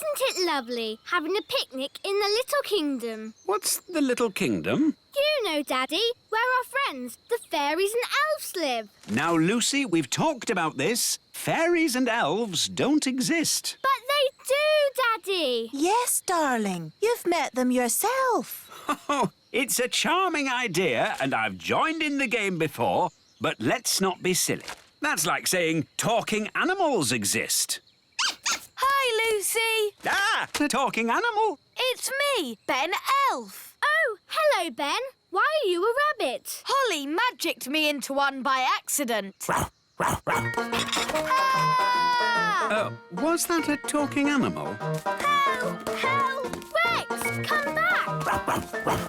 Isn't it lovely having a picnic in the Little Kingdom? What's the Little Kingdom? You know, Daddy, where our friends, the fairies and elves, live. Now, Lucy, we've talked about this. Fairies and elves don't exist. But they do, Daddy. Yes, darling. You've met them yourself. Oh, it's a charming idea, and I've joined in the game before, but let's not be silly. That's like saying talking animals exist. Hi, Lucy. Ah, a talking animal. It's me, Ben Elf. Oh, hello, Ben. Why are you a rabbit? Holly magicked me into one by accident. Ah! Was that a talking animal? Help! Help! Rex, come back!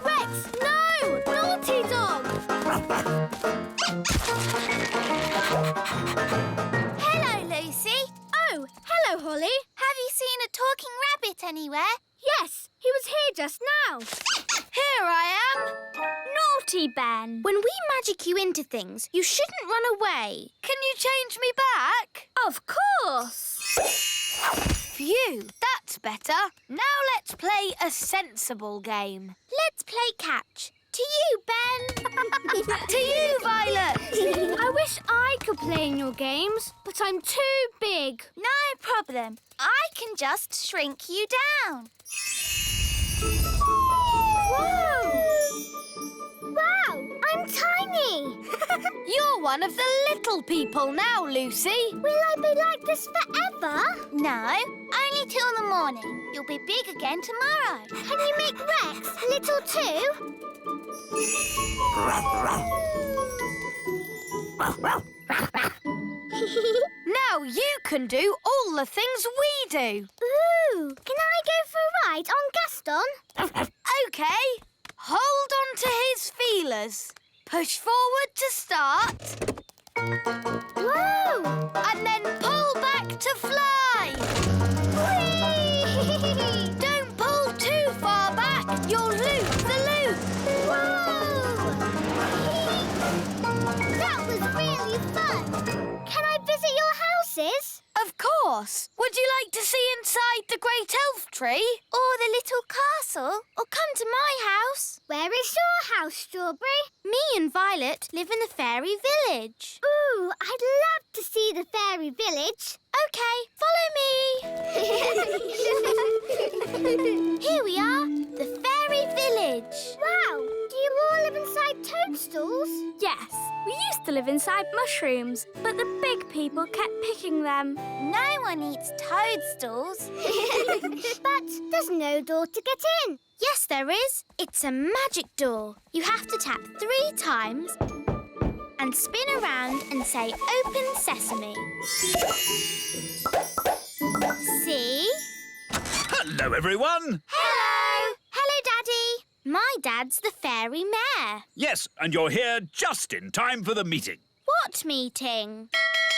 Rex, no! Naughty dog! Hello, Lucy. Oh, hello, Holly. Have you seen a talking rabbit anywhere? Yes, he was here just now. Here I am. Naughty Ben. When we magic you into things, you shouldn't run away. Can you change me back? Of course. Phew, that's better. Now let's play a sensible game. Let's play catch. To you, Ben. To you, Violet. I wish I could play in your games, but I'm too big. No problem. I can just shrink you down. Whoa! Wow, I'm tiny. You're one of the little people now, Lucy. Will I be like this forever? No, only till the morning. You'll be big again tomorrow. Can you make Rex little too? Now you can do all the things we do. Ooh, can I go for a ride on Gaston? OK. Hold on to his feelers. Push forward to start. Whoa! And then pull back to fly. Whee! Don't pull too far back. You'll loop the loop. Whoa! That was really fun. Can I visit your houses? Of course. Would you like to see inside the great elf tree? Or the little castle. Or come to my house. Where is your house, Strawberry? Me and Violet live in the fairy village. Ooh, I'd love to see the fairy village. OK, follow me. Here we are, the fairy village. Wow, do you all live inside toadstools? Yes, we used to live inside mushrooms, but the big people kept picking them. No one eats toadstools. But there's no door to get in. Yes, there is. It's a magic door. You have to tap 3 times and spin around and say, "Open Sesame." See? Hello, everyone. Hello! Hello, Daddy. My dad's the fairy mayor. Yes, and you're here just in time for the meeting. What meeting?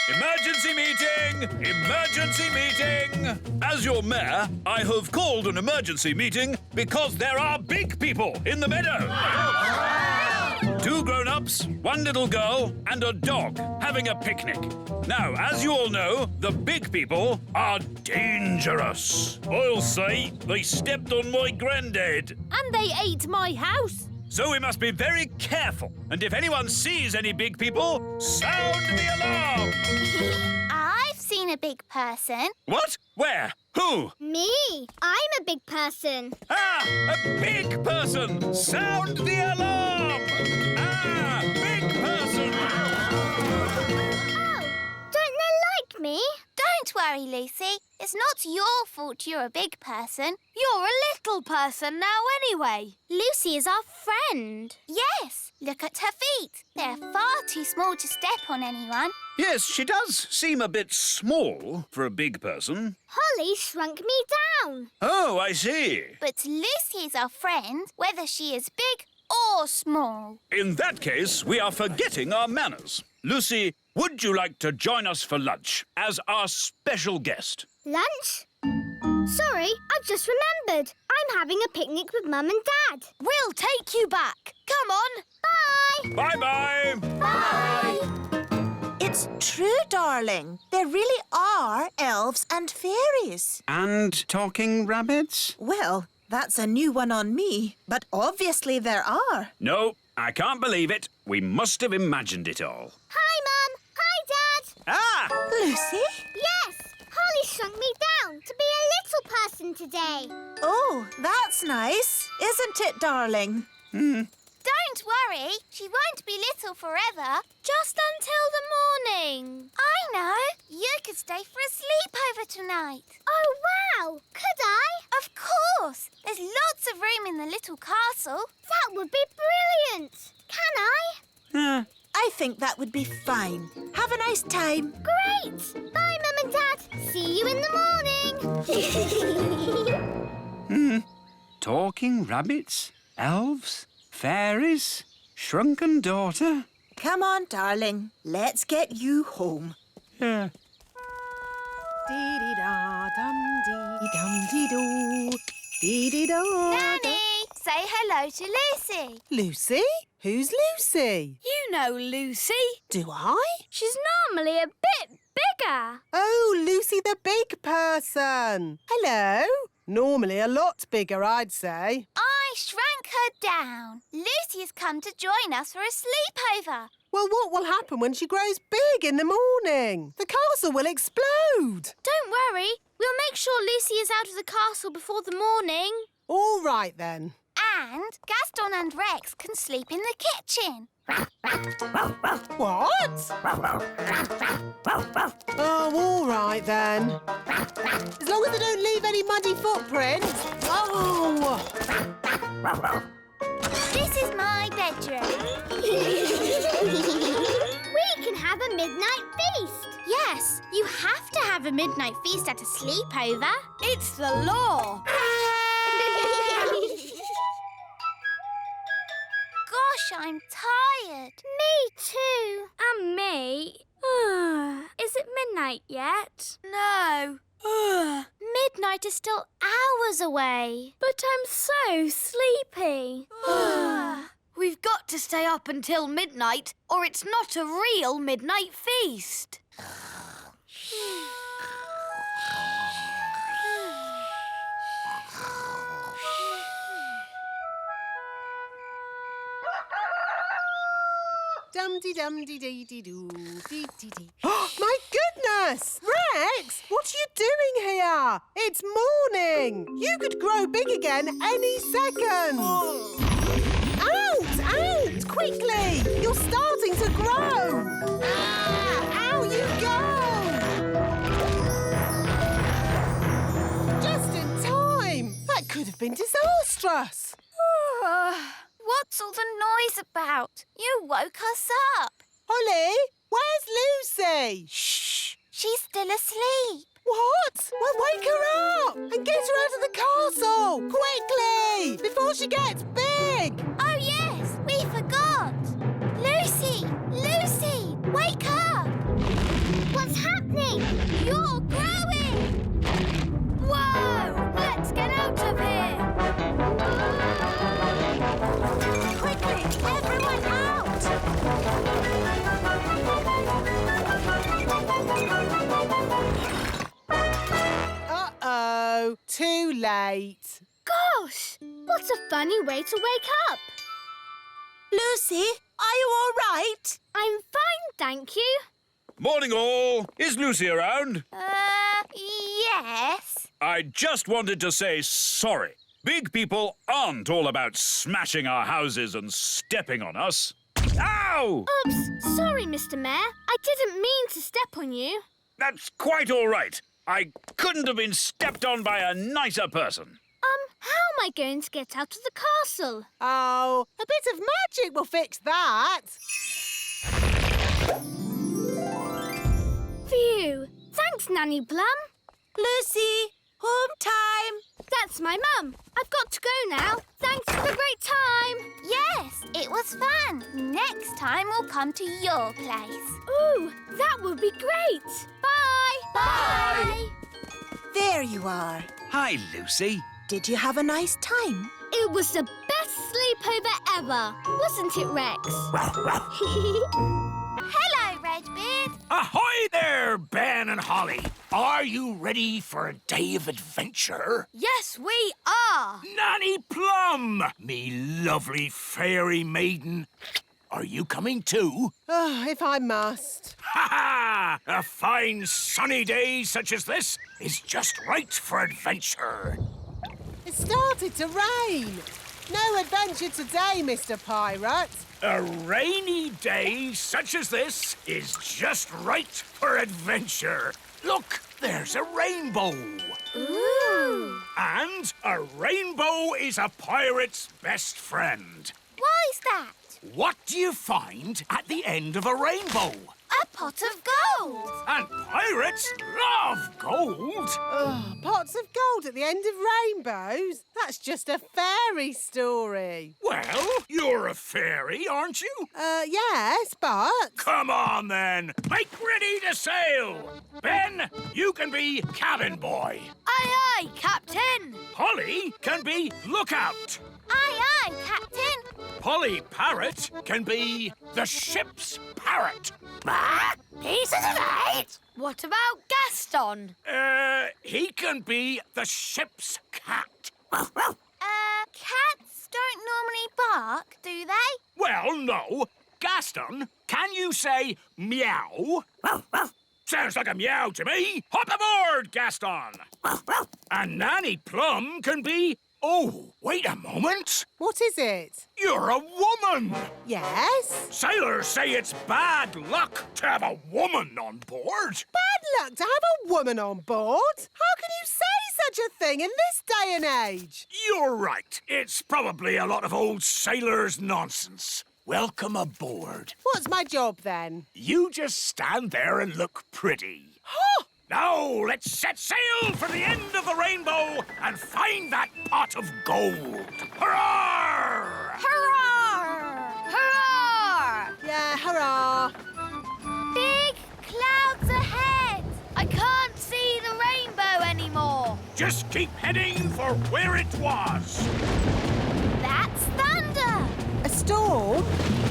Emergency meeting! Emergency meeting! As your mayor, I have called an emergency meeting because there are big people in the meadow. 2 grown-ups, 1 little girl, and a dog having a picnic. Now, as you all know, the big people are dangerous. I'll say they stepped on my granddad. And they ate my house. So we must be very careful. And if anyone sees any big people, sound the alarm. I've seen a big person. What? Where? Who? Me, I'm a big person. Ah, a big person! Sound the alarm! Ah, big person! Oh, don't they like me? Don't worry, Lucy. It's not your fault you're a big person. You're a little person now anyway. Lucy is our friend. Yes, look at her feet. They're far too small to step on anyone. Yes, she does seem a bit small for a big person. Holly shrunk me down. Oh, I see. But Lucy is our friend, whether she is big or small. In that case, we are forgetting our manners. Lucy, would you like to join us for lunch as our special guest? Lunch? Sorry, I've just remembered. I'm having a picnic with Mum and Dad. We'll take you back. Come on. Bye. Bye-bye. Bye. It's That's true, darling. There really are elves and fairies. And talking rabbits? Well, that's a new one on me, but obviously there are. No, I can't believe it. We must have imagined it all. Hi, Mum. Hi, Dad. Ah! Lucy? Yes, Holly shrunk me down to be a little person today. Oh, that's nice, isn't it, darling? Don't worry, she won't be little forever. Just until the morning. I know. You could stay for a sleepover tonight. Oh, wow. Could I? Of course. There's lots of room in the little castle. That would be brilliant. Can I? I think that would be fine. Have a nice time. Great. Bye, Mum and Dad. See you in the morning. Talking rabbits? Elves? Fairies? Shrunken daughter? Come on, darling. Let's get you home. Yeah. Dee-dee-da-dum-dee-dum-dee-doo. Dee-dee-da. Nanny, say hello to Lucy. Lucy? Who's Lucy? You know Lucy. Do I? She's normally a bit bigger. Oh, Lucy the big person. Hello. Normally a lot bigger, I'd say. I shrank her down. Lucy has come to join us for a sleepover. Well, what will happen when she grows big in the morning? The castle will explode. Don't worry, we'll make sure Lucy is out of the castle before the morning. All right, then. And Gaston and Rex can sleep in the kitchen. What? Oh, all right, then. As long as they don't leave any muddy footprints. Oh! This is my bedroom. We can have a midnight feast. Yes, you have to have a midnight feast at a sleepover. It's the law. Gosh, I'm tired. Me too. And me. Is it midnight yet? No. Midnight is still hours away. But I'm so sleepy. We've got to stay up until midnight, or it's not a real midnight feast. Dum-dee-dum-dee-dee-dee-doo, dee-dee-dee. My goodness! Rex, what are you doing here? It's morning. You could grow big again any second. Out! Out! Quickly! You're starting to grow. Ah! Out you go! Just in time. That could have been disastrous. What's all the noise about? You woke us up. Holly, where's Lucy? Shh. She's still asleep. What? Well, wake her up and get her out of the castle! Quickly! Before she gets big! Oh, yes, we forgot. Lucy! Lucy! Wake up! What's happening? You're growing! Whoa! Let's get out of here! Quickly, everyone out! Uh-oh, too late. Gosh, what a funny way to wake up. Lucy, are you all right? I'm fine, thank you. Morning, all. Is Lucy around? Yes. I just wanted to say sorry. Big people aren't all about smashing our houses and stepping on us. Ow! Oops, sorry, Mr. Mayor. I didn't mean to step on you. That's quite all right. I couldn't have been stepped on by a nicer person. How am I going to get out of the castle? Oh, a bit of magic will fix that. Phew. Thanks, Nanny Plum. Lucy, home time. That's my mum. I've got to go now. Thanks for the great time. Yes, it was fun. Next time we'll come to your place. Ooh, that would be great. Bye. Bye. There you are. Hi, Lucy. Did you have a nice time? It was the best sleepover ever, wasn't it, Rex? Hello, Redbeard. Ahoy there, Ben and Holly. Are you ready for a day of adventure? Yes, we are. Nanny Plum, me lovely fairy maiden. Are you coming too? Oh, if I must. Ha ha! A fine sunny day such as this is just right for adventure. It started to rain. No adventure today, Mr. Pirate. A rainy day such as this is just right for adventure. Look, there's a rainbow. Ooh. And a rainbow is a pirate's best friend. Why's that? What do you find at the end of a rainbow? A pot of gold. And pirates love gold. Oh, pots of gold at the end of rainbows? That's just a fairy story. Well, you're a fairy, aren't you? Yes, but... Come on, then. Make ready to sail. Ben, you can be cabin boy. Aye, aye, Captain. Holly can be lookout. Aye, aye, Captain. Polly Parrot can be the ship's parrot. Pieces of eight. What about Gaston? He can be the ship's cat. Cats don't normally bark, do they? Well, no. Gaston, can you say meow? Sounds like a meow to me. Hop aboard, Gaston. And Nanny Plum can be... Oh, wait a moment. What is it? You're a woman. Yes? Sailors say it's bad luck to have a woman on board. Bad luck to have a woman on board? How can you say such a thing in this day and age? You're right. It's probably a lot of old sailors' nonsense. Welcome aboard. What's my job then? You just stand there and look pretty. Now, let's set sail for the end of the rainbow and find that pot of gold. Hurrah! Hurrah! Hurrah! Yeah, hurrah. Big clouds ahead. I can't see the rainbow anymore. Just keep heading for where it was. That's thunder. A storm?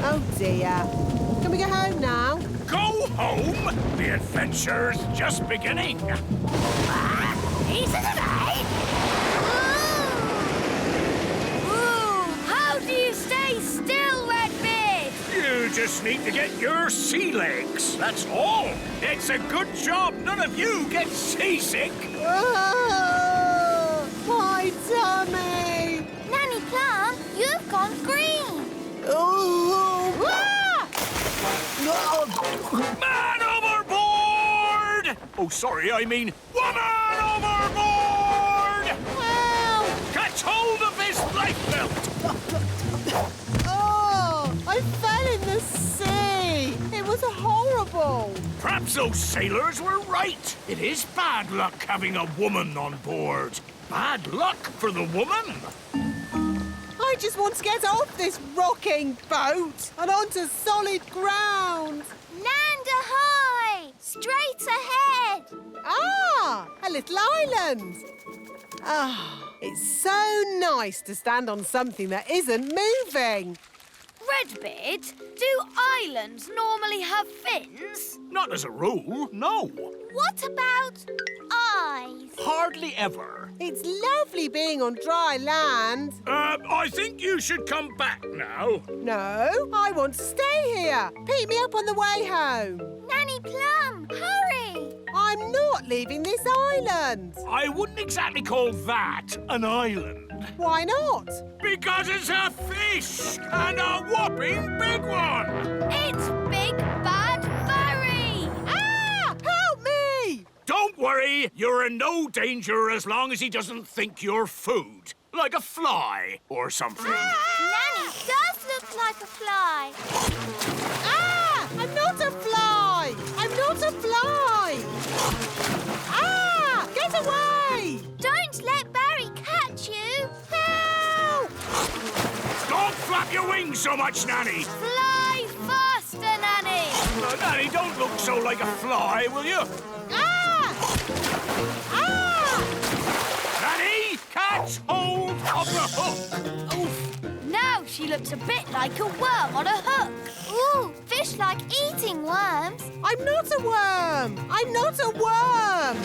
Oh, dear. Can we go home now? Go home. The adventure's just beginning. Pieces of eight. Ooh, how do you stay still, Redbeard? You just need to get your sea legs. That's all. It's a good job none of you get seasick. Oh, my tummy. Nanny Plum, you've gone green. Oh, Man overboard! Oh, sorry, I mean woman overboard! Help! Catch hold of his life belt! Oh, I fell in the sea. It was horrible. Perhaps those sailors were right. It is bad luck having a woman on board. Bad luck for the woman. I just want to get off this rocking boat and onto solid ground. Land ahoy! Straight ahead. Ah, a little island. Ah, it's so nice to stand on something that isn't moving. Redbeard, do islands normally have fins? Not as a rule, no. What about eyes? Hardly ever. It's lovely being on dry land. I think you should come back now. No, I want to stay here. Pick me up on the way home. Nanny Plum, hurry! I'm not leaving this island. I wouldn't exactly call that an island. Why not? Because it's a fish, and a whopping big one. It's Big Bad Barry! Ah! Help me! Don't worry, you're in no danger as long as he doesn't think you're food. Like a fly or something. Nanny does look like a fly. Ah! I'm not a fly! I'm not a fly! Ah! Get away! Don't let Barry catch you. Help! Don't flap your wings so much, Nanny. Fly faster, Nanny! Nanny, don't look so like a fly, will you? Ah! Ah! Nanny, catch hold of the hook. Now she looks a bit like a worm on a hook. Ooh, fish like eating worms. I'm not a worm! I'm not a worm!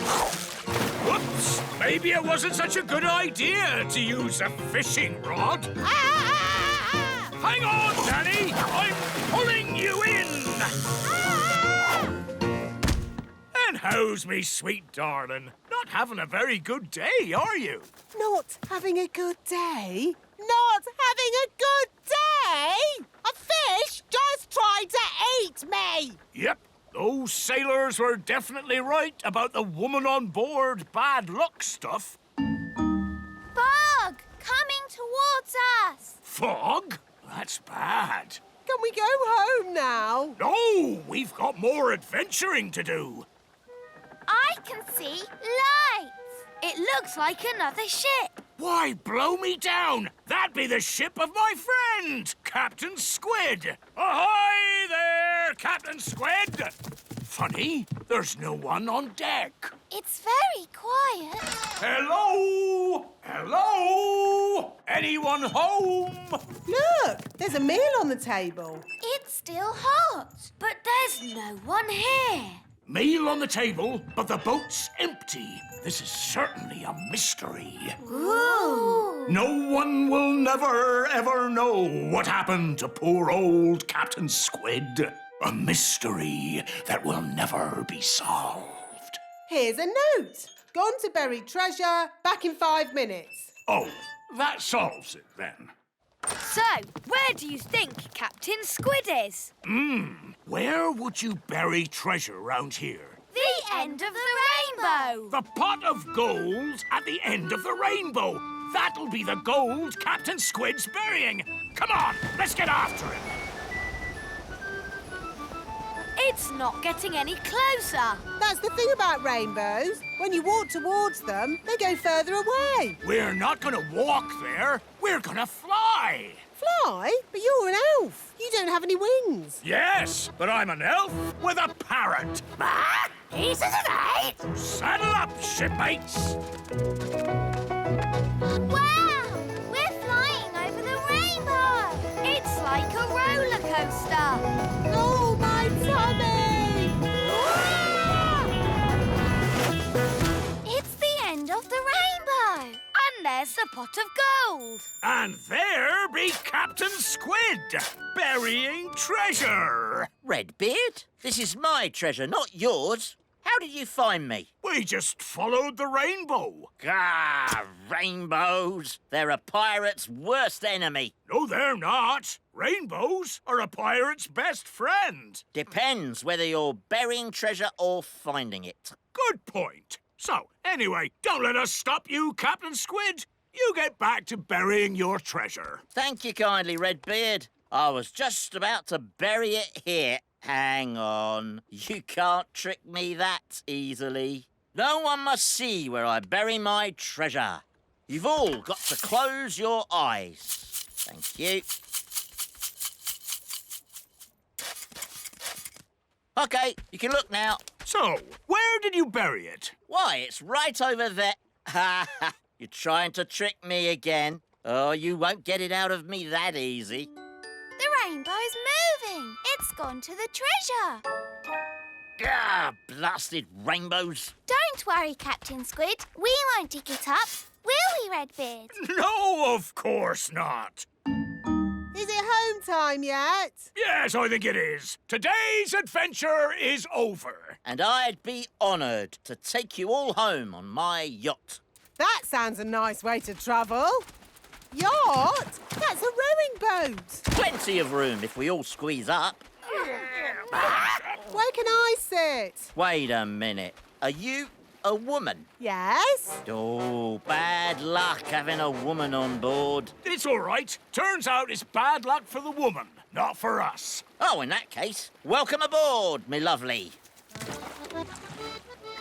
Whoops! Maybe it wasn't such a good idea to use a fishing rod. Hang on, Danny! I'm pulling you in! And how's me sweet darling? Not having a very good day, are you? Not having a good day? Not having a good day? A fish just tried to eat me! Yep, those sailors were definitely right about the woman on board bad luck stuff. Bug, coming towards us. Fog? That's bad. Can we go home now? No, we've got more adventuring to do. I can see lights. It looks like another ship. Why, blow me down! That'd be the ship of my friend, Captain Squid. Ahoy there, Captain Squid! Funny, there's no one on deck. It's very quiet. Hello? Hello? Anyone home? Look, there's a meal on the table. It's still hot. But there's no one here. Meal on the table, but the boat's empty. This is certainly a mystery. Ooh. No one will never, ever know what happened to poor old Captain Squid. A mystery that will never be solved. Here's a note. Gone to bury treasure, back in 5 minutes. Oh, that solves it then. So, where do you think Captain Squid is? Where would you bury treasure round here? The end of the rainbow. The pot of gold at the end of the rainbow. That'll be the gold Captain Squid's burying. Come on, let's get after him. It's not getting any closer. That's the thing about rainbows. When you walk towards them, they go further away. We're not gonna walk there. We're gonna fly. Fly? But you're an elf. You don't have any wings. Yes, but I'm an elf with a parrot. He's an eight. Saddle up, shipmates. Wow, we're flying over the rainbow. It's like a roller coaster. Oh, my tummy! It's the end of the rainbow. And there's the pot of gold. And there be Captain Squid, burying treasure. Redbeard, this is my treasure, not yours. How did you find me? We just followed the rainbow. Ah, rainbows. They're a pirate's worst enemy. No, they're not. Rainbows are a pirate's best friend. Depends whether you're burying treasure or finding it. Good point. So, anyway, don't let us stop you, Captain Squid. You get back to burying your treasure. Thank you kindly, Redbeard. I was just about to bury it here. Hang on. You can't trick me that easily. No one must see where I bury my treasure. You've all got to close your eyes. Thank you. OK, you can look now. So, where did you bury it? Why, it's right over there. Ha ha! You're trying to trick me again. Oh, you won't get it out of me that easy. The rainbow's moving. It's gone to the treasure. Ah, blasted rainbows. Don't worry, Captain Squid. We won't dig it up. Will we, Redbeard? No, of course not. Is it home time yet? Yes, I think it is. Today's adventure is over. And I'd be honoured to take you all home on my yacht. That sounds a nice way to travel. Yacht? That's a rowing boat. Plenty of room if we all squeeze up. Where can I sit? Wait a minute. Are you a woman? Yes? Oh, bad luck having a woman on board. It's all right. Turns out it's bad luck for the woman, not for us. Oh, in that case, welcome aboard, me lovely.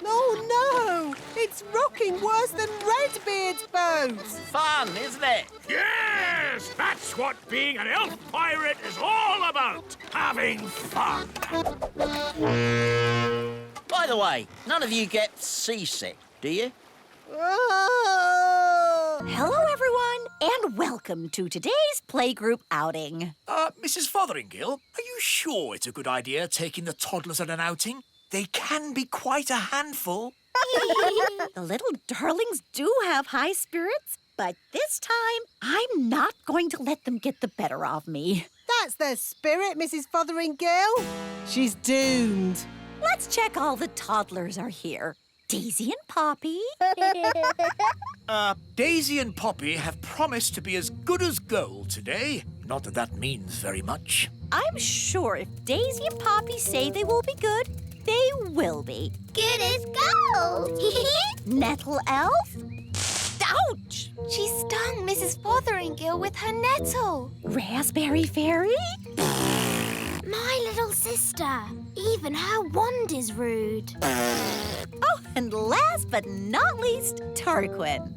Oh, no! It's rocking worse than Redbeard's boat. Fun, isn't it? Yes! That's what being an elf pirate is all about. Having fun. By the way, none of you get seasick, do you? Oh. Hello, everyone, and welcome to today's playgroup outing. Mrs. Fotheringill, are you sure it's a good idea taking the toddlers on an outing? They can be quite a handful. The little darlings do have high spirits, but this time I'm not going to let them get the better of me. That's their spirit, Mrs. Fotheringill. She's doomed. Let's check all the toddlers are here. Daisy and Poppy. Daisy and Poppy have promised to be as good as gold today. Not that that means very much. I'm sure if Daisy and Poppy say they will be good, they will be. Good as gold. Nettle elf? Ouch! She stung Mrs. Fotheringill with her nettle. Raspberry fairy? My little sister. Even her wand is rude. Oh, and last but not least, Tarquin.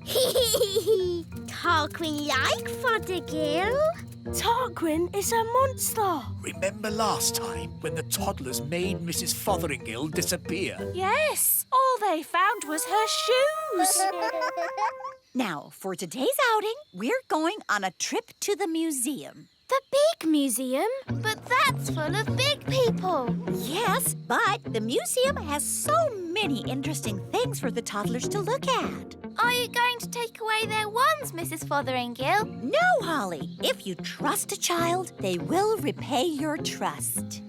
Tarquin like Fothergill. Tarquin is a monster. Remember last time when the toddlers made Mrs. Fotheringill disappear? Yes, all they found was her shoes. Now, for today's outing, we're going on a trip to the museum. The big museum? But that's full of big people. Yes, but the museum has so many interesting things for the toddlers to look at. Are you going to take away their wands, Mrs. Fotheringill? No, Holly. If you trust a child, they will repay your trust.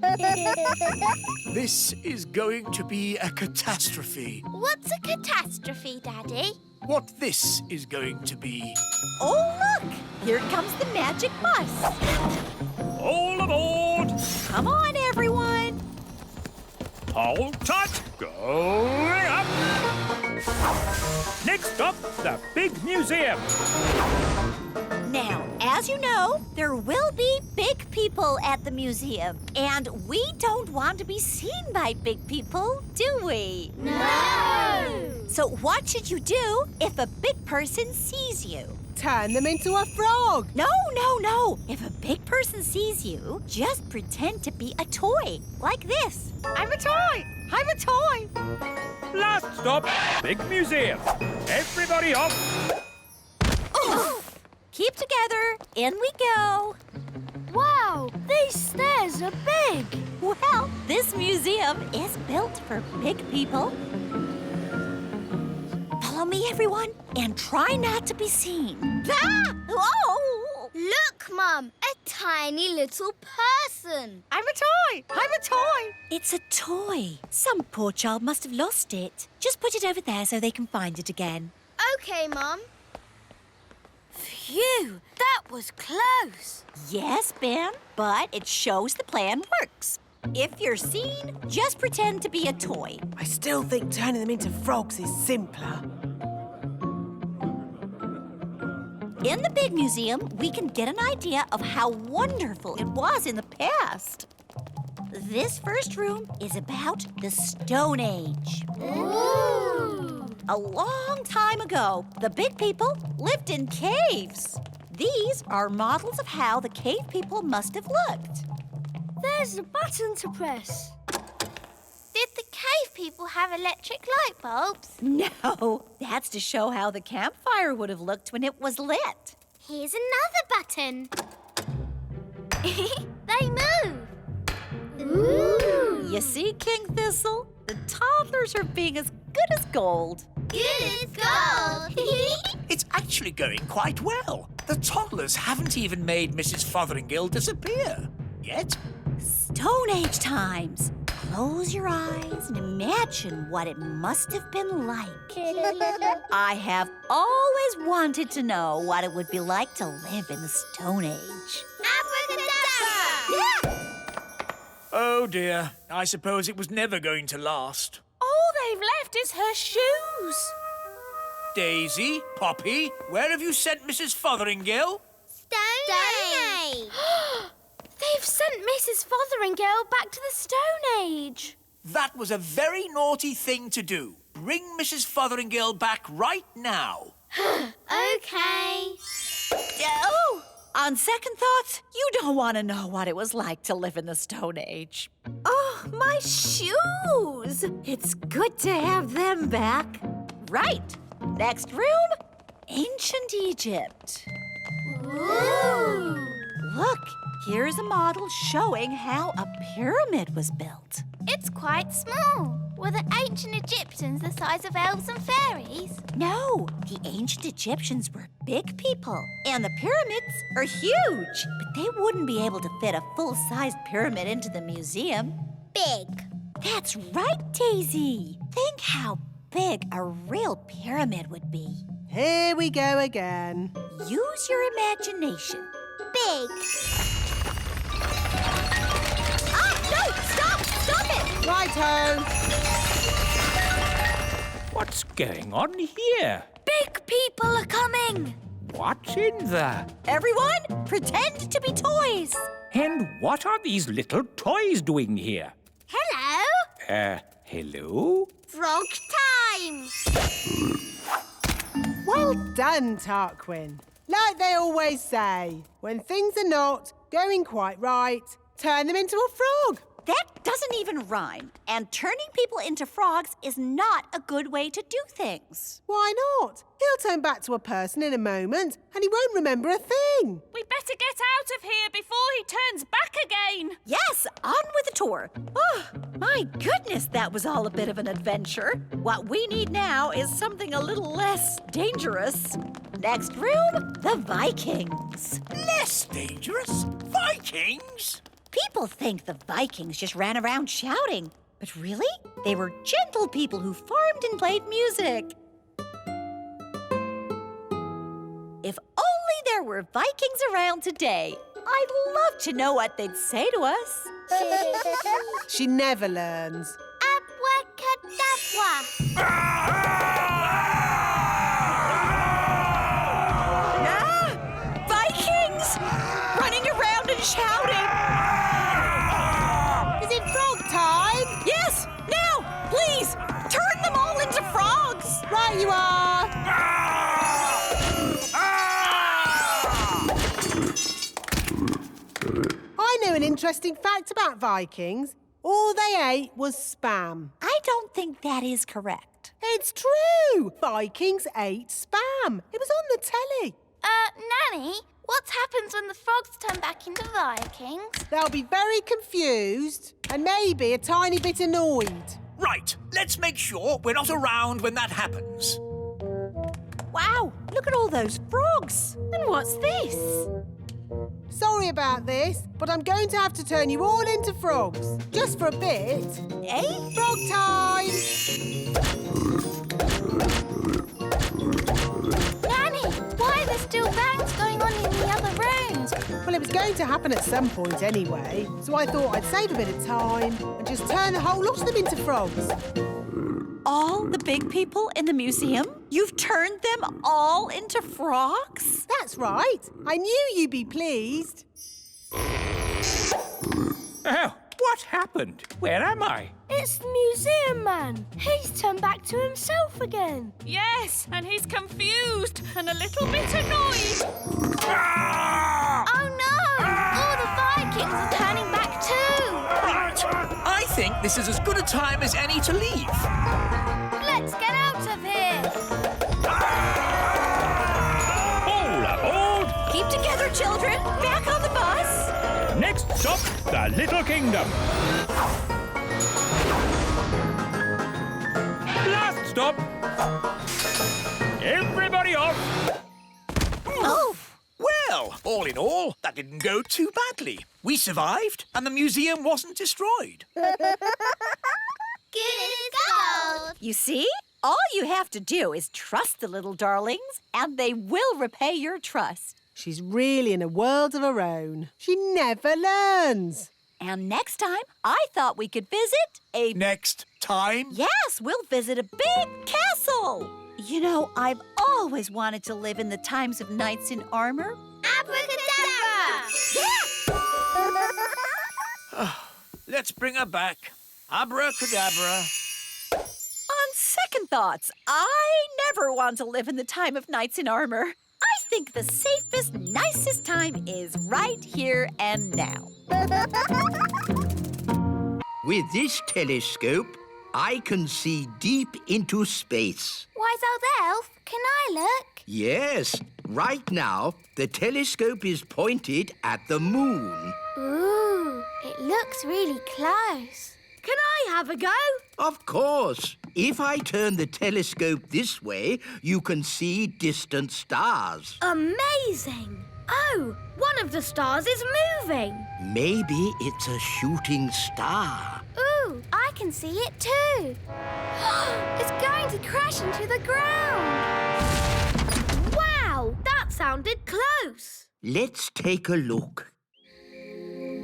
This is going to be a catastrophe. What's a catastrophe, Daddy? What this is going to be. Oh, look! Here comes the magic bus. All aboard! Come on, everyone. Hold tight! Going up! Next up, the big museum. Now, as you know, there will be big people at the museum. And we don't want to be seen by big people, do we? No! So what should you do if a big person sees you? Turn them into a frog. No, no, no. If a big person sees you, just pretend to be a toy, like this. I'm a toy. I'm a toy. Last stop, big museum. Everybody off. Oh. Keep together. In we go. Wow, these stairs are big. Well, this museum is built for big people. Follow me, everyone, and try not to be seen. Ah! Oh! Look, Mum, a tiny little person. I'm a toy. I'm a toy. It's a toy. Some poor child must have lost it. Just put it over there so they can find it again. Okay, Mum. Phew, that was close. Yes, Ben, but it shows the plan works. If you're seen, just pretend to be a toy. I still think turning them into frogs is simpler. In the big museum, we can get an idea of how wonderful it was in the past. This first room is about the Stone Age. Ooh! A long time ago, the big people lived in caves. These are models of how the cave people must have looked. There's a button to press. Did the cave people have electric light bulbs? No, that's to show how the campfire would have looked when it was lit. Here's another button. They move. Ooh! You see, King Thistle? The toddlers are being as good as gold. Good as gold. It's actually going quite well. The toddlers haven't even made Mrs. Fotheringill disappear. Yet. Stone Age times. Close your eyes and imagine what it must have been like. I have always wanted to know what it would be like to live in the Stone Age. Abracadabra! Oh dear, I suppose it was never going to last. All they've left is her shoes. Daisy, Poppy, where have you sent Mrs. Fotheringill? Stone Age. They've sent Mrs. Fotheringill back to the Stone Age. That was a very naughty thing to do. Bring Mrs. Fotheringill back right now. Okay. Oh! On second thoughts, you don't want to know what it was like to live in the Stone Age. Oh, my shoes! It's good to have them back. Right. Next room, Ancient Egypt. Ooh! Ooh! Look, here's a model showing how a pyramid was built. It's quite small. Were the ancient Egyptians the size of elves and fairies? No, the ancient Egyptians were big people, and the pyramids are huge. But they wouldn't be able to fit a full-sized pyramid into the museum. Big. That's right, Daisy. Think how big a real pyramid would be. Here we go again. Use your imagination. Big. Ah, no! Stop! Stop it! Righto. What's going on here? Big people are coming! What's in there? Everyone, pretend to be toys. And what are these little toys doing here? Hello. Hello? Frog time. Well done, Tarquin. Like they always say, when things are not going quite right, turn them into a frog. That doesn't even rhyme. And turning people into frogs is not a good way to do things. Why not? He'll turn back to a person in a moment and he won't remember a thing. We better get out of here before he turns back again. Yes, on with the tour. Oh, my goodness, that was all a bit of an adventure. What we need now is something a little less dangerous. Next room, the Vikings. Less dangerous? Vikings? People think the Vikings just ran around shouting, but really, they were gentle people who farmed and played music. If only there were Vikings around today. I'd love to know what they'd say to us. She never learns. Abracadabra. Ah! Vikings! Running around and shouting. Is it frog time? Yes, now, please, turn them all into frogs. Right you are. I know an interesting fact about Vikings. All they ate was spam. I don't think that is correct. It's true. Vikings ate spam. It was on the telly. Nanny, what happens when the frogs turn back into Vikings? They'll be very confused and maybe a tiny bit annoyed. Right, let's make sure we're not around when that happens. Wow, look at all those frogs. And what's this? Sorry about this, but I'm going to have to turn you all into frogs. Just for a bit. Eh? Frog time! Nanny, why are there still bangs going on in the other rooms? Well, it was going to happen at some point anyway, so I thought I'd save a bit of time and just turn the whole lot of them into frogs. All the big people in the museum? You've turned them all into frogs? That's right. I knew you'd be pleased. Oh, what happened? Where am I? It's the museum man. He's turned back to himself again. Yes, and he's confused and a little bit annoyed. Oh no! All the Vikings are turning back too! Right, I think this is as good a time as any to leave. Let's get out of here! All aboard! Keep together, children. Back on the bus. Next stop, the Little Kingdom. Last stop. Everybody off. Oh, Well, all in all, that didn't go too badly. We survived, and the museum wasn't destroyed. Good as gold! you see? All you have to do is trust the little darlings, and they will repay your trust. She's really in a world of her own. She never learns. And next time, I thought we could visit a... Next time? Yes, we'll visit a big castle. You know, I've always wanted to live in the times of knights in armor. Abracadabra! Let's bring her back. Abracadabra. On second thoughts, I never want to live in the time of knights in armor. I think the safest, nicest time is right here and now. With this telescope, I can see deep into space. Wise old elf, can I look? Yes, Right now, the telescope is pointed at the moon. Ooh, it looks really close. Can I have a go? Of course. If I turn the telescope this way, you can see distant stars. Amazing! Oh, one of the stars is moving. Maybe it's a shooting star. Ooh, I can see it too. It's going to crash into the ground. Wow, that sounded close. Let's take a look.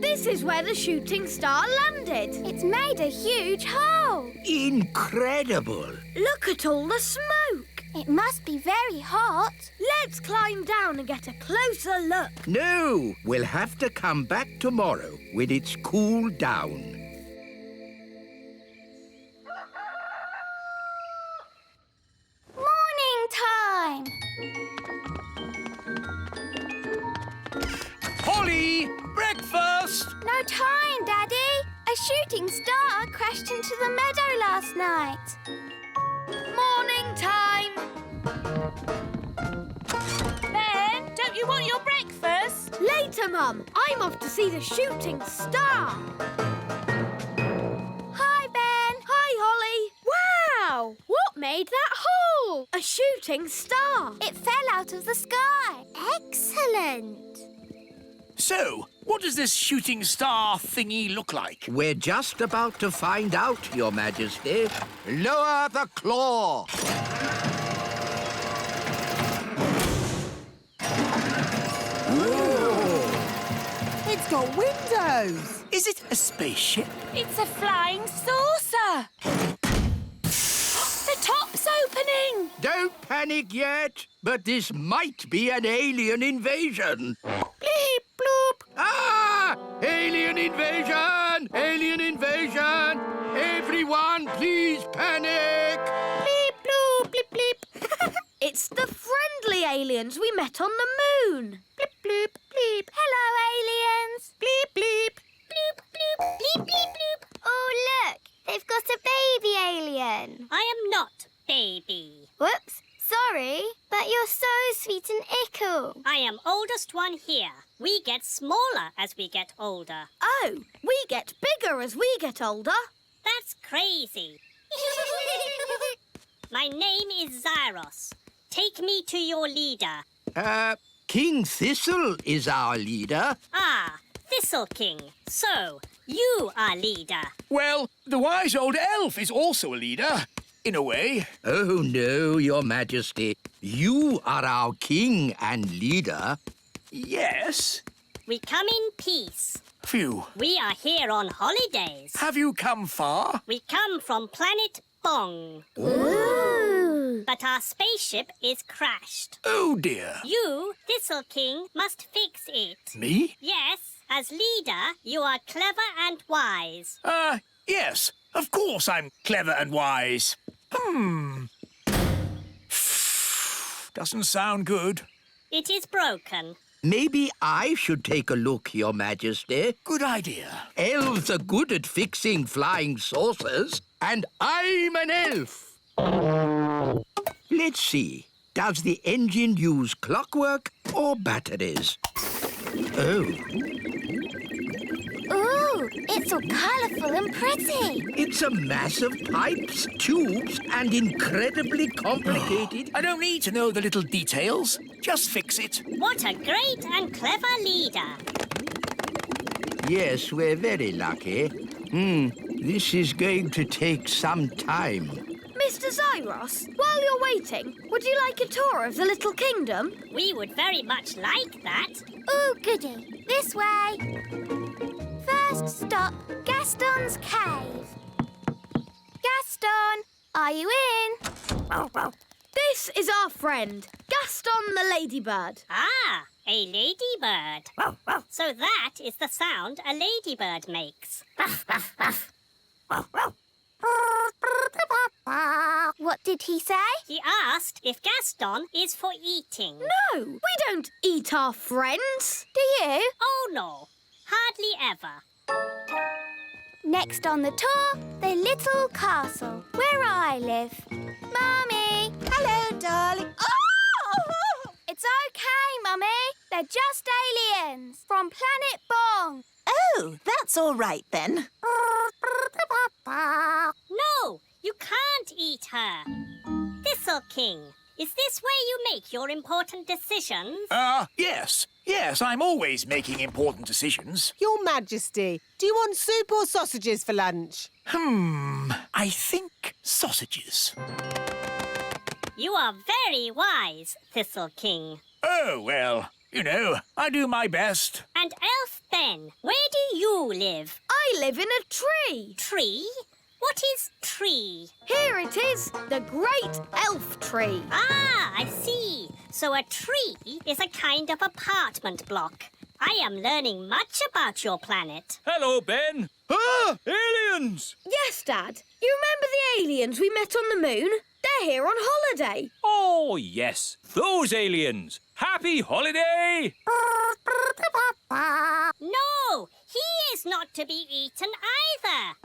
This is where the shooting star landed. It's made a huge hole. Incredible! Look at all the smoke. It must be very hot. Let's climb down and get a closer look. No, we'll have to come back tomorrow when it's cooled down. Morning time. Holly, breakfast! No time, Daddy. A shooting star crashed into the meadow last night. Morning time. Ben, don't you want your breakfast? Later, Mum. I'm off to see the shooting star. Hi, Ben. Hi, Holly. Wow! What made that hole? A shooting star. It fell out of the sky. Excellent. So, what does this shooting star thingy look like? We're just about to find out, Your Majesty. Lower the claw. It's got windows. Is it a spaceship? It's a flying saucer. The top's opening. Don't panic yet, but this might be an alien invasion. Bleep, bloop. Ah! Alien invasion! Alien invasion! Everyone, please panic! Bleep, bloop, bleep, bleep. It's the friendly aliens we met on the moon. Bleep, bleep, bleep. Hello, aliens. Bleep, bleep. Bloop, bloop, bleep, bleep, bloop. Oh, look. They've got a baby alien. I am not baby. Whoops. Sorry, but you're so sweet and ickle. I am oldest one here. We get smaller as we get older. Oh, we get bigger as we get older. That's crazy. My name is Zyros. Take me to your leader. King Thistle is our leader. Ah, Thistle King. So, you are leader. Well, the wise old elf is also a leader, in a way. Oh, no, Your Majesty. You are our king and leader. Yes. We come in peace. Phew. We are here on holidays. Have you come far? We come from planet Bong. Ooh. But our spaceship is crashed. Oh, dear. You, Thistle King, must fix it. Me? Yes. As leader, you are clever and wise. Yes. Of course I'm clever and wise. Doesn't sound good. It is broken. Maybe I should take a look, Your Majesty. Good idea. Elves are good at fixing flying saucers, and I'm an elf. Let's see. Does the engine use clockwork or batteries? Oh, Ooh, it's all colourful and pretty. it's a mass of pipes, tubes, and incredibly complicated. I don't need to know the little details. Just fix it. What a great and clever leader. Yes, we're very lucky. This is going to take some time. Mr. Zyros, while you're waiting, would you like a tour of the Little Kingdom? We would very much like that. Ooh, goody. This way. First stop, Gaston's cave. Gaston, are you in? This is our friend, Gaston the ladybird. Ah, a ladybird. So that is the sound a ladybird makes. What did he say? He asked if Gaston is for eating. No, we don't eat our friends. Do you? Oh, no. Hardly ever. Next on the tour, the little castle, where I live. Mummy! Hello, darling. Oh! It's It's okay, Mummy. They're just aliens from planet Bong. Oh, that's all right then. No, you can't eat her. Thistle King, is this where you make your important decisions? Yes. Yes, I'm always making important decisions. Your Majesty, do you want soup or sausages for lunch? I think sausages. You are very wise, Thistle King. Oh, well, you know, I do my best. And Elf Ben, where do you live? I live in a tree. Tree? What is tree? Here it is, the great elf tree. Ah, I see. So a tree is a kind of apartment block. I am learning much about your planet. Hello, Ben. Ah, aliens! Yes, Dad. You remember the aliens we met on the moon? They're here on holiday. Oh, yes. Those aliens. Happy holiday! No, he is not to be eaten either.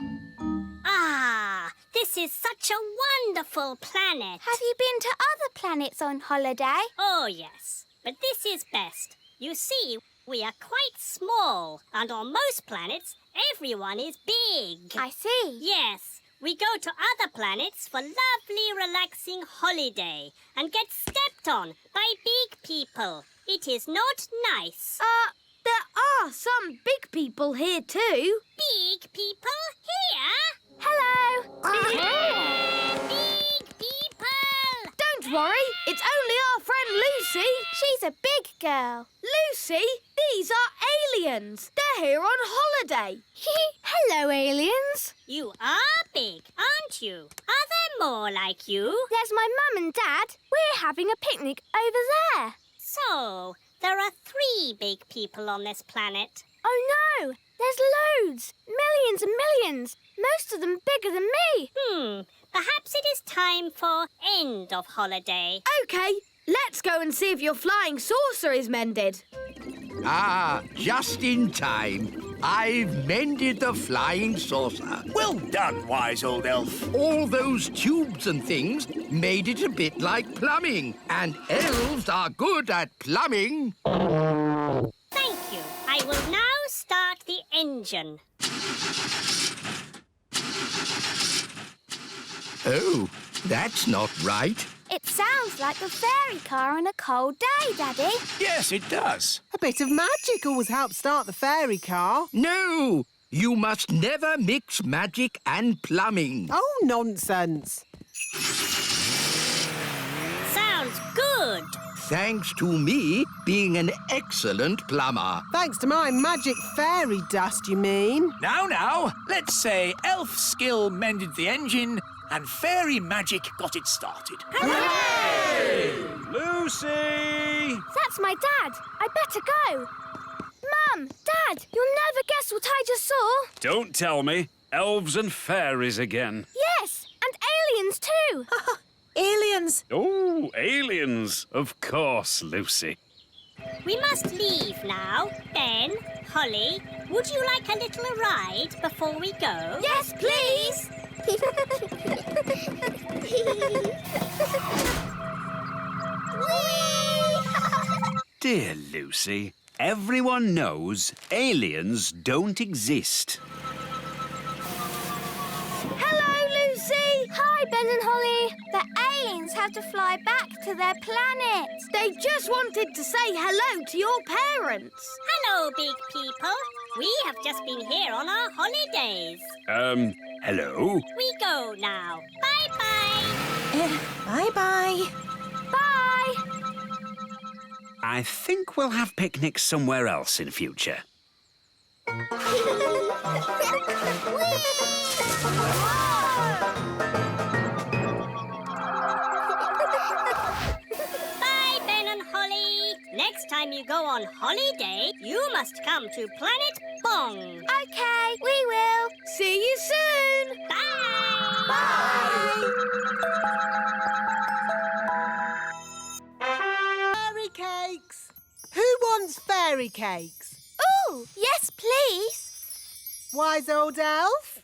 Ah, this is such a wonderful planet. Have you been to other planets on holiday? Oh, yes. But this is best. You see, we are quite small, and on most planets, everyone is big. I see. Yes, we go to other planets for lovely, relaxing holiday and get stepped on by big people. It is not nice. There are some big people here too. Big people here? Hello. Big people! Don't worry, it's only our friend Lucy. She's a big girl. Lucy, these are aliens. They're here on holiday. Hello, aliens. You are big, aren't you? Are there more like you? There's my mum and dad. We're having a picnic over there. So, there are 3 big people on this planet. Oh, no. There's loads. Millions and millions. Most of them bigger than me. Perhaps it is time for end of holiday. OK, let's go and see if your flying saucer is mended. Ah, just in time. I've mended the flying saucer. Well done, wise old elf. All those tubes and things made it a bit like plumbing, and elves are good at plumbing. Thank you. I will now start the engine. Oh, that's not right. It sounds like a fairy car on a cold day, Daddy. Yes, it does. A bit of magic always helps start the fairy car. No, you must never mix magic and plumbing. Oh, nonsense. Sounds good. Thanks to me being an excellent plumber. Thanks to my magic fairy dust, you mean? Now, let's say elf skill mended the engine and fairy magic got it started. Hooray! Lucy! That's my dad. I better go. Mum, Dad, you'll never guess what I just saw. Don't tell me. Elves and fairies again. Yes, and aliens too. Aliens. Oh, aliens. Of course, Lucy. We must leave now. Ben, Holly, would you like a little ride before we go? Yes, please. Dear Lucy, everyone knows aliens don't exist. Hello, Lucy. Hi, Ben and Holly. The aliens have to fly back to their planet. They just wanted to say hello to your parents. Hello, big people. We have just been here on our holidays. Hello? We go now. Bye-bye. Bye-bye. Bye. I think we'll have picnics somewhere else in future. Bye, Ben and Holly. Next time you go on holiday, you must come to Planet Bong. Okay, we will. See you soon. Bye. Bye. Fairy cakes. Who wants fairy cakes? Ooh, yes, please. Wise old elf?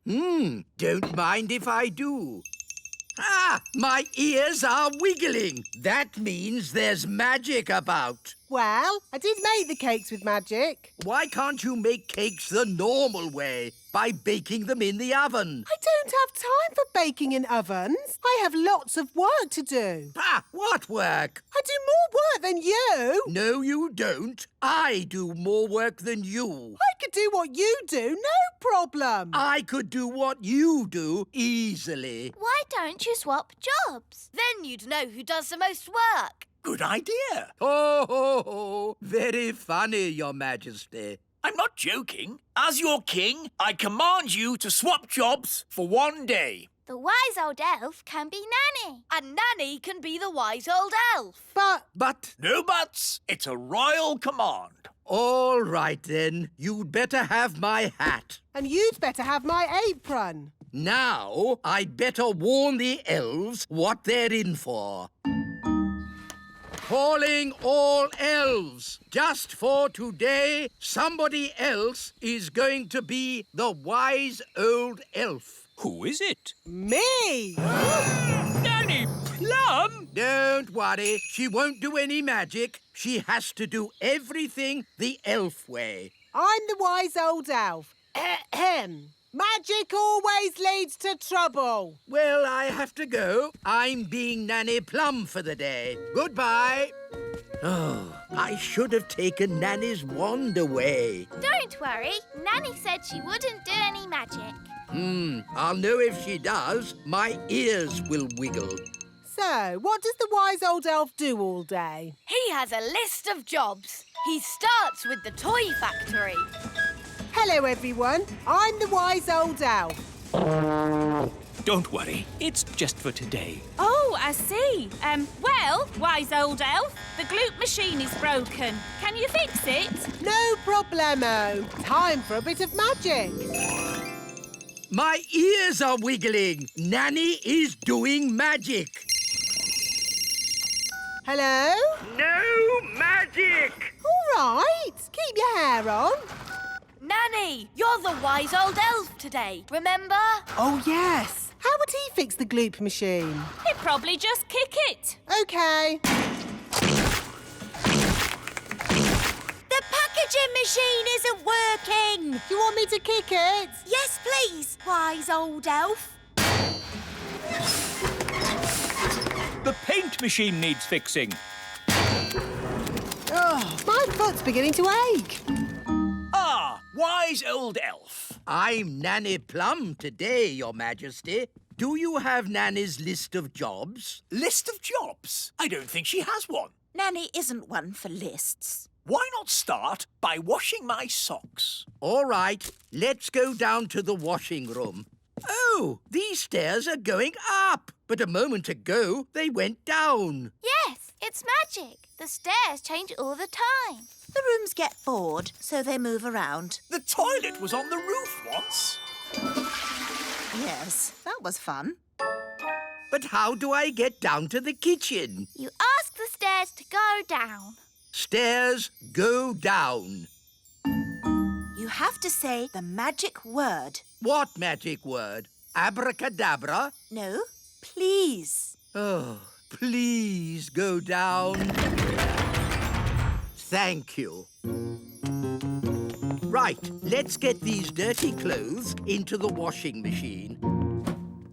Don't mind if I do. Ah, my ears are wiggling. That means there's magic about. Well, I did make the cakes with magic. Why can't you make cakes the normal way, by baking them in the oven? I don't have time for baking in ovens. I have lots of work to do. Ah, what work? I do more work than you. No, you don't. I do more work than you. I could do what you do, no problem. I could do what you do easily. Why don't you swap jobs? Then you'd know who does the most work. Good idea. Ho, ho, ho. Very funny, Your Majesty. I'm not joking. As your king, I command you to swap jobs for 1 day. The wise old elf can be Nanny. And Nanny can be the wise old elf. But... No buts. It's a royal command. All right, then. You'd better have my hat. And you'd better have my apron. Now, I'd better warn the elves what they're in for. Calling all elves. Just for today, somebody else is going to be the wise old elf. Who is it? Me! Nanny Plum? Don't worry, she won't do any magic. She has to do everything the elf way. I'm the wise old elf. Ahem. Magic always leads to trouble. Well, I have to go. I'm being Nanny Plum for the day. Goodbye. Oh, I should have taken Nanny's wand away. Don't worry. Nanny said she wouldn't do any magic. I'll know if she does. My ears will wiggle. So, what does the wise old elf do all day? He has a list of jobs. He starts with the toy factory. Hello, everyone. I'm the wise old elf. Don't worry, it's just for today. Oh, I see. Well, wise old elf, the gloop machine is broken. Can you fix it? No problemo. Time for a bit of magic. My ears are wiggling. Nanny is doing magic. Hello? No magic! All right. Keep your hair on. Nanny, you're the wise old elf today, remember? Oh, yes. How would he fix the gloop machine? He'd probably just kick it. OK. The packaging machine isn't working. Do you want me to kick it? Yes, please, wise old elf. The paint machine needs fixing. Oh, my foot's beginning to ache. Ah, wise old elf. I'm Nanny Plum today, Your Majesty. Do you have Nanny's list of jobs? List of jobs? I don't think she has one. Nanny isn't one for lists. Why not start by washing my socks? All right, let's go down to the washing room. Oh, these stairs are going up. But a moment ago, they went down. Yes, it's magic. The stairs change all the time. The rooms get bored, so they move around. The toilet was on the roof once. Yes, that was fun. But how do I get down to the kitchen? You ask the stairs to go down. Stairs go down. You have to say the magic word. What magic word? Abracadabra? No, please. Oh, please go down. Thank you. Right, let's get these dirty clothes into the washing machine.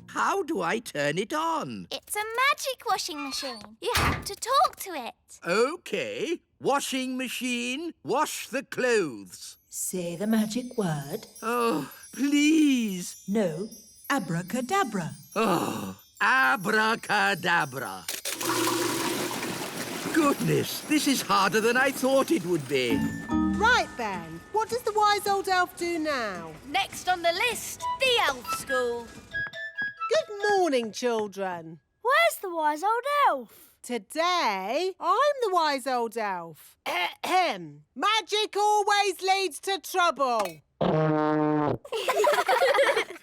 How do I turn it on? It's a magic washing machine. You have to talk to it. OK. Washing machine, wash the clothes. Say the magic word. Oh, please. No, abracadabra. Oh, abracadabra. Goodness, this is harder than I thought it would be. Right, Ben. What does the wise old elf do now? Next on the list, the elf school. Good morning, children. Where's the wise old elf? Today, I'm the wise old elf. Ahem. Magic always leads to trouble.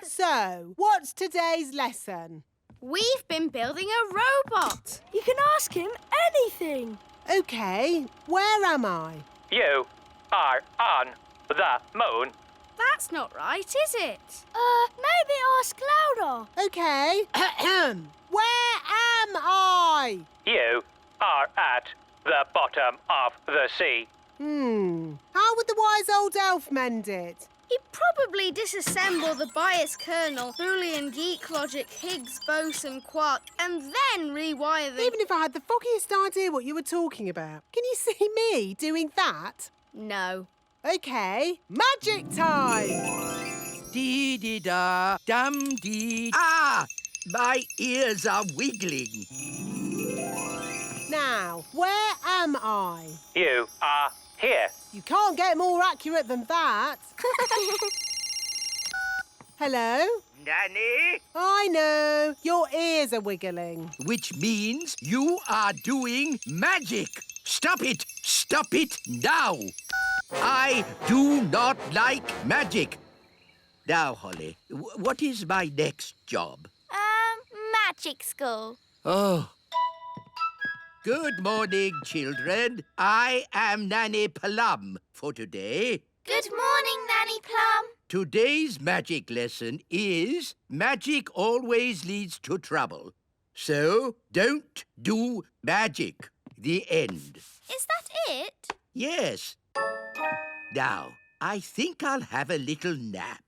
So, what's today's lesson? We've been building a robot. You can ask him anything. OK, where am I? You are on the moon. That's not right, is it? Maybe ask louder. OK. Where am I? You are at the bottom of the sea. How would the wise old elf mend it? He'd probably disassemble the bias kernel, Boolean geek logic, Higgs boson quark, and then rewire the... Even if I had the foggiest idea what you were talking about, can you see me doing that? No. OK, magic time! Dee-dee-da, dum-dee... Ah! My ears are wiggling. Now, where am I? You are here. You can't get more accurate than that. Hello? Nanny? I know. Your ears are wiggling. Which means you are doing magic. Stop it! Stop it now! I do not like magic. Now, Holly, what is my next job? Magic school. Oh. Good morning, children. I am Nanny Plum for today. Good morning, Nanny Plum. Today's magic lesson is magic always leads to trouble. So, don't do magic. The end. Is that it? Yes. Now, I think I'll have a little nap.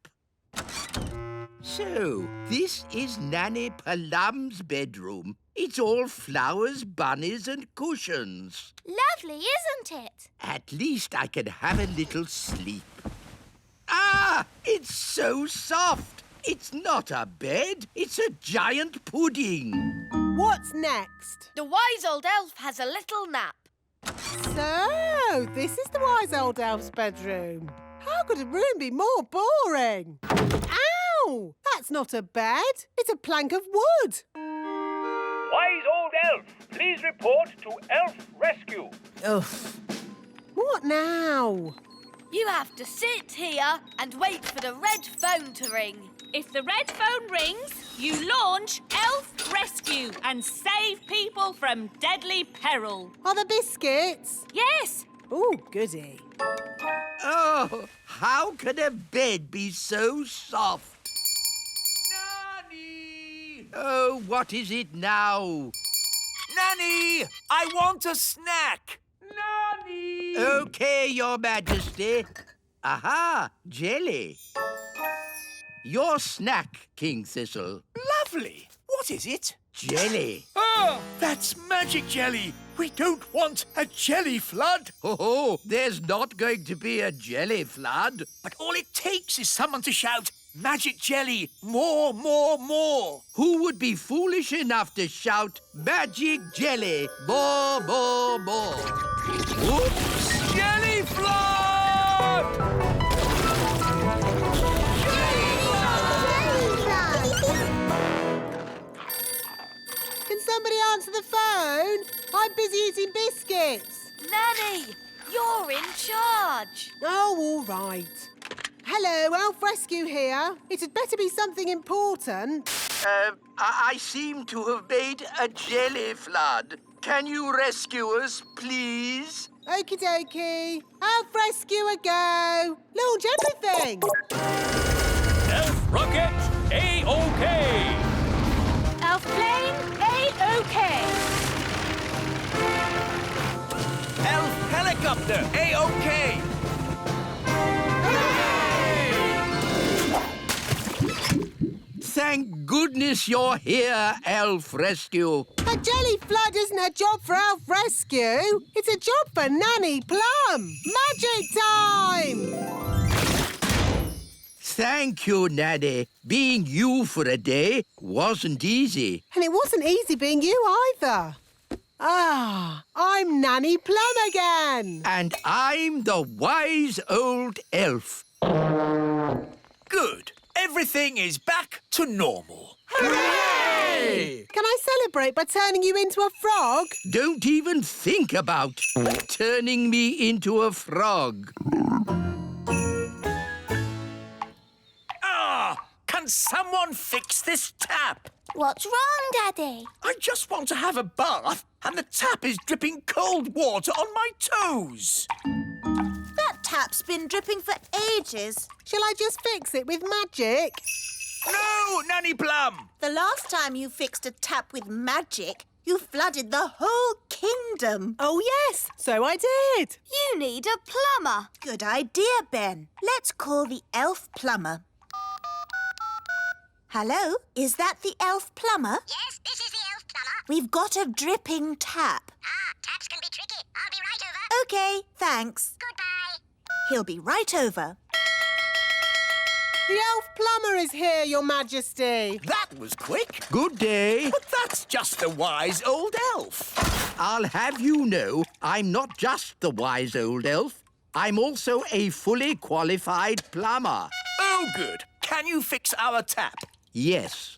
So, this is Nanny Plum's bedroom. It's all flowers, bunnies and cushions. Lovely, isn't it? At least I can have a little sleep. Ah! It's so soft. It's not a bed. It's a giant pudding. What's next? The wise old elf has a little nap. So, this is the wise old elf's bedroom. How could a room be more boring? Ow! That's not a bed. It's a plank of wood. Wise old elf, please report to Elf Rescue. Ugh. What now? You have to sit here and wait for the red phone to ring. If the red phone rings, you launch Elf Rescue and save people from deadly peril. Are there biscuits? Yes. Ooh, goody. Oh, how can a bed be so soft? Nanny! Oh, what is it now? Nanny! I want a snack! Nanny! Okay, Your Majesty. Aha, jelly. Your snack, King Thistle. Lovely! What is it? Jelly. Oh, that's magic jelly! We don't want a jelly flood! Oh, there's not going to be a jelly flood. But all it takes is someone to shout, magic jelly, more, more, more! Who would be foolish enough to shout, magic jelly, more, more, more? Whoops! Jelly flood! Can somebody answer the phone? I'm busy eating biscuits. Nanny, you're in charge. Oh, all right. Hello, Elf Rescue here. It had better be something important. I seem to have made a jelly flood. Can you rescue us, please? Okie dokie. Elf Rescue a go. Launch everything. Elf rocket, A-OK! Elf plane, A-OK. Elf helicopter, A-OK! Thank goodness you're here, Elf Rescue. A jelly flood isn't a job for Elf Rescue. It's a job for Nanny Plum. Magic time! Thank you, Nanny. Being you for a day wasn't easy. And it wasn't easy being you either. Ah, I'm Nanny Plum again. And I'm the wise old elf. Good. Everything is back to normal. Hooray! Can I celebrate by turning you into a frog? Don't even think about turning me into a frog. Can someone fix this tap? What's wrong, Daddy? I just want to have a bath and the tap is dripping cold water on my toes. That tap's been dripping for ages. Shall I just fix it with magic? No, Nanny Plum! The last time you fixed a tap with magic, you flooded the whole kingdom. Oh, yes, so I did. You need a plumber. Good idea, Ben. Let's call the elf plumber. Hello, is that the elf plumber? Yes, this is the elf plumber. We've got a dripping tap. Taps can be tricky. I'll be right over. OK, thanks. Goodbye. He'll be right over. The elf plumber is here, Your Majesty. That was quick. Good day. But that's just the wise old elf. I'll have you know, I'm not just the wise old elf. I'm also a fully qualified plumber. Oh, good. Can you fix our tap? Yes.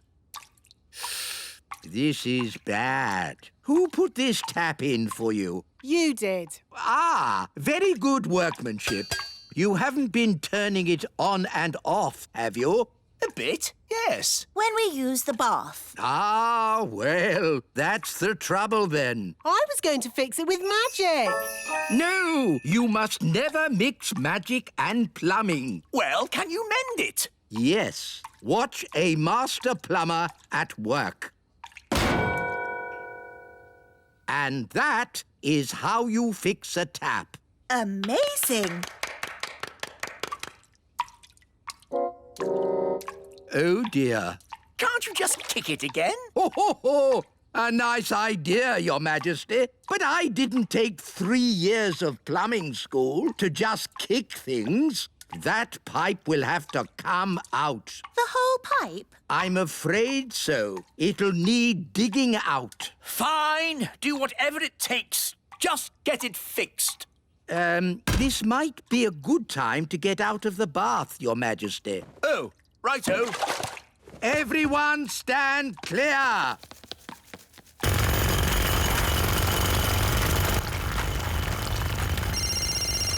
This is bad. Who put this tap in for you? You did. Ah, very good workmanship. You haven't been turning it on and off, have you? A bit, yes. When we use the bath. Ah, well, that's the trouble then. I was going to fix it with magic. No, you must never mix magic and plumbing. Well, can you mend it? Yes. Watch a master plumber at work. And that is how you fix a tap. Amazing. Oh, dear. Can't you just kick it again? Ho, ho, ho! A nice idea, Your Majesty. But I didn't take 3 years of plumbing school to just kick things. That pipe will have to come out. The whole pipe? I'm afraid so. It'll need digging out. Fine. Do whatever it takes. Just get it fixed. This might be a good time to get out of the bath, Your Majesty. Oh, righto. Everyone stand clear.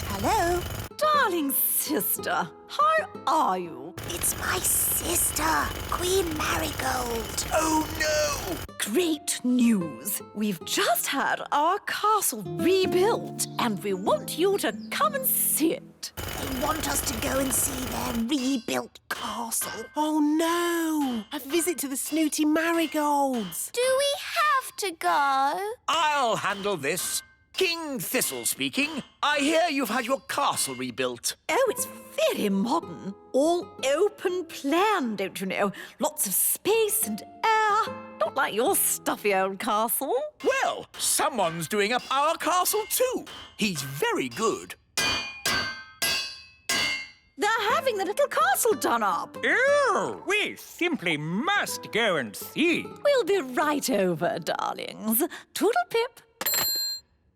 Hello? Darling sister, how are you? It's my sister, Queen Marigold. Oh, no! Great news! We've just had our castle rebuilt and we want you to come and see it. They want us to go and see their rebuilt castle. Oh, no. A visit to the snooty Marigolds. Do we have to go? I'll handle this. King Thistle speaking. I hear you've had your castle rebuilt. Oh, it's very modern. All open plan, don't you know? Lots of space and air. Not like your stuffy old castle. Well, someone's doing up our castle too. He's very good. They're having the little castle done up. Oh, we simply must go and see. We'll be right over, darlings. Toodle-pip.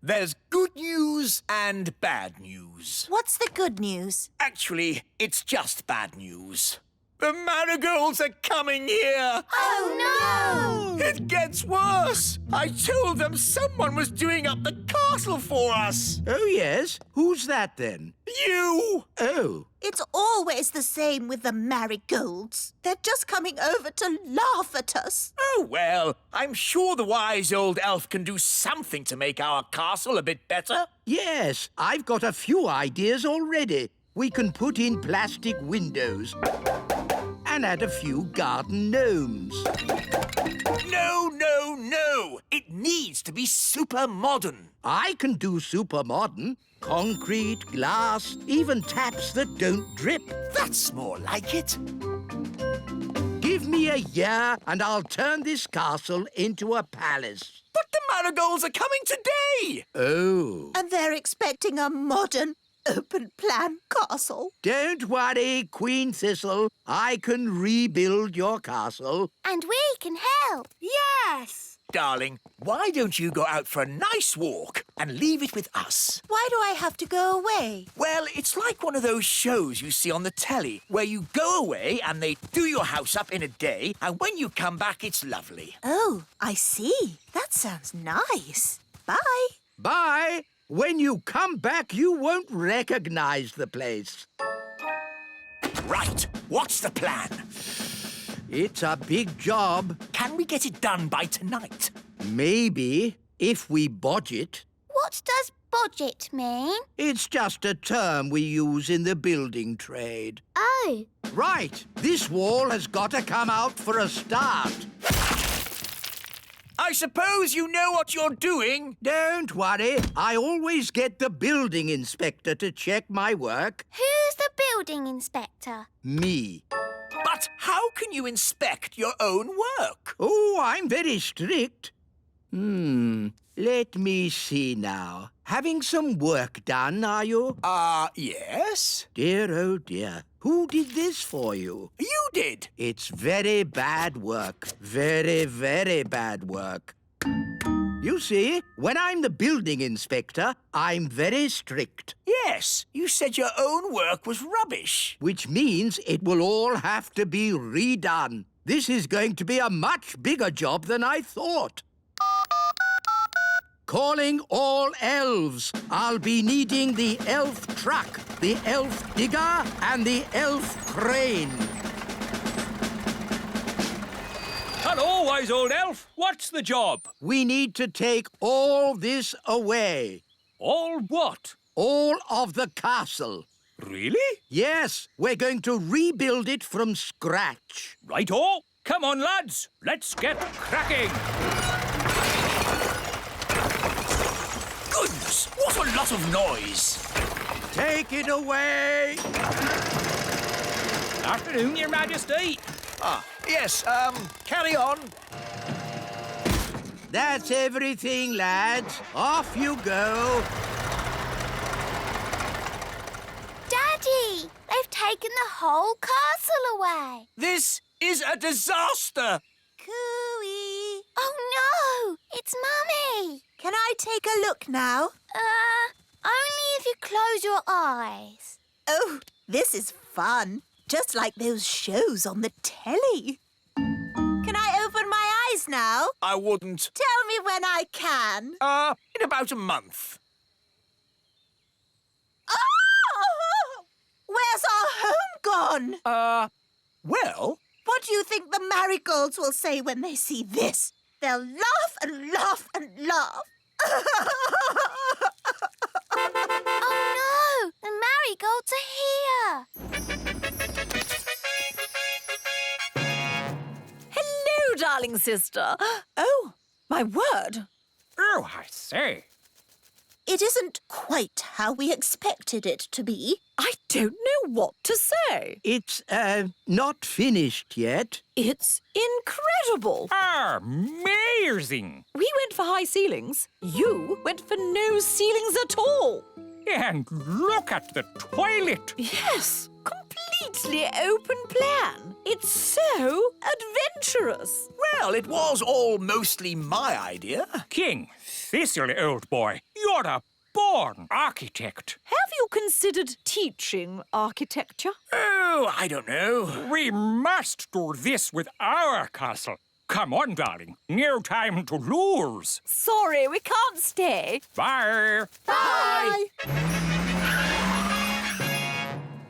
There's good news and bad news. What's the good news? Actually, it's just bad news. The Marigolds are coming here! Oh, no! It gets worse! I told them someone was doing up the castle for us! Oh, yes? Who's that, then? You! Oh. It's always the same with the Marigolds. They're just coming over to laugh at us. Oh, well, I'm sure the wise old elf can do something to make our castle a bit better. Yes, I've got a few ideas already. We can put in plastic windows and add a few garden gnomes. No, no, no! It needs to be super modern. I can do super modern. Concrete, glass, even taps that don't drip. That's more like it. Give me a year and I'll turn this castle into a palace. But the Marigolds are coming today! Oh. And they're expecting a modern, open-plan castle. Don't worry, Queen Thistle. I can rebuild your castle. And we can help. Yes! Darling, why don't you go out for a nice walk and leave it with us? Why do I have to go away? Well, it's like one of those shows you see on the telly where you go away and they do your house up in a day, and when you come back, it's lovely. Oh, I see. That sounds nice. Bye. Bye. When you come back, you won't recognize the place. Right. What's the plan? It's a big job. Can we get it done by tonight? Maybe, if we bodge it. What does budget mean? It's just a term we use in the building trade. Oh. Right, this wall has got to come out for a start. I suppose you know what you're doing? Don't worry, I always get the building inspector to check my work. Who's the building inspector? Me. But how can you inspect your own work? Oh, I'm very strict. Let me see now. Having some work done, are you? Yes. Dear, oh dear. Who did this for you? You did. It's very bad work. Very, very bad work. You see, when I'm the building inspector, I'm very strict. Yes, you said your own work was rubbish. Which means it will all have to be redone. This is going to be a much bigger job than I thought. Calling all elves. I'll be needing the elf truck, the elf digger, and the elf crane. Hello, wise old elf. What's the job? We need to take all this away. All what? All of the castle. Really? Yes, we're going to rebuild it from scratch. Right-o. Come on, lads. Let's get cracking. Goodness, what a lot of noise. Take it away. Afternoon, Your Majesty. Yes, carry on. That's everything, lads. Off you go. Daddy, they've taken the whole castle away. This is a disaster. Cooey. Oh, no, it's Mummy. Can I take a look now? Only if you close your eyes. Oh, this is fun. Just like those shows on the telly. Can I open my eyes now? I wouldn't. Tell me when I can. In about a month. Oh! Where's our home gone? Well... What do you think the marigolds will say when they see this? They'll laugh and laugh and laugh. Oh, no! The marigolds are here. Hello, darling sister. Oh, my word. Oh, I say. It isn't quite how we expected it to be. I don't know what to say. It's, not finished yet. It's incredible. Amazing. We went for high ceilings. You went for no ceilings at all. And look at the toilet. Yes, completely open plan. It's so adventurous. Well, it was all mostly my idea. King Thistle, old boy, you're a born architect. Have you considered teaching architecture? Oh, I don't know. We must do this with our castle. Come on, darling. No time to lose. Sorry, we can't stay. Bye. Bye.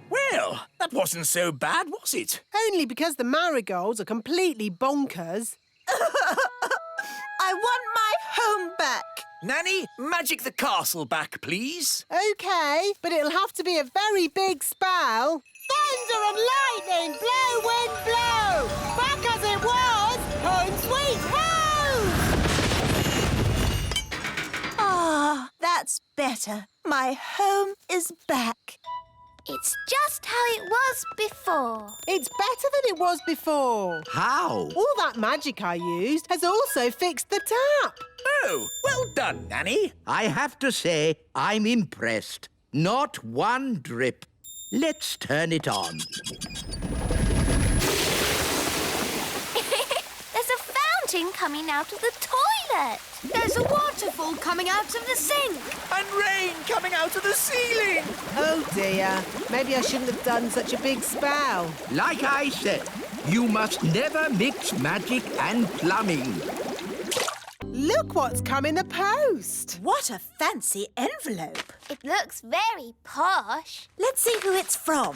Well, that wasn't so bad, was it? Only because the marigolds are completely bonkers. I want my home back. Nanny, magic the castle back, please. OK, but it'll have to be a very big spell. Thunder and lightning, blow, wind, blow. Back as it was, home sweet home. Ah, that's better. My home is back. It's just how it was before. It's better than it was before. How? All that magic I used has also fixed the tap. Oh, well done, Nanny. I have to say, I'm impressed. Not one drip. Let's turn it on. There's a fountain coming out of the toilet. There's a waterfall coming out of the sink. And rain coming out of the ceiling. Oh, dear. Maybe I shouldn't have done such a big spell. Like I said, you must never mix magic and plumbing. Look what's come in the post. What a fancy envelope. It looks very posh. Let's see who it's from.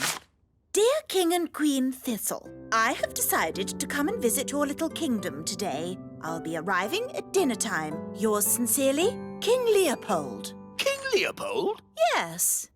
Dear King and Queen Thistle, I have decided to come and visit your little kingdom today. I'll be arriving at dinner time. Yours sincerely, King Leopold. King Leopold? Yes.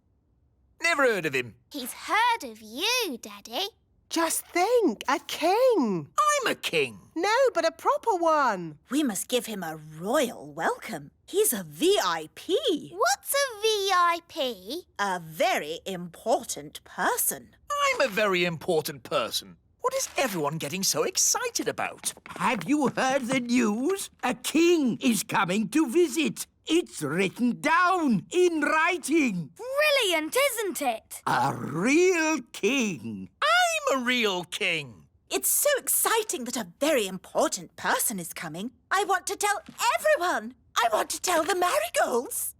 Never heard of him. He's heard of you, Daddy. Just think, a king. I'm a king. No, but a proper one. We must give him a royal welcome. He's a VIP. What's a VIP? A very important person. I'm a very important person. What is everyone getting so excited about? Have you heard the news? A king is coming to visit. It's written down in writing. Brilliant, isn't it? A real king. I'm a real king. It's so exciting that a very important person is coming. I want to tell everyone. I want to tell the marigolds.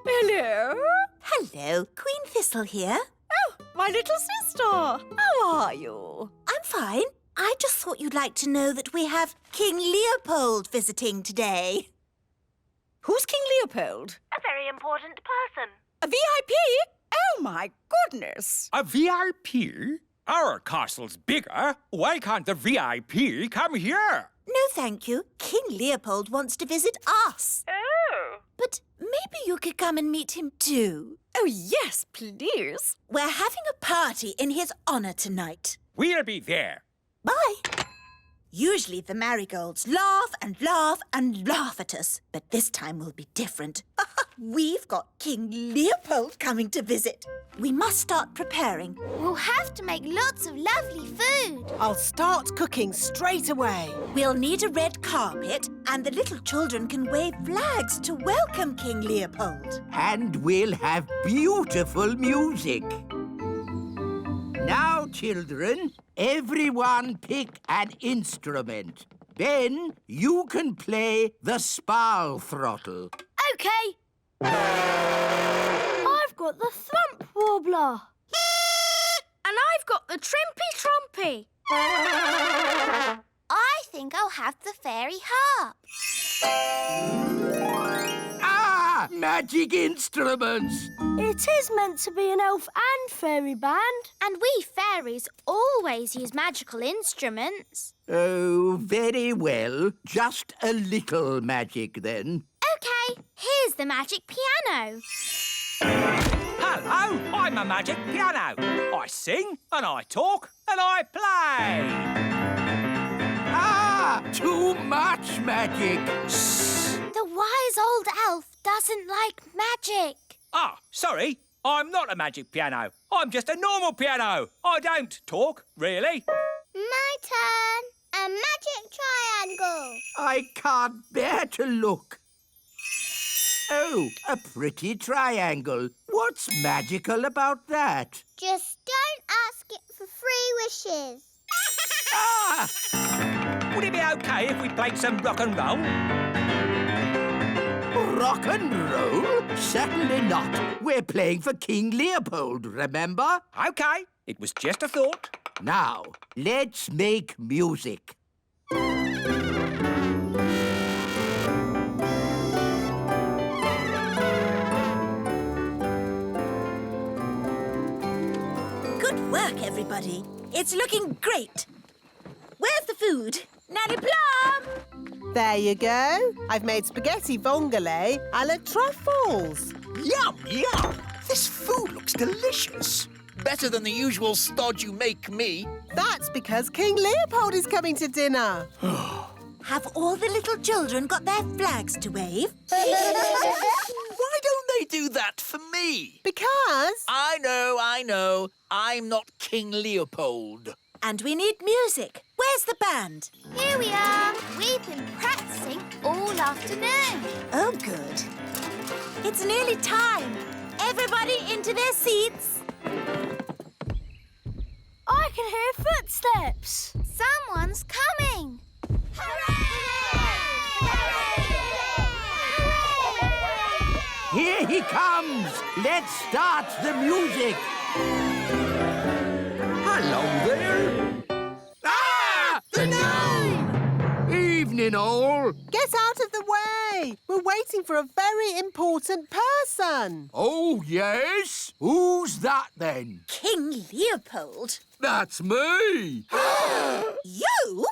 Hello? Hello, Queen Thistle here. Oh, my little sister. How are you? I'm fine. I just thought you'd like to know that we have King Leopold visiting today. Who's King Leopold? A very important person. A VIP? Oh, my goodness. A VIP? Our castle's bigger. Why can't the VIP come here? No, thank you. King Leopold wants to visit us. Oh. But maybe you could come and meet him too. Oh, yes, please. We're having a party in his honour tonight. We'll be there. Bye. Usually the marigolds laugh and laugh and laugh at us, but this time will be different. We've got King Leopold coming to visit. We must start preparing. We'll have to make lots of lovely food. I'll start cooking straight away. We'll need a red carpet, and the little children can wave flags to welcome King Leopold. And we'll have beautiful music. Now, children, everyone pick an instrument. Then you can play the spal throttle. OK. I've got the thump warbler. And I've got the trimpy trompy. I think I'll have the fairy harp. Ah! Magic instruments! It is meant to be an elf and fairy band. And we fairies always use magical instruments. Oh, very well. Just a little magic, then. OK, here's the magic piano. Hello, I'm a magic piano. I sing and I talk and I play. Ah! Too much magic. The wise old elf doesn't like magic. Ah, sorry. I'm not a magic piano. I'm just a normal piano. I don't talk, really. My turn. A magic triangle. I can't bear to look. Oh, a pretty triangle. What's magical about that? Just don't ask it for 3 wishes. Ah! Would it be OK if we played some rock and roll? Rock and roll? Certainly not. We're playing for King Leopold, remember? OK, it was just a thought. Now, let's make music. Good work, everybody. It's looking great. Where's the food? Nanny Plum! There you go. I've made spaghetti vongole a la truffles. Yum, yum. This food looks delicious. Better than the usual stodge you make me. That's because King Leopold is coming to dinner. Have all the little children got their flags to wave? Why don't they do that for me? Because... I know. I'm not King Leopold. And we need music. Where's the band? Here we are. We've been practicing all afternoon. Oh, good. It's nearly time. Everybody into their seats. I can hear footsteps. Someone's coming. Here he comes. Let's start the music. Hello there. Ah! The gnome! Evening, all. Get out of the away! We're waiting for a very important person. Oh, yes? Who's that, then? King Leopold. That's me! You?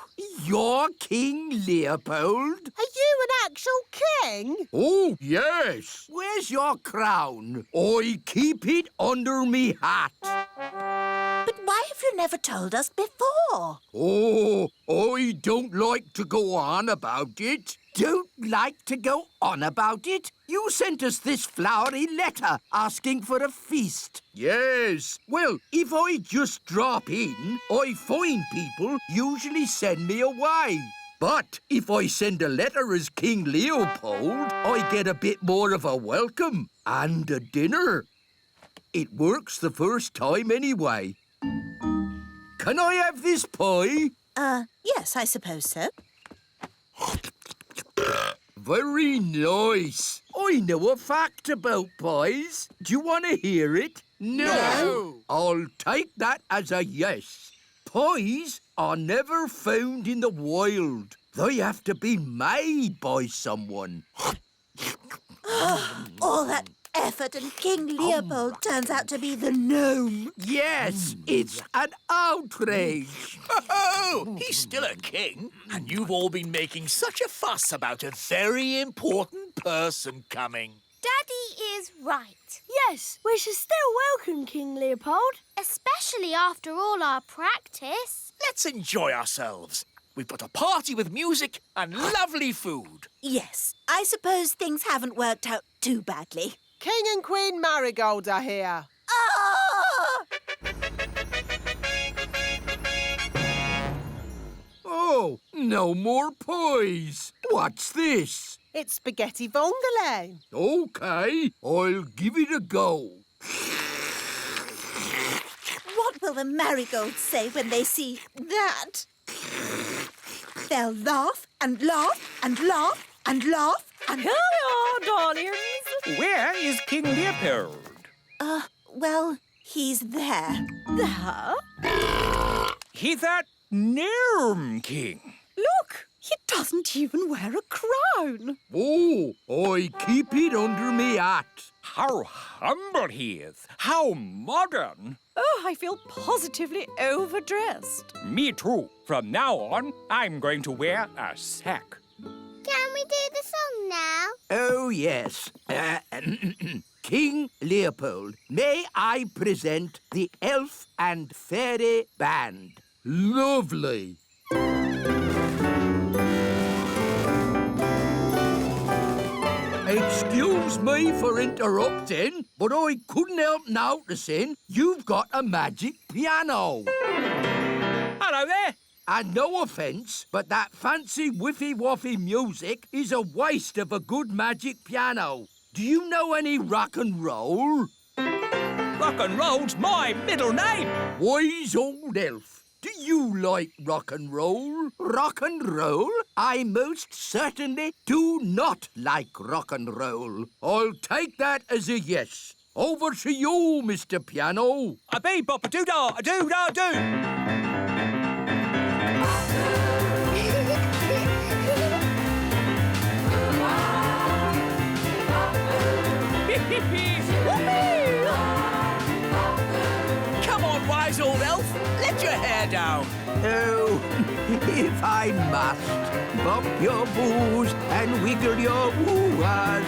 You're King Leopold? Are you an actual king? Oh, yes. Where's your crown? I keep it under me hat. But why have you never told us before? Oh, I don't like to go on about it. Don't like to go on about it? You sent us this flowery letter asking for a feast. Yes. Well, if I just drop in, I find people usually send me away. But if I send a letter as King Leopold, I get a bit more of a welcome and a dinner. It works the first time anyway. Can I have this pie? Yes, I suppose so. Very nice. I know a fact about pies. Do you want to hear it? No. I'll take that as a yes. Pies are never found in the wild. They have to be made by someone. All that effort and King Leopold turns out to be the gnome. Yes, it's an outrage. Oh, he's still a king, and you've all been making such a fuss about a very important person coming. Daddy is right. Yes, we should still welcome King Leopold. Especially after all our practice. Let's enjoy ourselves. We've got a party with music and lovely food. Yes, I suppose things haven't worked out too badly. King and Queen Marigold are here. Ah! Oh, no more pies. What's this? It's spaghetti vongole. OK, I'll give it a go. What will the marigolds say when they see that? They'll laugh and laugh and laugh and laugh and... Here we are, darlings. Where is King Leopold? Well, he's there. There? He's that gnome king. Look, he doesn't even wear a crown. Oh, I keep it under me hat. How humble he is. How modern. Oh, I feel positively overdressed. Me too. From now on, I'm going to wear a sack. Can we do the song now? Oh, yes. King Leopold, may I present the Elf and Fairy Band? Lovely. Excuse me for interrupting, but I couldn't help noticing you've got a magic piano. Hello there. And no offence, but that fancy whiffy-woffy music is a waste of a good magic piano. Do you know any rock and roll? Rock and roll's my middle name. Wise old elf. Do you like rock and roll? Rock and roll? I most certainly do not like rock and roll. I'll take that as a yes. Over to you, Mr. Piano. A bee-bop-a-doo-dah, a-doo-dah-doo. Come on, wise old elf. Let your hair down. Oh, if I must, bump your boos and wiggle your woo-ahs.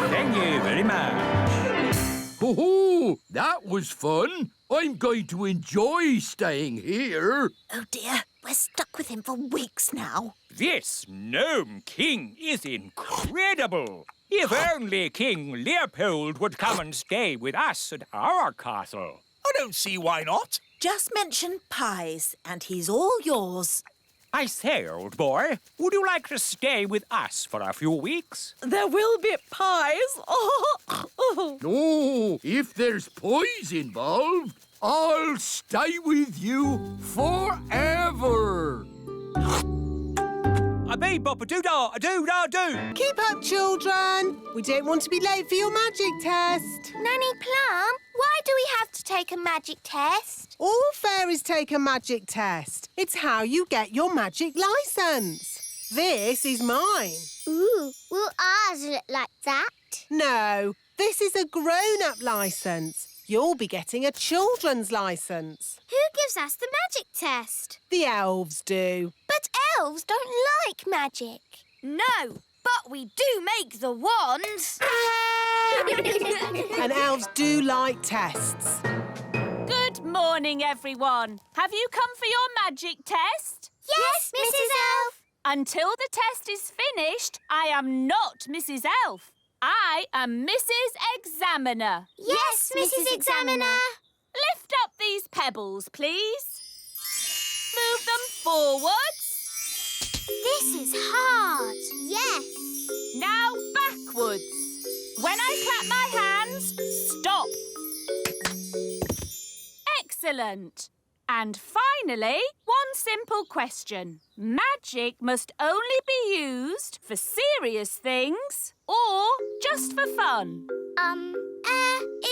Thank you very much. Ho-ho! That was fun. I'm going to enjoy staying here. Oh, dear. We're stuck with him for weeks now. This gnome king is incredible. If only King Leopold would come and stay with us at our castle. I don't see why not. Just mention pies, and he's all yours. I say, old boy, would you like to stay with us for a few weeks? There will be pies. No, if there's pies involved, I'll stay with you forever. bee-bop-a-doo-dah-a-doo-dah-doo. Keep up, children. We don't want to be late for your magic test. Nanny Plum, why do we have to take a magic test? All fairies take a magic test. It's how you get your magic licence. This is mine. Ooh, will ours look like that? No, this is a grown-up licence. You'll be getting a children's licence. Who gives us the magic test? The elves do. But elves don't like magic. No, but we do make the wands. And elves do like tests. Good morning, everyone. Have you come for your magic test? Yes, Mrs. Elf. Until the test is finished, I am not Mrs. Elf. I am Mrs. Examiner. Yes, Mrs. Examiner. Lift up these pebbles, please. Move them forwards. This is hard. Yes. Now backwards. When I clap my hands, stop. Excellent. And finally, one simple question. Magic must only be used for serious things or just for fun?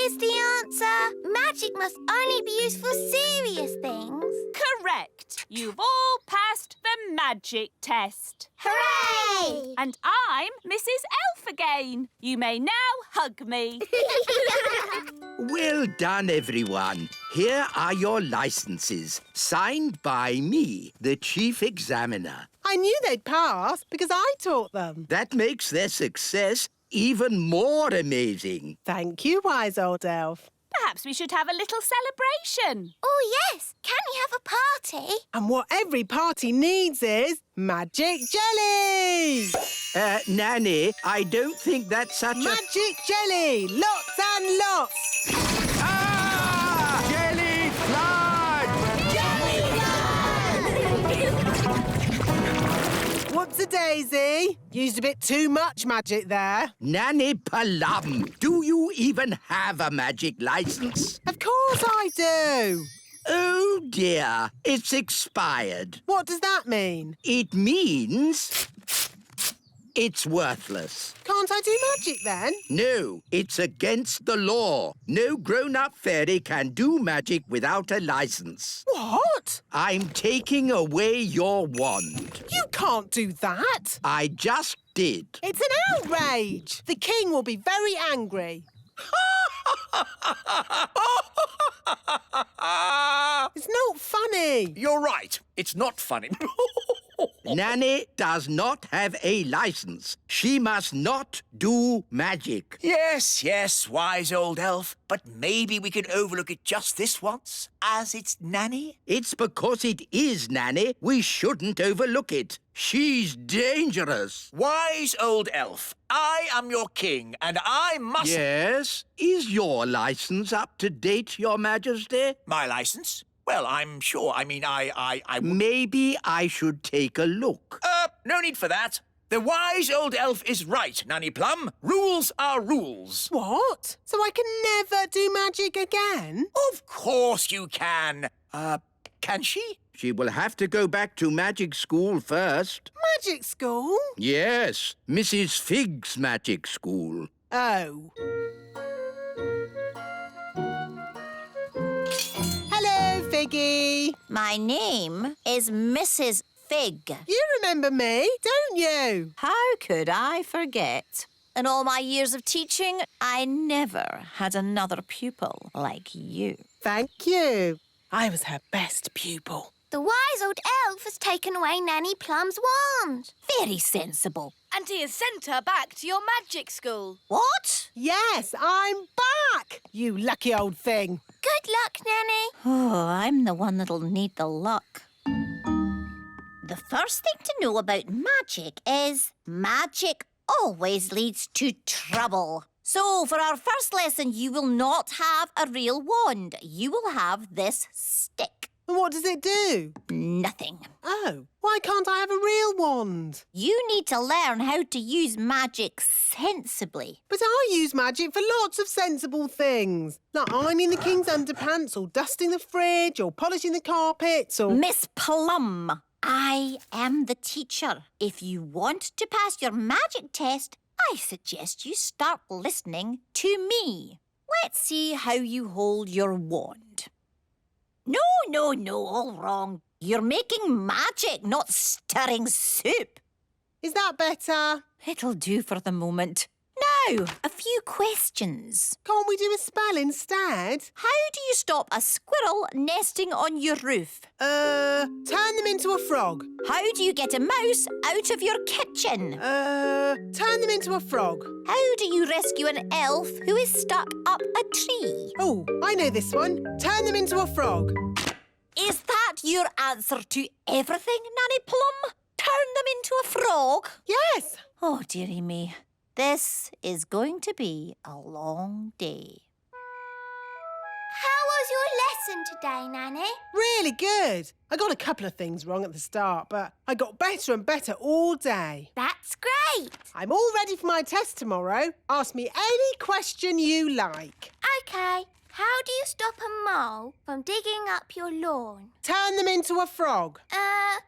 Is the answer magic must only be used for serious things? Correct. You've all passed the magic test. Hooray! And I'm Mrs. Elf again. You may now hug me. Well done, everyone. Here are your licenses, signed by me, the Chief Examiner. I knew they'd pass because I taught them. That makes their success even more amazing. Thank you, wise old elf. Perhaps we should have a little celebration. Oh, yes. Can we have a party? And what every party needs is magic jelly! Nanny, I don't think that's such Magic jelly! Lots and lots! Ah! Jelly flood! What's a daisy? Used a bit too much magic there. Nanny Plum, do you even have a magic license? Of course I do. Oh, dear. It's expired. What does that mean? It means it's worthless. Can't I do magic then? No, it's against the law. No grown-up fairy can do magic without a license. What? I'm taking away your wand. You can't do that. I just did. It's an outrage. The king will be very angry. It's not funny. You're right. It's not funny. Nanny does not have a license. She must not do magic. Yes, yes, wise old elf. But maybe we can overlook it just this once, as it's Nanny. It's because it is Nanny. We shouldn't overlook it. She's dangerous. Wise old elf, I am your king, and I must... Yes? Is your license up to date, Your Majesty? My license? Well, I'm sure. I mean, I... Maybe I should take a look. No need for that. The wise old elf is right, Nanny Plum. Rules are rules. What? So I can never do magic again? Of course you can. Can she? She will have to go back to magic school first. Magic school? Yes, Mrs. Fig's magic school. Oh. Hello, Figgy. My name is Mrs. Fig. You remember me, don't you? How could I forget? In all my years of teaching, I never had another pupil like you. Thank you. I was her best pupil. The wise old elf has taken away Nanny Plum's wand. Very sensible. And he has sent her back to your magic school. What? Yes, I'm back, you lucky old thing. Good luck, Nanny. Oh, I'm the one that'll need the luck. The first thing to know about magic is magic always leads to trouble. So, for our first lesson, you will not have a real wand. You will have this stick. And what does it do? Nothing. Oh, why can't I have a real wand? You need to learn how to use magic sensibly. But I use magic for lots of sensible things. Like ironing the king's underpants or dusting the fridge or polishing the carpets or... Miss Plum, I am the teacher. If you want to pass your magic test, I suggest you start listening to me. Let's see how you hold your wand. No, all wrong. You're making magic, not stirring soup. Is that better? It'll do for the moment. Now, a few questions. Can't we do a spell instead? How do you stop a squirrel nesting on your roof? Turn them into a frog. How do you get a mouse out of your kitchen? Turn them into a frog. How do you rescue an elf who is stuck up a tree? Oh, I know this one. Turn them into a frog. Is that your answer to everything, Nanny Plum? Turn them into a frog? Yes. Oh, dearie me. This is going to be a long day. How was your lesson today, Nanny? Really good. I got a couple of things wrong at the start, but I got better and better all day. That's great. I'm all ready for my test tomorrow. Ask me any question you like. OK. How do you stop a mole from digging up your lawn? Turn them into a frog.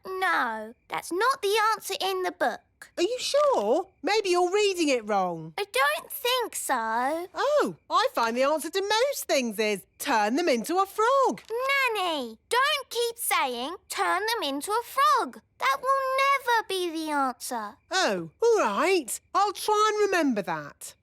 No. That's not the answer in the book. Are you sure? Maybe you're reading it wrong. I don't think so. Oh, I find the answer to most things is turn them into a frog. Nanny, don't keep saying turn them into a frog. That will never be the answer. Oh, all right. I'll try and remember that.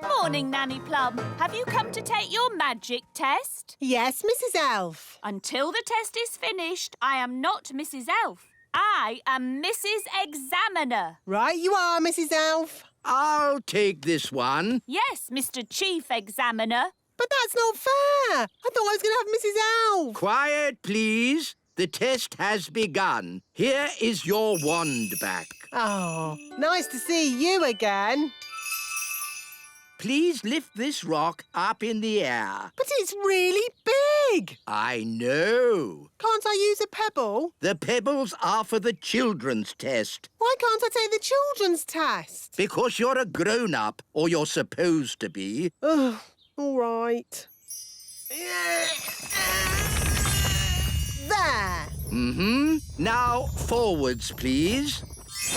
Morning, Nanny Plum. Have you come to take your magic test? Yes, Mrs. Elf. Until the test is finished, I am not Mrs. Elf. I am Mrs. Examiner. Right you are, Mrs. Elf. I'll take this one. Yes, Mr. Chief Examiner. But that's not fair. I thought I was going to have Mrs. Elf. Quiet, please. The test has begun. Here is your wand back. Oh, nice to see you again. Please lift this rock up in the air. But it's really big. I know. Can't I use a pebble? The pebbles are for the children's test. Why can't I take the children's test? Because you're a grown-up, or you're supposed to be. Ugh, all right. There. Mm-hmm. Now, forwards, please.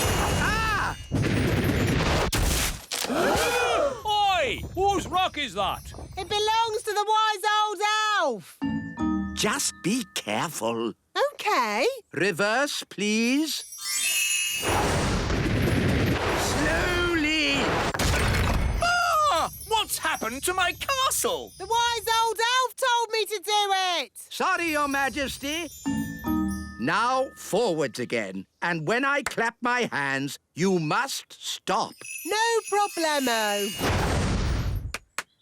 Ah! Oi! Whose rock is that? It belongs to the wise old elf. Just be careful. OK. Reverse, please. Slowly! Ah! What's happened to my castle? The wise old elf told me to do it. Sorry, Your Majesty. Now, forwards again. And when I clap my hands, you must stop. No problemo.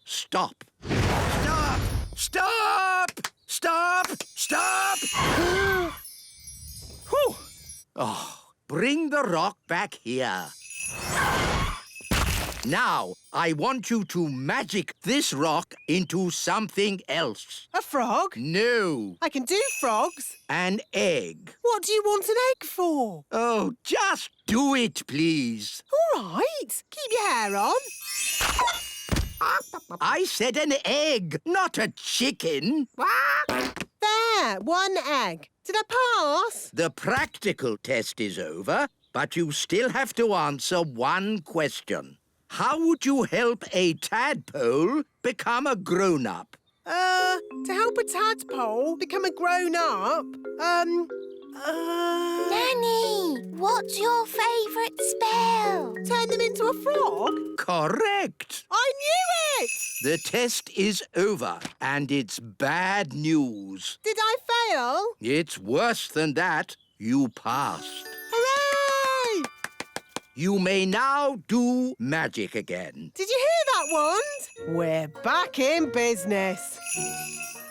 Stop. Stop! Stop! Stop! Stop! Whew. Oh, bring the rock back here. Now, I want you to magic this rock into something else. A frog? No. I can do frogs. An egg. What do you want an egg for? Oh, just do it, please. All right. Keep your hair on. I said an egg, not a chicken. There, one egg. Did I pass? The practical test is over, but you still have to answer one question. How would you help a tadpole become a grown-up? To help a tadpole become a grown-up, Nanny, what's your favourite spell? Turn them into a frog? Correct. I knew it! The test is over, and it's bad news. Did I fail? It's worse than that. You passed. Hooray! You may now do magic again. Did you hear that, Wand? We're back in business.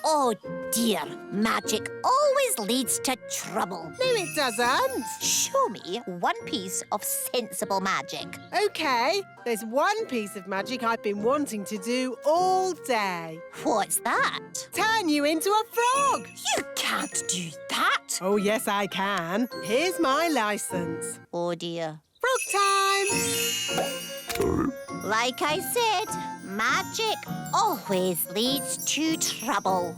Oh, dear. Magic always leads to trouble. No, it doesn't. Show me one piece of sensible magic. OK, there's one piece of magic I've been wanting to do all day. What's that? Turn you into a frog. You can't do that. Oh, yes, I can. Here's my licence. Oh, dear. Frog time! Like I said, magic always leads to trouble.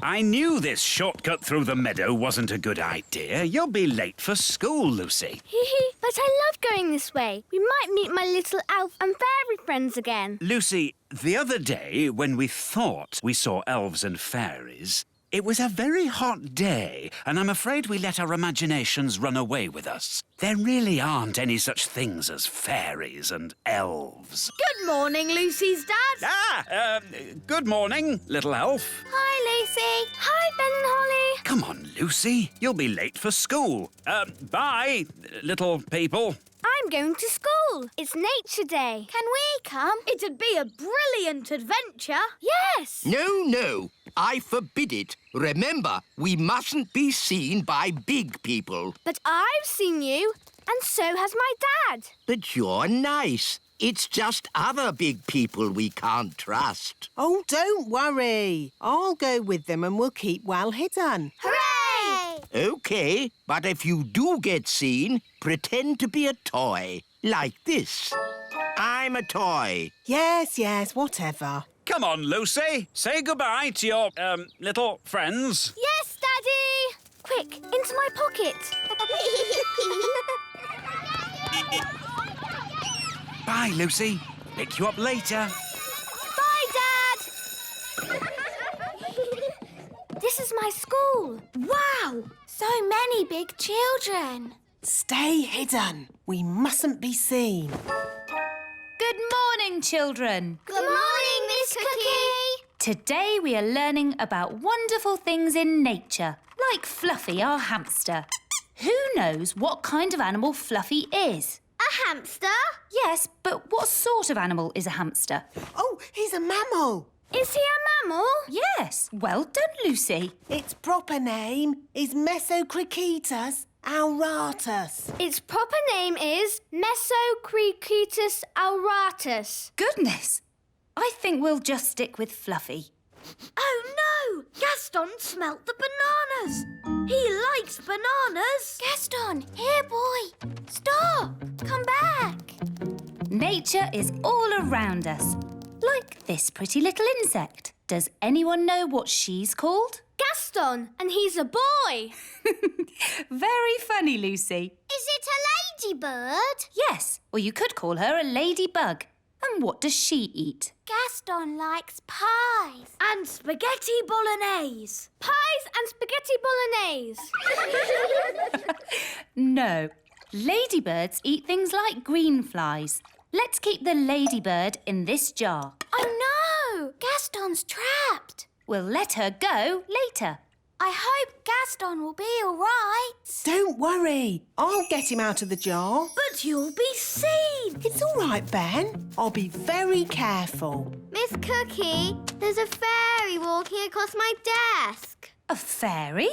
I knew this shortcut through the meadow wasn't a good idea. You'll be late for school, Lucy. But I love going this way. We might meet my little elf and fairy friends again. Lucy, the other day, when we thought we saw elves and fairies, it was a very hot day, and I'm afraid we let our imaginations run away with us. There really aren't any such things as fairies and elves. Good morning, Lucy's dad. Good morning, little elf. Hi, Lucy. Hi, Ben and Holly. Come on, Lucy. You'll be late for school. Bye, little people. I'm going to school. It's Nature Day. Can we come? It'd be a brilliant adventure. Yes. No. I forbid it. Remember, we mustn't be seen by big people. But I've seen you, and so has my dad. But you're nice. It's just other big people we can't trust. Oh, don't worry. I'll go with them and we'll keep well hidden. Hooray! OK, but if you do get seen, pretend to be a toy. Like this. I'm a toy. Yes, whatever. Come on, Lucy. Say goodbye to your, little friends. Yes, Daddy! Quick, into my pocket. Bye, Lucy. Pick you up later. Bye, Dad! This is my school. Wow! So many big children. Stay hidden. We mustn't be seen. Good morning, children. Good morning, Miss Cookie. Today we are learning about wonderful things in nature, like Fluffy, our hamster. Who knows what kind of animal Fluffy is? A hamster? Yes, but what sort of animal is a hamster? Oh, he's a mammal. Is he a mammal? Yes, well done, Lucy. Its proper name is Mesocricetus auratus. Its proper name is Mesocricetus auratus. Goodness, I think we'll just stick with Fluffy. Oh, no! Gaston smelt the bananas. He likes bananas. Gaston, here, boy. Stop. Come back. Nature is all around us, like this pretty little insect. Does anyone know what she's called? Gaston, and he's a boy. Very funny, Lucy. Is it a ladybird? Yes, or you could call her a ladybug. And what does she eat? Gaston likes pies. And spaghetti bolognese. Pies and spaghetti bolognese. No, ladybirds eat things like green flies. Let's keep the ladybird in this jar. Oh, no! Gaston's trapped. We'll let her go later. I hope Gaston will be all right. Don't worry. I'll get him out of the jar. But you'll be seen. It's all right, Ben. I'll be very careful. Miss Cookie, there's a fairy walking across my desk. A fairy?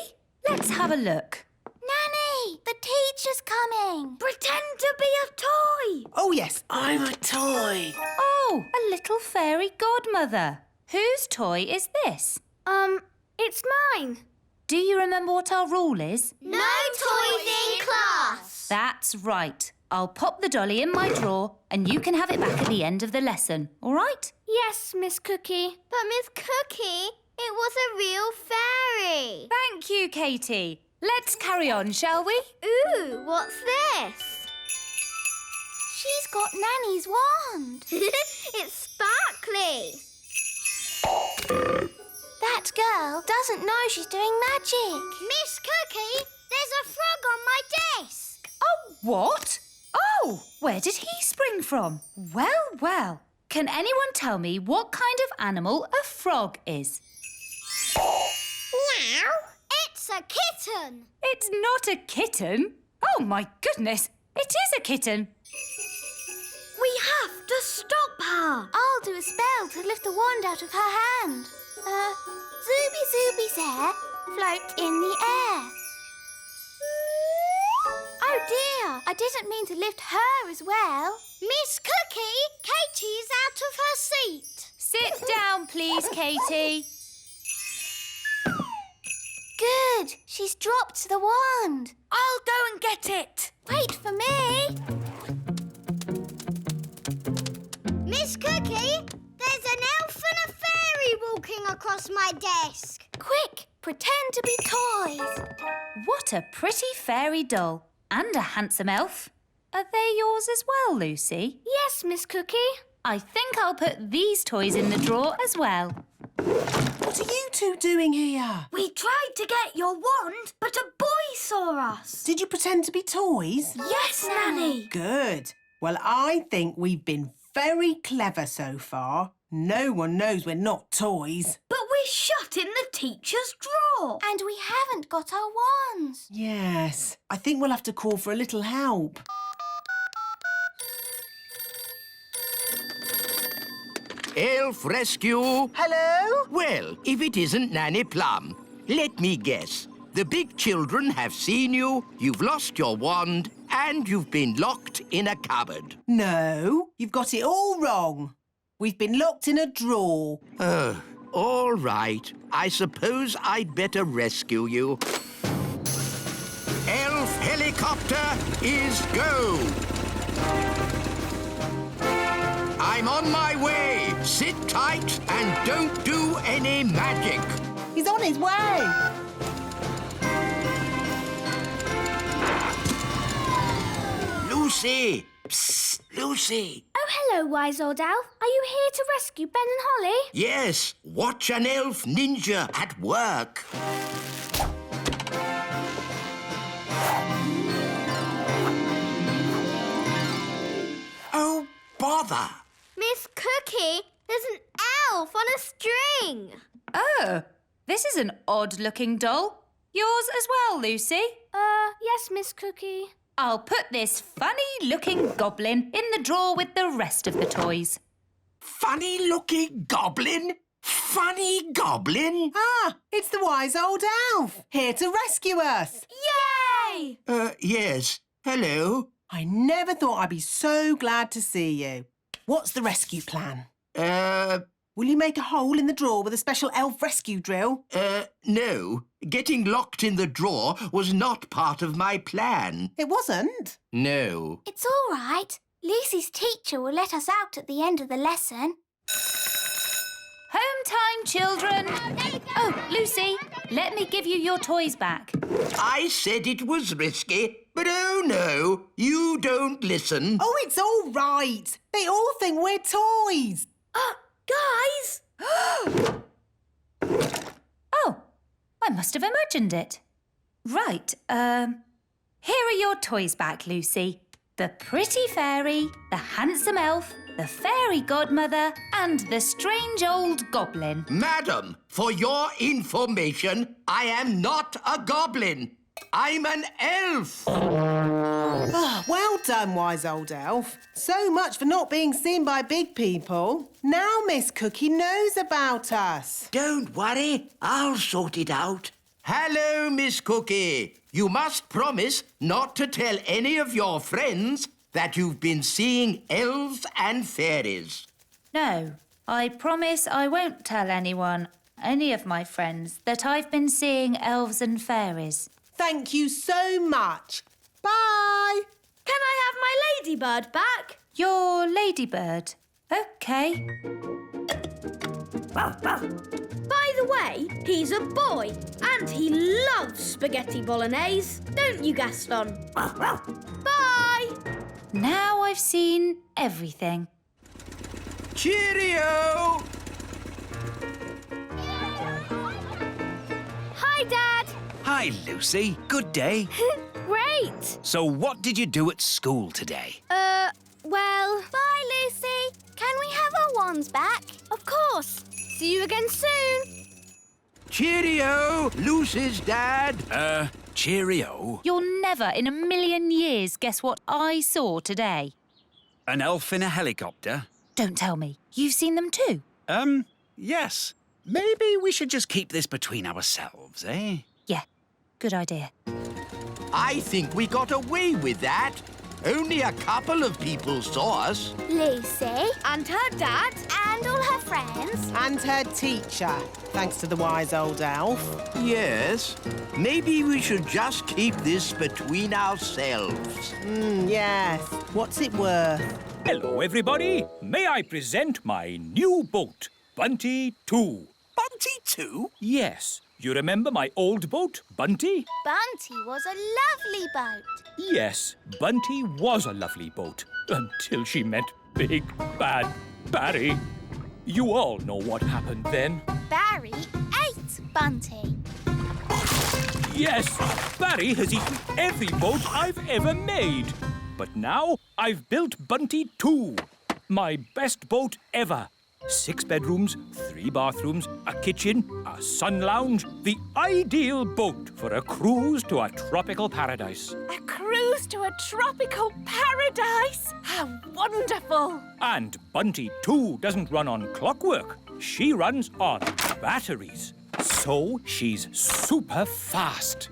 Let's have a look. Nanny, the teacher's coming. Pretend to be a toy. Oh, yes, I'm a toy. Oh, a little fairy godmother. Whose toy is this? It's mine. Do you remember what our rule is? No toys in class. That's right. I'll pop the dolly in my drawer and you can have it back at the end of the lesson, all right? Yes, Miss Cookie. But Miss Cookie, it was a real fairy. Thank you, Katie. Let's carry on, shall we? Ooh, what's this? She's got Nanny's wand. It's sparkly. That girl doesn't know she's doing magic. Miss Cookie, there's a frog on my desk. Oh, what? Oh, where did he spring from? Well, well. Can anyone tell me what kind of animal a frog is? Meow. It's a kitten. It's not a kitten. Oh, my goodness. It is a kitten. We have to stop her. I'll do a spell to lift the wand out of her hand. Zooby Zooby's hair float in the air. Oh dear, I didn't mean to lift her as well. Miss Cookie, Katie's out of her seat. Sit down, please, Katie. Good, she's dropped the wand. I'll go and get it. Wait for me. Miss Cookie, there's an elf and a fairy walking across my desk. Quick, pretend to be toys. What a pretty fairy doll. And a handsome elf. Are they yours as well, Lucy? Yes, Miss Cookie. I think I'll put these toys in the drawer as well. What are you two doing here? We tried to get your wand, but a boy saw us. Did you pretend to be toys? Yes, Nanny. Good. Well, I think we've been very clever so far. No one knows we're not toys. But we're shut in the teacher's drawer. And we haven't got our wands. Yes. I think we'll have to call for a little help. Elf rescue. Hello? Well, if it isn't Nanny Plum, let me guess. The big children have seen you, you've lost your wand, and you've been locked in a cupboard. No, you've got it all wrong. We've been locked in a drawer. Oh, all right. I suppose I'd better rescue you. Elf helicopter is go! I'm on my way. Sit tight and don't do any magic. He's on his way. Lucy! Psst, Lucy! Oh, hello, wise old elf. Are you here to rescue Ben and Holly? Yes, watch an elf ninja at work. Oh, bother! Miss Cookie, there's an elf on a string. Oh, this is an odd-looking doll. Yours as well, Lucy? Yes, Miss Cookie. I'll put this funny-looking goblin in the drawer with the rest of the toys. Funny-looking goblin? Funny goblin? Ah, it's the wise old elf, here to rescue us. Yay! Yes. Hello? I never thought I'd be so glad to see you. What's the rescue plan? Will you make a hole in the drawer with a special elf rescue drill? No. Getting locked in the drawer was not part of my plan. It wasn't? No. It's all right. Lucy's teacher will let us out at the end of the lesson. Home time, children. Oh, Lucy, let me give you your toys back. I said it was risky, but oh no, you don't listen. Oh, it's all right. They all think we're toys. Guys! Oh, I must have imagined it. Right, here are your toys back, Lucy. The pretty fairy, the handsome elf, the fairy godmother, and the strange old goblin. Madam, for your information, I am not a goblin. I'm an elf. Well done, wise old elf. So much for not being seen by big people. Now Miss Cookie knows about us. Don't worry, I'll sort it out. Hello, Miss Cookie. You must promise not to tell any of your friends that you've been seeing elves and fairies. No, I promise I won't tell anyone, any of my friends, that I've been seeing elves and fairies. Thank you so much. Bye. Can I have my ladybird back? Your ladybird? OK. By the way, he's a boy and he loves spaghetti bolognese. Don't you, Gaston? Bye! Now I've seen everything. Cheerio! Hi, Dad. Hi, Lucy. Good day. Great. So what did you do at school today? Well... Bye, Lucy. Can we have our wands back? Of course. See you again soon. Cheerio, Lucy's dad. Cheerio. You'll never in a million years guess what I saw today. An elf in a helicopter? Don't tell me. You've seen them too? Yes. Maybe we should just keep this between ourselves, eh? Yeah, good idea. I think we got away with that. Only a couple of people saw us. Lucy. And her dad. And all her friends. And her teacher, thanks to the wise old elf. Yes. Maybe we should just keep this between ourselves. Yes. What's it worth? Hello, everybody. May I present my new boat, Bunty 2. Bunty 2? Yes. You remember my old boat, Bunty? Bunty was a lovely boat. Yes, Bunty was a lovely boat until she met Big Bad Barry. You all know what happened then. Barry ate Bunty. Yes, Barry has eaten every boat I've ever made. But now I've built Bunty 2, my best boat ever. 6 bedrooms, 3 bathrooms, a kitchen, a sun lounge. The ideal boat for a cruise to a tropical paradise. A cruise to a tropical paradise? How wonderful! And Bunty 2 doesn't run on clockwork. She runs on batteries. So she's super fast.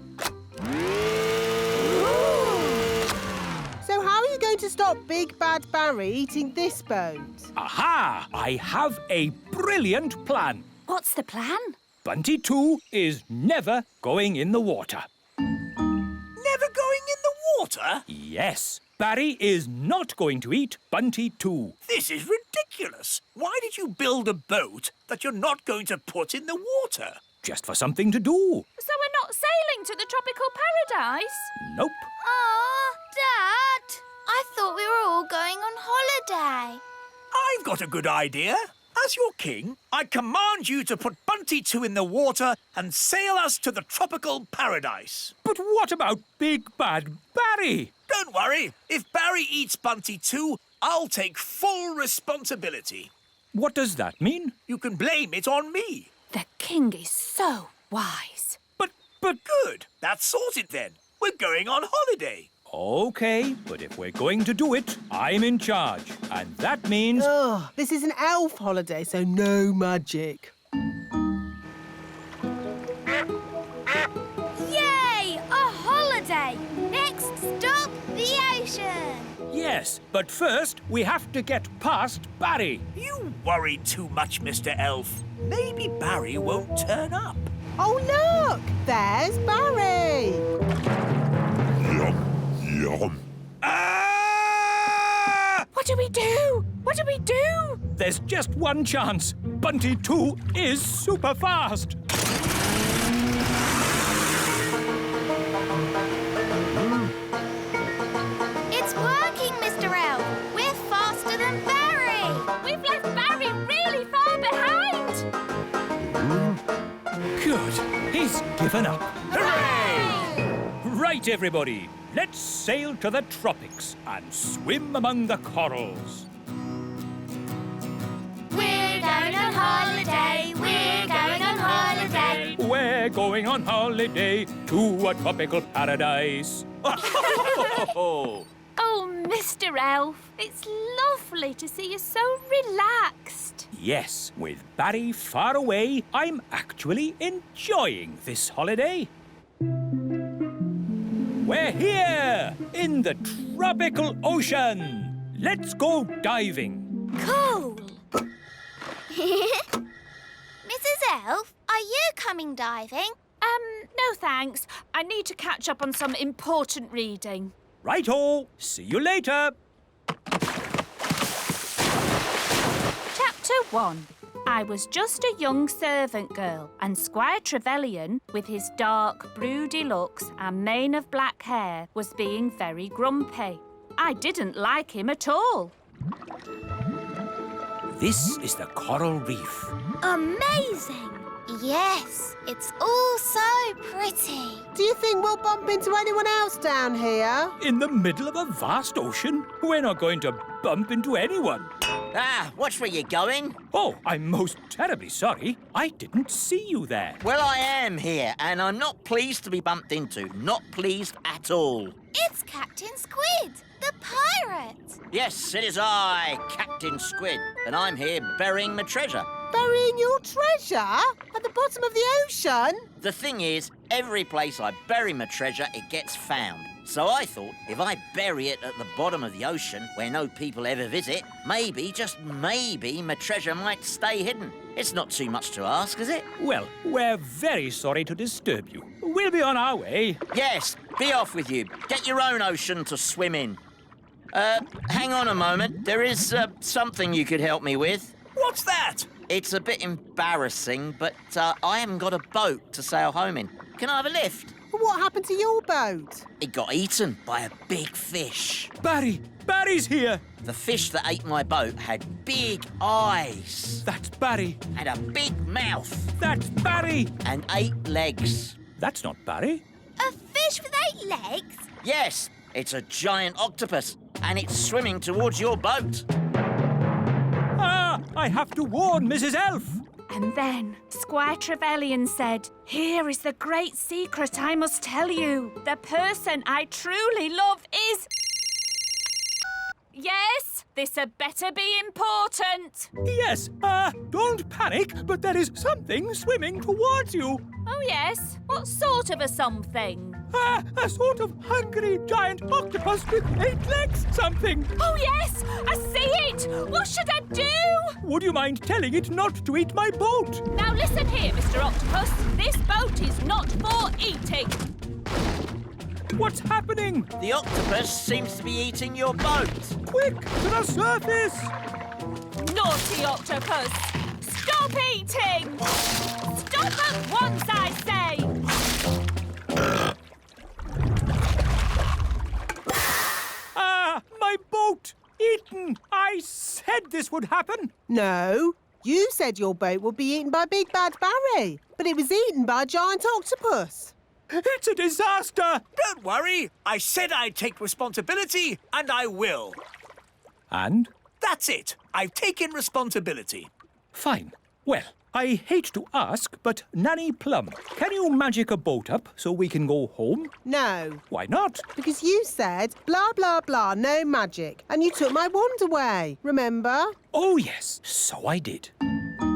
So how are you going to stop Big Bad Barry eating this boat? Aha! I have a brilliant plan. What's the plan? Bunty 2 is never going in the water. Never going in the water? Yes, Barry is not going to eat Bunty 2. This is ridiculous. Why did you build a boat that you're not going to put in the water? Just for something to do. So we're not sailing to the tropical paradise? Nope. Aw, Dad, I thought we were all going on holiday. I've got a good idea. As your king, I command you to put Bunty 2 in the water and sail us to the tropical paradise. But what about Big Bad Barry? Don't worry. If Barry eats Bunty 2, I'll take full responsibility. What does that mean? You can blame it on me. The king is so wise. But... Good. That's sorted then. We're going on holiday. OK, but if we're going to do it, I'm in charge. And that means... Oh, this is an elf holiday, so no magic. Yay! A holiday! Next stop, the ocean! Yes, but first we have to get past Barry. You worry too much, Mr. Elf. Maybe Barry won't turn up. Oh, look! There's Barry! Yum. Ah! What do we do? What do we do? There's just one chance. Bunty 2 is super fast. It's working, Mr. Elf. We're faster than Barry. We've left Barry really far behind. Good. He's given up. Hooray! Right, everybody. Let's sail to the tropics and swim among the corals. We're going on holiday. We're going on holiday. We're going on holiday to a tropical paradise. Oh, Mr. Elf, it's lovely to see you so relaxed. Yes, with Barry far away, I'm actually enjoying this holiday. We're here in the tropical ocean. Let's go diving. Cool. Mrs. Elf, are you coming diving? No thanks. I need to catch up on some important reading. Righto. See you later. Chapter 1. I was just a young servant girl, and Squire Trevelyan, with his dark, broody looks and mane of black hair, was being very grumpy. I didn't like him at all. This is the coral reef. Amazing. Yes, it's all so pretty. Do you think we'll bump into anyone else down here? In the middle of a vast ocean? We're not going to bump into anyone. Ah, watch where you're going. Oh, I'm most terribly sorry. I didn't see you there. Well, I am here, and I'm not pleased to be bumped into. Not pleased at all. It's Captain Squid, the pirate. Yes, it is I, Captain Squid, and I'm here burying my treasure. Burying your treasure? At the bottom of the ocean? The thing is, every place I bury my treasure, it gets found. So I thought, if I bury it at the bottom of the ocean, where no people ever visit, maybe, just maybe, my treasure might stay hidden. It's not too much to ask, is it? Well, we're very sorry to disturb you. We'll be on our way. Yes, be off with you. Get your own ocean to swim in. Hang on a moment. There is something you could help me with. What's that? It's a bit embarrassing, but I haven't got a boat to sail home in. Can I have a lift? What happened to your boat? It got eaten by a big fish. Barry! Barry's here! The fish that ate my boat had big eyes. That's Barry. And a big mouth. That's Barry! And 8 legs. That's not Barry. A fish with 8 legs? Yes, it's a giant octopus, and it's swimming towards your boat. Ah! I have to warn Mrs. Elf! And then Squire Trevelyan said, "Here is the great secret I must tell you. The person I truly love is..." Yes, this had better be important. Yes, don't panic, but there is something swimming towards you. Oh, yes? What sort of a something? A sort of hungry giant octopus with 8 legs something. Oh, yes! I see it! What should I do? Would you mind telling it not to eat my boat? Now listen here, Mr. Octopus. This boat is not for eating. What's happening? The octopus seems to be eating your boat. Quick, to the surface! Naughty octopus! Stop eating! Stop at once, I say! My boat! Eaten! I said this would happen! No, you said your boat would be eaten by Big Bad Barry, but it was eaten by a giant octopus. It's a disaster! Don't worry. I said I'd take responsibility, and I will. And? That's it. I've taken responsibility. Fine. Well, I hate to ask, but Nanny Plum, can you magic a boat up so we can go home? No, Why not? because you said blah, blah, blah, no magic, and you took my wand away, remember? Oh, yes, so I did.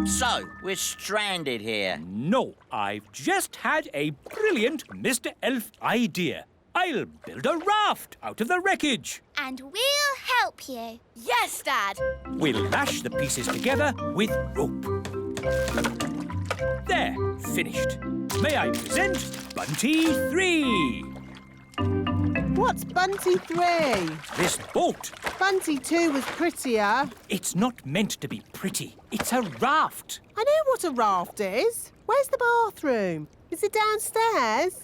So, we're stranded here. No, I've just had a brilliant Mr. Elf idea. I'll build a raft out of the wreckage. And we'll help you. Yes, Dad. We'll lash the pieces together with rope. There, finished. May I present Bunty 3? What's Bunty 3? This boat. Bunty 2 was prettier. It's not meant to be pretty. It's a raft. I know what a raft is. Where's the bathroom? Is it downstairs?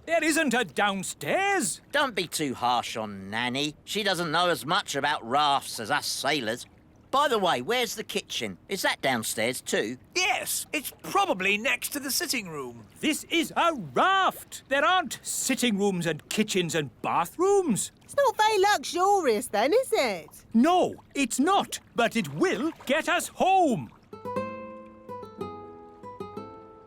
There isn't a downstairs. Don't be too harsh on Nanny. She doesn't know as much about rafts as us sailors. By the way, where's the kitchen? Is that downstairs too? Yes, it's probably next to the sitting room. This is a raft. There aren't sitting rooms and kitchens and bathrooms. It's not very luxurious then, is it? No, it's not. But it will get us home.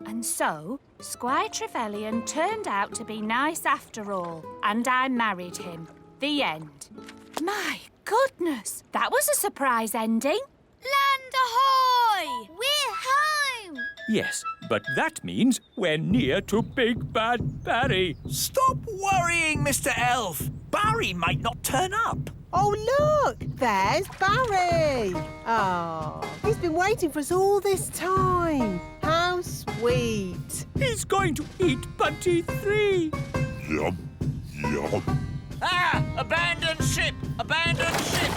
And so, Squire Trevelyan turned out to be nice after all, and I married him. The end. My goodness, that was a surprise ending. Land ahoy! We're home! Yes, but that means we're near to Big Bad Barry. Stop worrying, Mr. Elf. Barry might not turn up. Oh, look! There's Barry! Oh, he's been waiting for us all this time. How sweet. He's going to eat Bunty 3. Yum, yum. Ah! Abandoned ship! Abandoned ship!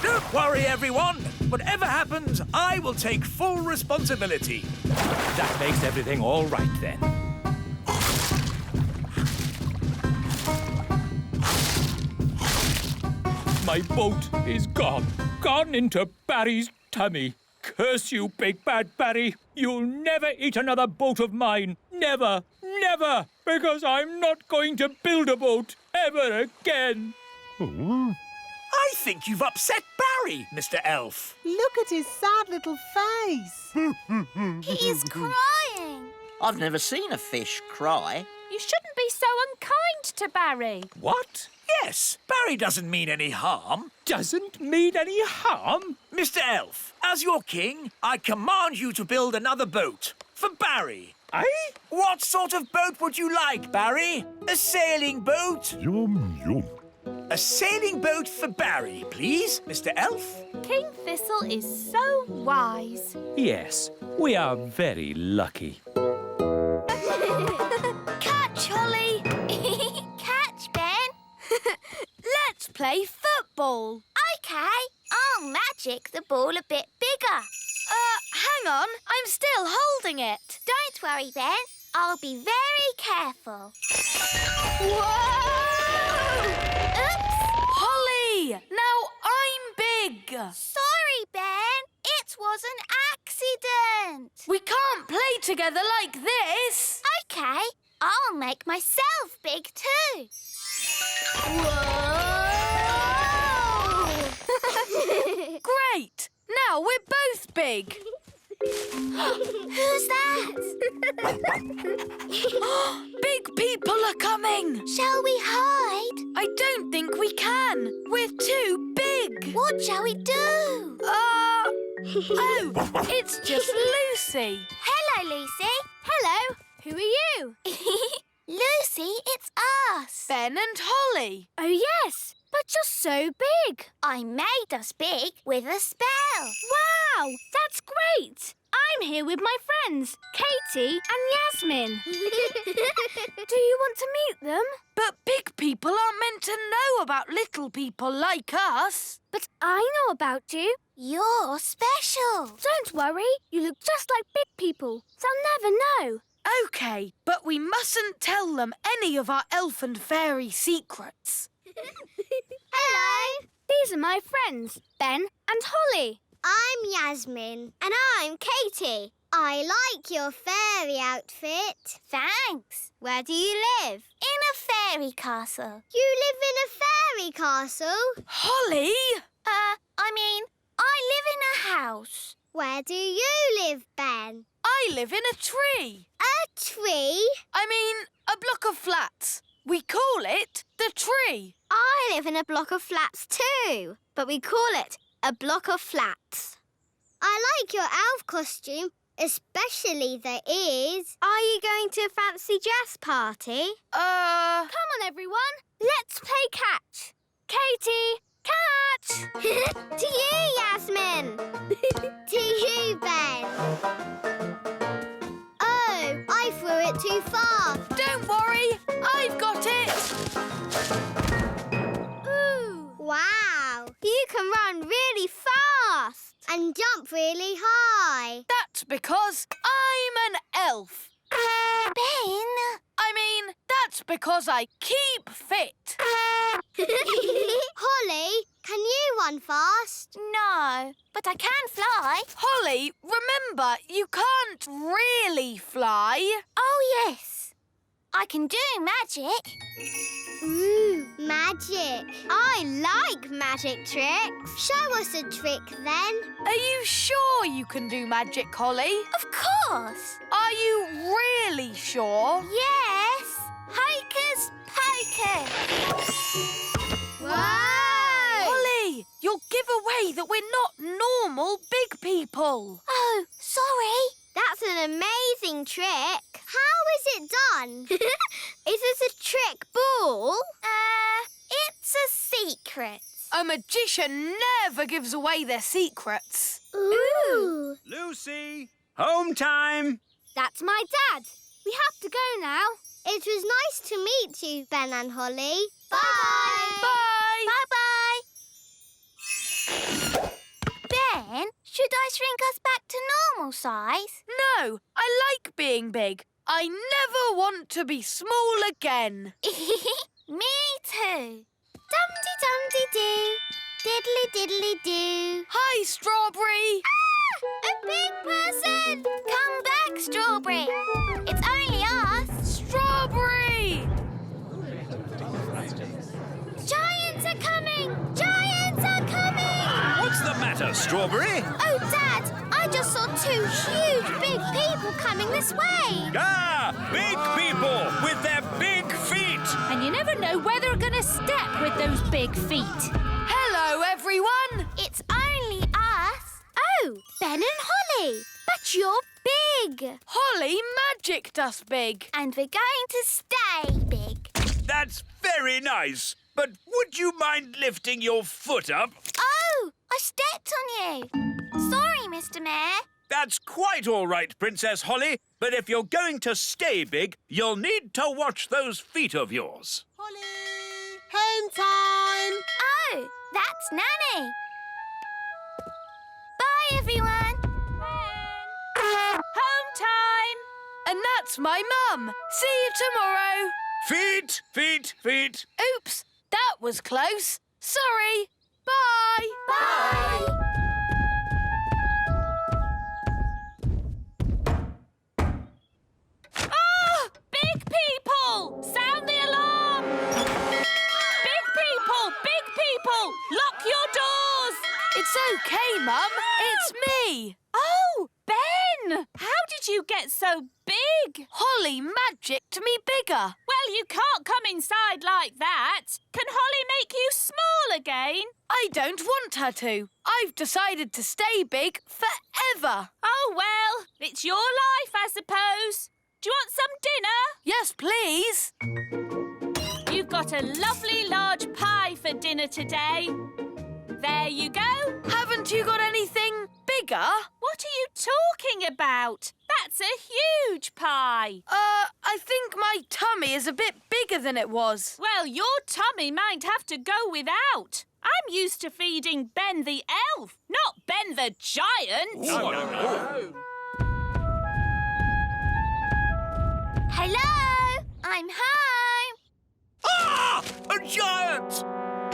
Don't worry, everyone. Whatever happens, I will take full responsibility. That makes everything all right then. My boat is gone. Gone into Barry's tummy. Curse you, Big Bad Barry. You'll never eat another boat of mine. Never, never. Because I'm not going to build a boat ever again. I think you've upset Barry, Mr. Elf. Look at his sad little face. He is crying. I've never seen a fish cry. You shouldn't be so unkind to Barry. What? Yes, Barry doesn't mean any harm. Doesn't mean any harm? Mr. Elf, as your king, I command you to build another boat for Barry. Aye? What sort of boat would you like, Barry? A sailing boat? Yum, yum. A sailing boat for Barry, please, Mr. Elf. King Thistle is so wise. Yes, we are very lucky. Catch, Holly! Catch, Ben. Let's play football. OK. I'll magic the ball a bit bigger. Hang on, I'm still holding it. Don't worry, Ben. I'll be very careful. Whoa! Oops! Holly, now I'm big. Sorry, Ben. It was an accident. We can't play together like this. OK, I'll make myself big too. Whoa! Great! Now we're both big. Who's that? Big people are coming. Shall we hide? I don't think we can. We're too big. What shall we do? Oh, it's just Lucy. Hello, Lucy. Hello. Who are you? Lucy, it's us. Ben and Holly. Oh, yes, but you're so big. I made us big with a spell. Wow, that's great. I'm here with my friends, Katie and Yasmin. Do you want to meet them? But big people aren't meant to know about little people like us. But I know about you. You're special. Don't worry, you look just like big people. They'll never know. OK, but we mustn't tell them any of our elf and fairy secrets. Hello. These are my friends, Ben and Holly. I'm Yasmin. And I'm Katie. I like your fairy outfit. Thanks. Where do you live? In a fairy castle. You live in a fairy castle? Holly? I live in a house. Where do you live, Ben? I live in a tree. A tree? I mean, a block of flats. We call it the tree. I live in a block of flats too, but we call it a block of flats. I like your elf costume, especially the ears. Are you going to a fancy dress party? Come on, everyone. Let's play catch. Katie, catch! To you, Yasmin. To you, Ben. Oh, I threw it too far. Don't worry, I've got it. Ooh. Wow, you can run really fast and jump really high. That's because I'm an elf. Ben! That's because I keep fit. Holly, can you run fast? No, but I can fly. Holly, remember, you can't really fly. Oh, yes. I can do magic. Ooh, magic. I like magic tricks. Show us a trick, then. Are you sure you can do magic, Holly? Of course. Are you really sure? Yes. Hocus pocus. Whoa! Holly, you'll give away that we're not normal big people. Oh, sorry. That's an amazing trick. How is it done? Is it a trick ball? It's a secret. A magician never gives away their secrets. Ooh. Lucy, home time. That's my dad. We have to go now. It was nice to meet you, Ben and Holly. Bye-bye. Bye. Bye-bye. Ben, should I shrink us back to normal size? No, I like being big. I never want to be small again. Me too. Dum-de-dum-de-doo. Diddly-diddly-doo. Hi, Strawberry. Ah! A big person! Come back, Strawberry. It's only us. Strawberry! Giants are coming! Giants are coming! What's the matter, Strawberry? Oh, Dad, I just saw two huge big people coming this way. Ah, big people with their big feet. And you never know where they're going to step with those big feet. Hello, everyone. It's only us. Oh, Ben and Holly. But you're big. Holly magicked us big. And we're going to stay big. That's very nice. But would you mind lifting your foot up? Oh, I stepped on you. Sorry, Mr. Mayor. That's quite all right, Princess Holly. But if you're going to stay big, you'll need to watch those feet of yours. Holly! Home time! Oh, that's Nanny. Bye, everyone. And that's my mum. See you tomorrow. Feet, feet, feet. Oops, that was close. Sorry. Bye. Bye. Ah! Big people! Sound the alarm! Big people! Big people! Lock your doors! It's okay, Mum. It's me. Oh, Ben! How did you get so big? Holly magicked me bigger. Well, you can't come inside like that. Can Holly make you small again? I don't want her to. I've decided to stay big forever. Oh, well, it's your life, I suppose. Do you want some dinner? Yes, please. You've got a lovely large pie for dinner today. There you go. Haven't you got anything bigger? What are you talking about? That's a huge pie. I think my tummy is a bit bigger than it was. Well, your tummy might have to go without. I'm used to feeding Ben the elf, not Ben the giant. No. Hello, I'm home. Ah! A giant!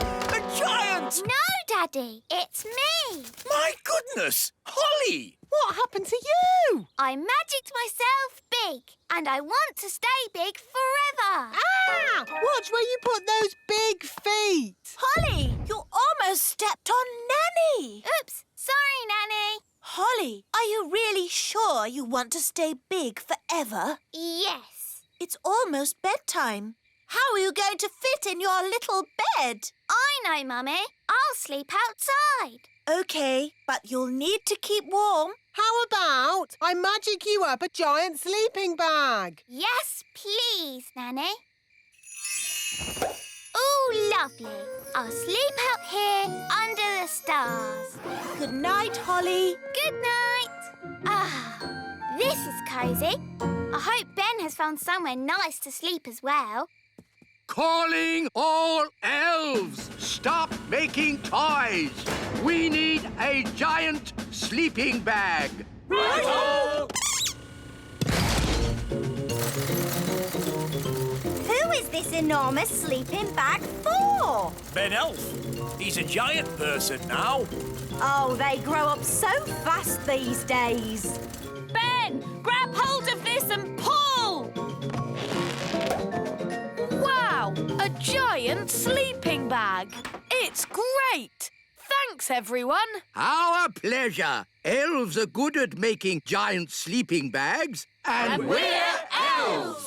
A giant! No, Daddy, it's me. My goodness! Holly! What happened to you? I magicked myself big, and I want to stay big forever. Ah! Watch where you put those big feet. Holly, you almost stepped on Nanny. Oops, sorry, Nanny. Holly, are you really sure you want to stay big forever? Yes. It's almost bedtime. How are you going to fit in your little bed? I know, Mummy. I'll sleep outside. OK, but you'll need to keep warm. How about I magic you up a giant sleeping bag? Yes, please, Nanny. Ooh, lovely. I'll sleep out here under the stars. Good night, Holly. Good night. Ah, this is cosy. I hope Ben has found somewhere nice to sleep as well. Calling all elves! Stop making toys! We need a giant sleeping bag. Who is this enormous sleeping bag for? Ben Elf. He's a giant person now. Oh, they grow up so fast these days. Ben, grab hold of this and pull! Wow, a giant sleeping bag. It's great. Thanks, everyone. Our pleasure. Elves are good at making giant sleeping bags. And we're elves!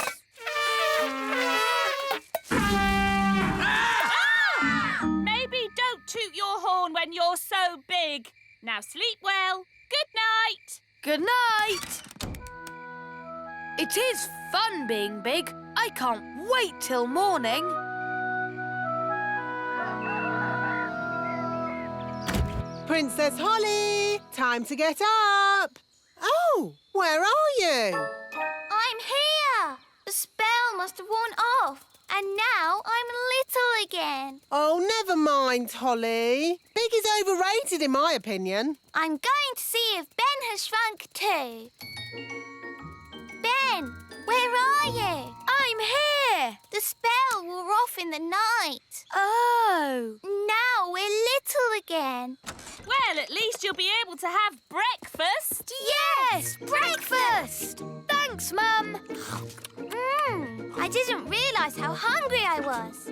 Maybe don't toot your horn when you're so big. Now sleep well. Good night. Good night. It is fun being big. I can't wait till morning. Princess Holly, time to get up. Oh, where are you? I'm here. The spell must have worn off, and now I'm little again. Oh, never mind, Holly. Big is overrated in my opinion. I'm going to see if Ben has shrunk too. Ben, where are you? I'm here. The spell wore off in the night. Oh. Now we're little again. Well, at least you'll be able to have breakfast. Yes, breakfast. Thanks, Mum. I didn't realise how hungry I was.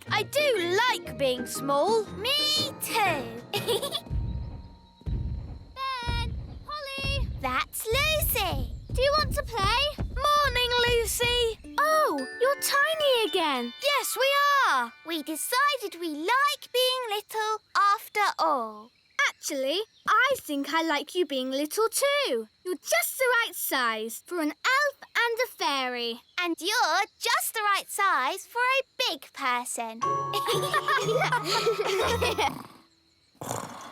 I do like being small. Me too. Ben, Holly. That's Lucy. Do you want to play? Morning, Lucy. Oh, you're tiny again. Yes, we are. We decided we like being little after all. Actually, I think I like you being little too. You're just the right size for an elf and a fairy. And you're just the right size for a big person.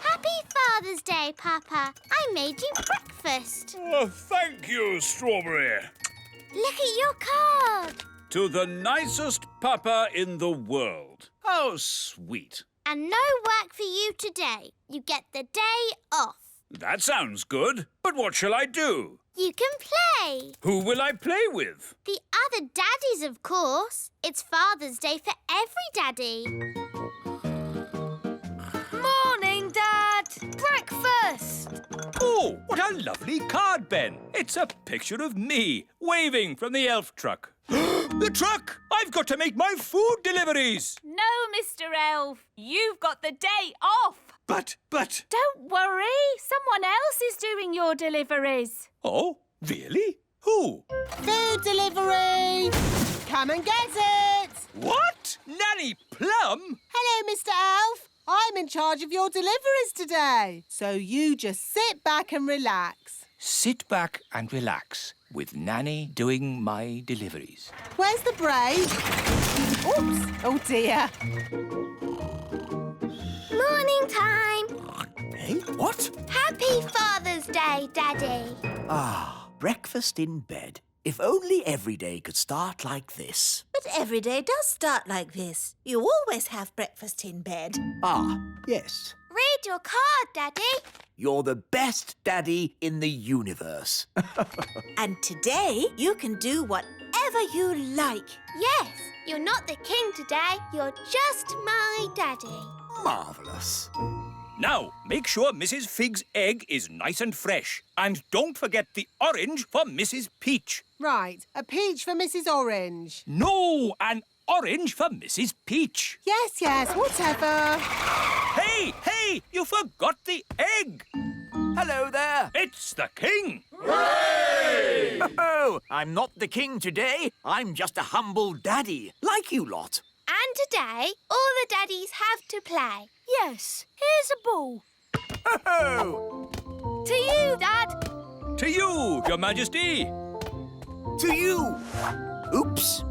Happy Father's Day, Papa. I made you breakfast. Oh, thank you, Strawberry. Look at your card. To the nicest papa in the world. How sweet. And no work for you today. You get the day off. That sounds good. But what shall I do? You can play. Who will I play with? The other daddies, of course. It's Father's Day for every daddy. Morning, Dad. Breakfast. Oh, what a lovely card, Ben. It's a picture of me, waving from the elf truck. The truck! I've got to make my food deliveries. No, Mr. Elf. You've got the day off. But... Don't worry. Someone else is doing your deliveries. Oh, really? Who? Food delivery! Come and get it! What? Nanny Plum? Hello, Mr. Elf. I'm in charge of your deliveries today. So you just sit back and relax. Sit back and relax with Nanny doing my deliveries. Where's the break? Oops! Oh, dear. Morning time. Hey, what? Happy Father's Day, Daddy. Ah, breakfast in bed. If only every day could start like this. But every day does start like this. You always have breakfast in bed. Ah, yes. Read your card, Daddy. You're the best daddy in the universe. And today you can do whatever you like. Yes, you're not the king today. You're just my daddy. Marvellous. Now, make sure Mrs. Fig's egg is nice and fresh. And don't forget the orange for Mrs. Peach. Right, a peach for Mrs. Orange. No, an orange for Mrs. Peach. Yes, whatever. Hey, you forgot the egg. Hello there. It's the king. Hooray! Oh, I'm not the king today. I'm just a humble daddy, like you lot. And today, all the daddies have to play. Yes, here's a ball. Oh! To you, Dad. To you, Your Majesty. To you. Oops.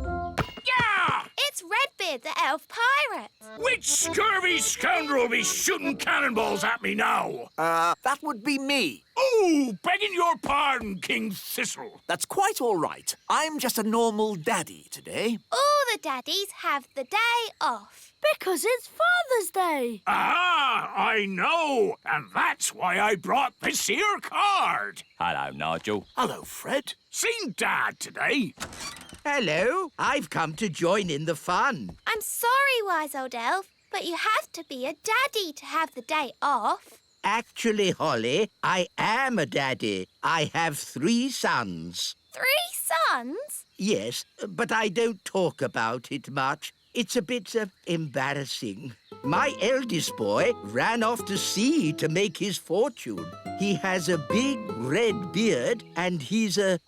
Yeah! It's Redbeard, the elf pirate. Which scurvy scoundrel will be shooting cannonballs at me now? That would be me. Oh, begging your pardon, King Thistle. That's quite all right. I'm just a normal daddy today. All the daddies have the day off. Because it's Father's Day. Ah, I know. And that's why I brought this here card. Hello, Nigel. Hello, Fred. Seen Dad today. Hello, I've come to join in the fun. I'm sorry, wise old elf, but you have to be a daddy to have the day off. Actually, Holly, I am a daddy. I have 3 sons. 3 sons? Yes, but I don't talk about it much. It's a bit embarrassing. My eldest boy ran off to sea to make his fortune. He has a big red beard and he's a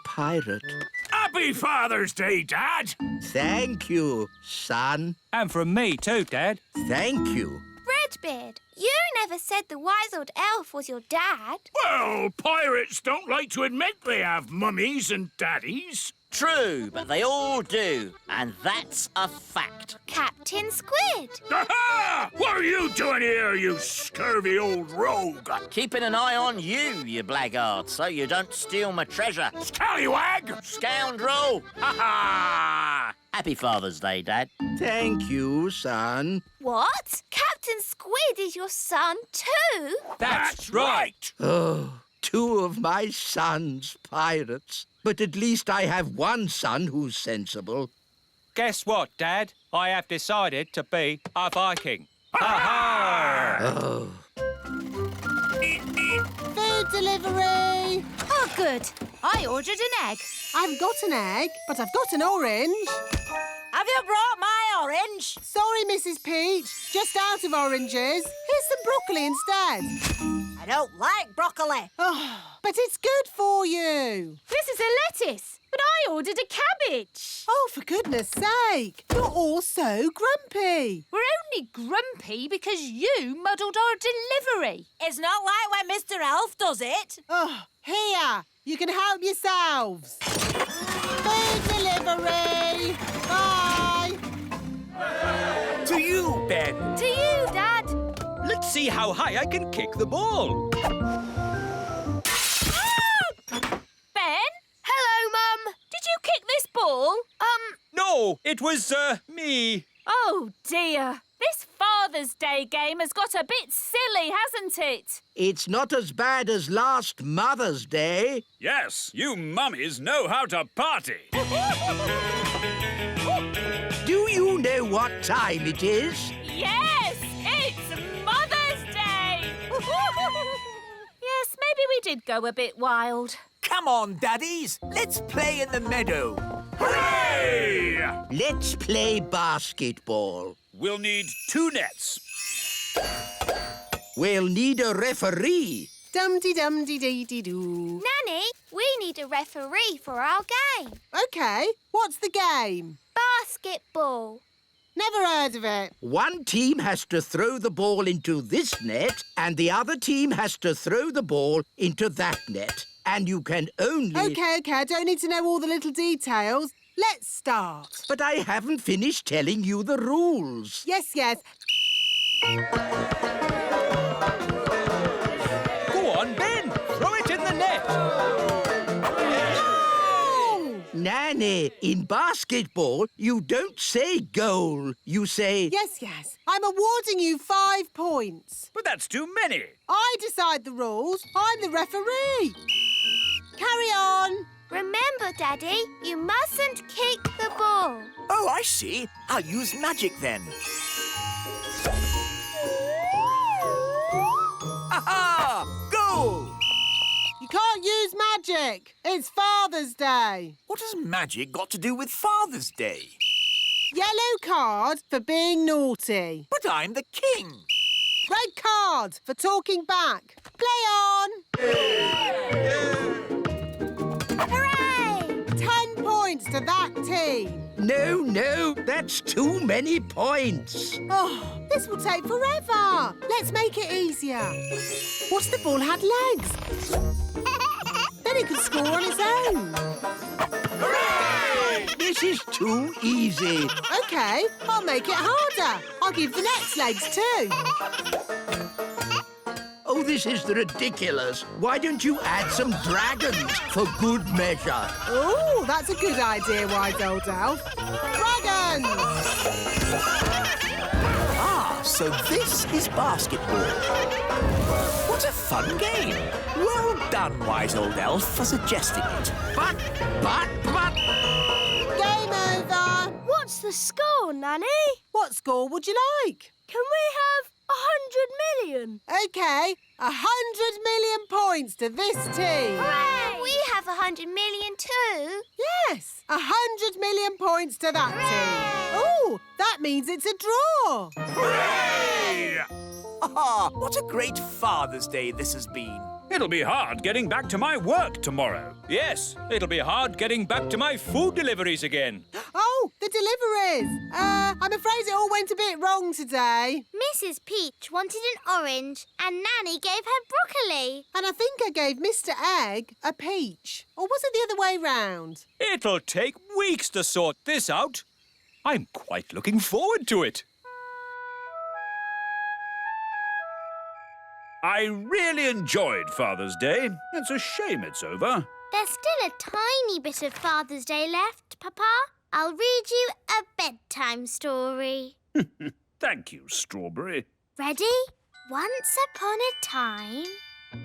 pirate. Happy Father's Day, Dad. Thank you, son. And from me too, Dad. Thank you. Redbeard, you never said the wise old elf was your dad. Well, pirates don't like to admit they have mummies and daddies. True, but they all do. And that's a fact. Captain Squid. Aha! What are you doing here, you scurvy old rogue? Keeping an eye on you, you blackguard, so you don't steal my treasure. Scallywag! Scoundrel! Ha ha! Happy Father's Day, Dad. Thank you, son. What? Captain Squid is your son too? That's right. Oh, 2 of my sons pirates. But at least I have one son who's sensible. Guess what, Dad? I have decided to be a Viking. Ha-ha! Oh. Food delivery! Oh, good. I ordered an egg. I haven't got an egg, but I've got an orange. Have you brought my orange? Sorry, Mrs. Peach. Just out of oranges. Here's some broccoli instead. I don't like broccoli. Oh, but it's good for you. This is a lettuce, but I ordered a cabbage. Oh, for goodness sake. You're all so grumpy. We're only grumpy because you muddled our delivery. It's not like when Mr. Elf does it. Oh, here. You can help yourselves. Food delivery. Bye. To you, Ben. To you, Dad. Let's see how high I can kick the ball. Ben? Hello, Mum. Did you kick this ball? No, it was, me. Oh, dear. This Father's Day game has got a bit silly, hasn't it? It's not as bad as last Mother's Day. Yes, you mummies know how to party. Do you know what time it is? Yes, it's Mother's Day! Yes, maybe we did go a bit wild. Come on, daddies. Let's play in the meadow. Hooray! Let's play basketball. We'll need 2 nets. We'll need a referee. Dum-de-dum-de-dee-dee-doo. Nanny, we need a referee for our game. OK, what's the game? Basketball. Never heard of it. One team has to throw the ball into this net and the other team has to throw the ball into that net. And you can only... OK, I don't need to know all the little details. Let's start. But I haven't finished telling you the rules. Yes. Go on, Ben. Throw it in the net. Nanny, in basketball, you don't say goal. You say... Yes. I'm awarding you 5 points. But that's too many. I decide the rules. I'm the referee. Carry on. Remember, Daddy, you mustn't kick the ball. Oh, I see. I'll use magic then. Aha! Goal! You can't use magic. It's Father's Day. What has magic got to do with Father's Day? Yellow card for being naughty. But I'm the king. Red card for talking back. Play on. Hooray! 10 points to that team. No, that's too many points. Oh, this will take forever. Let's make it easier. What if the ball had legs? Then it could score on its own. Hooray! This is too easy. OK, I'll make it harder. I'll give the nets legs too. Oh, this is ridiculous. Why don't you add some dragons for good measure? Oh, that's a good idea, Wise Old Elf. Dragons! Ah, so this is basketball. What a fun game. Well done, Wise Old Elf, for suggesting it. But... Game over. What's the score, Nanny? What score would you like? Can we have 100 million? OK, 100 million points to this team. Hooray! We have 100 million too. Yes, 100 million points to that team. Oh, that means it's a draw. Hooray! Ah, what a great Father's Day this has been. It'll be hard getting back to my work tomorrow. Yes, it'll be hard getting back to my food deliveries again. Oh, the deliveries. I'm afraid it all went a bit wrong today. Mrs. Peach wanted an orange and Nanny gave her broccoli. And I think I gave Mr. Egg a peach. Or was it the other way round? It'll take weeks to sort this out. I'm quite looking forward to it. I really enjoyed Father's Day. It's a shame it's over. There's still a tiny bit of Father's Day left, Papa. I'll read you a bedtime story. Thank you, Strawberry. Ready? Once upon a time...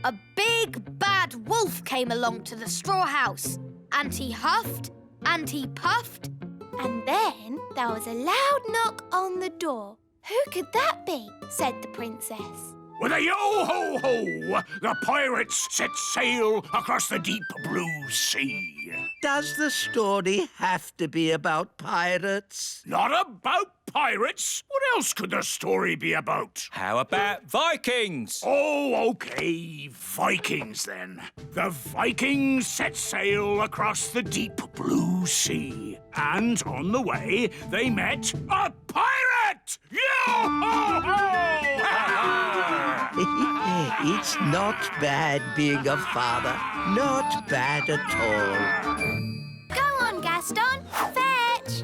A big bad wolf came along to the straw house, and he huffed and he puffed, And then there was a loud knock on the door. Who could that be? Said the princess. With a yo-ho-ho, the pirates set sail across the deep blue sea. Does the story have to be about pirates? Not about pirates. What else could the story be about? How about Vikings? Oh, OK, Vikings then. The Vikings set sail across the deep blue sea. And on the way, they met a pirate! Yo-ho-ho! It's not bad being a father. Not bad at all. Go on, Gaston. Fetch.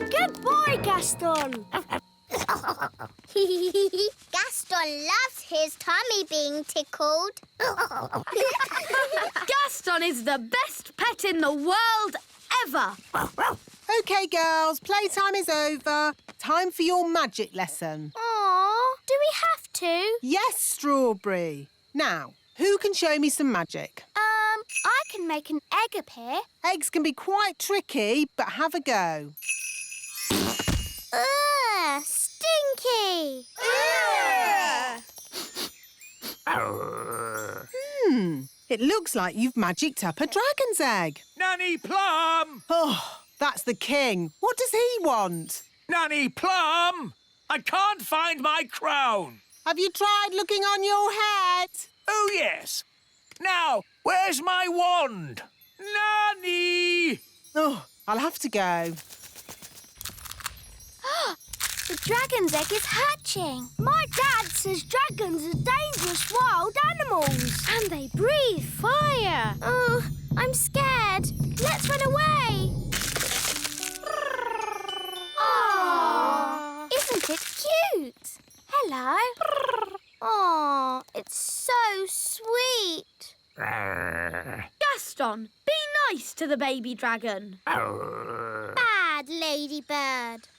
Good boy, Gaston. Gaston loves his tummy being tickled. Gaston is the best pet in the world ever. OK, girls, playtime is over. Time for your magic lesson. Aw, do we have to? Yes, Strawberry. Now, who can show me some magic? I can make an egg appear. Eggs can be quite tricky, but have a go. Ugh, stinky. It looks like you've magicked up a dragon's egg. Nanny Plum! Oh, that's the king. What does he want? Nanny Plum! I can't find my crown. Have you tried looking on your head? Oh, yes. Now, where's my wand? Nanny! Oh, I'll have to go. The dragon's egg is hatching. My dad says dragons are dangerous wild animals. And they breathe fire. Oh, I'm scared. Let's run away. Oh, isn't it cute? Hello. Oh, it's so sweet. Gaston, be nice to the baby dragon. Bad ladybird.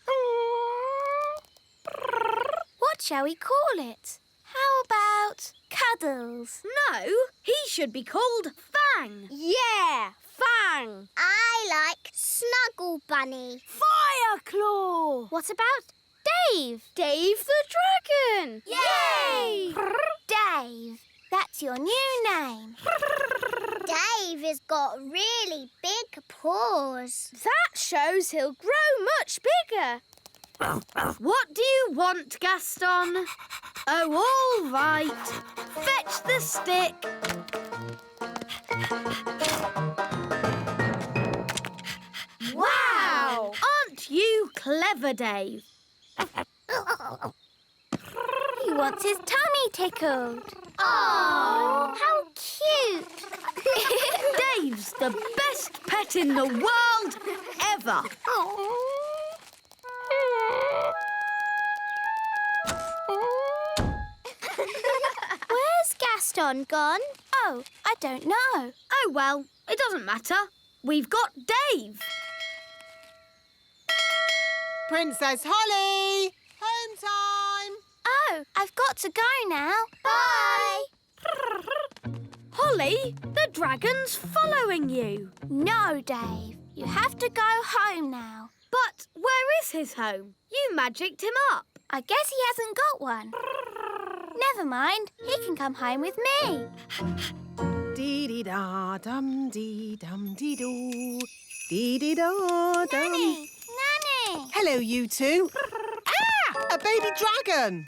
What shall we call it? How about Cuddles? No, he should be called Fang. Yeah, Fang. I like Snuggle Bunny. Fireclaw. What about Dave? Dave the dragon. Yay! Dave, that's your new name. Dave has got really big paws. That shows he'll grow much bigger. What do you want, Gaston? Oh, all right. Fetch the stick. Wow! Aren't you clever, Dave? He wants his tummy tickled. Oh, how cute. Dave's the best pet in the world ever. Where's Gaston gone? Oh, I don't know. Oh, well, it doesn't matter. We've got Dave. Princess Holly! Home time! Oh, I've got to go now. Bye! Holly, the dragon's following you. No, Dave. You have to go home now. But where is his home? You magicked him up. I guess he hasn't got one. Never mind. He can come home with me. Dee-dee-da-dum-dee-dum-dee-doo. Dee-dee-da-dum. Nanny! Nanny! Hello, you two. Ah! A baby dragon!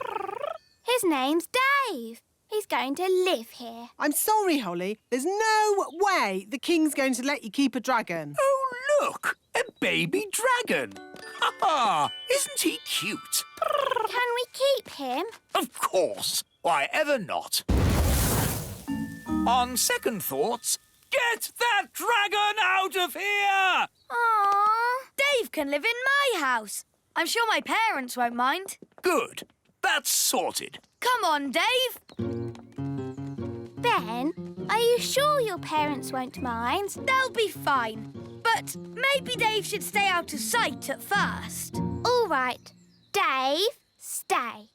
His name's Dave. He's going to live here. I'm sorry, Holly. There's no way the king's going to let you keep a dragon. Oh, look! A baby dragon! Ha ha! Isn't he cute? Can we keep him? Of course! Why ever not? On second thoughts, get that dragon out of here! Aww. Dave can live in my house. I'm sure my parents won't mind. Good. That's sorted. Come on, Dave. Ben, are you sure your parents won't mind? They'll be fine. But maybe Dave should stay out of sight at first. All right. Dave, stay.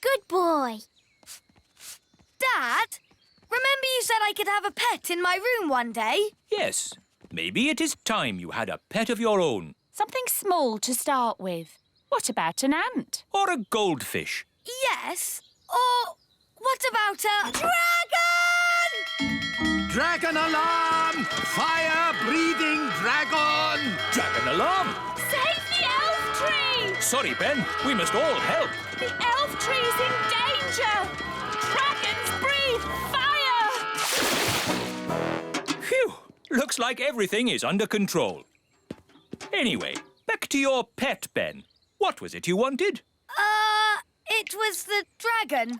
Good boy. Dad, remember you said I could have a pet in my room one day? Yes. Maybe it is time you had a pet of your own. Something small to start with. What about an ant? Or a goldfish. Yes. Or what about a dragon? Dragon alarm! Fire-breathing dragon! Dragon alarm! Save the elf tree! Sorry, Ben. We must all help. The elf tree's in danger! Dragons breathe fire! Phew! Looks like everything is under control. Anyway, back to your pet, Ben. What was it you wanted? It was the dragon.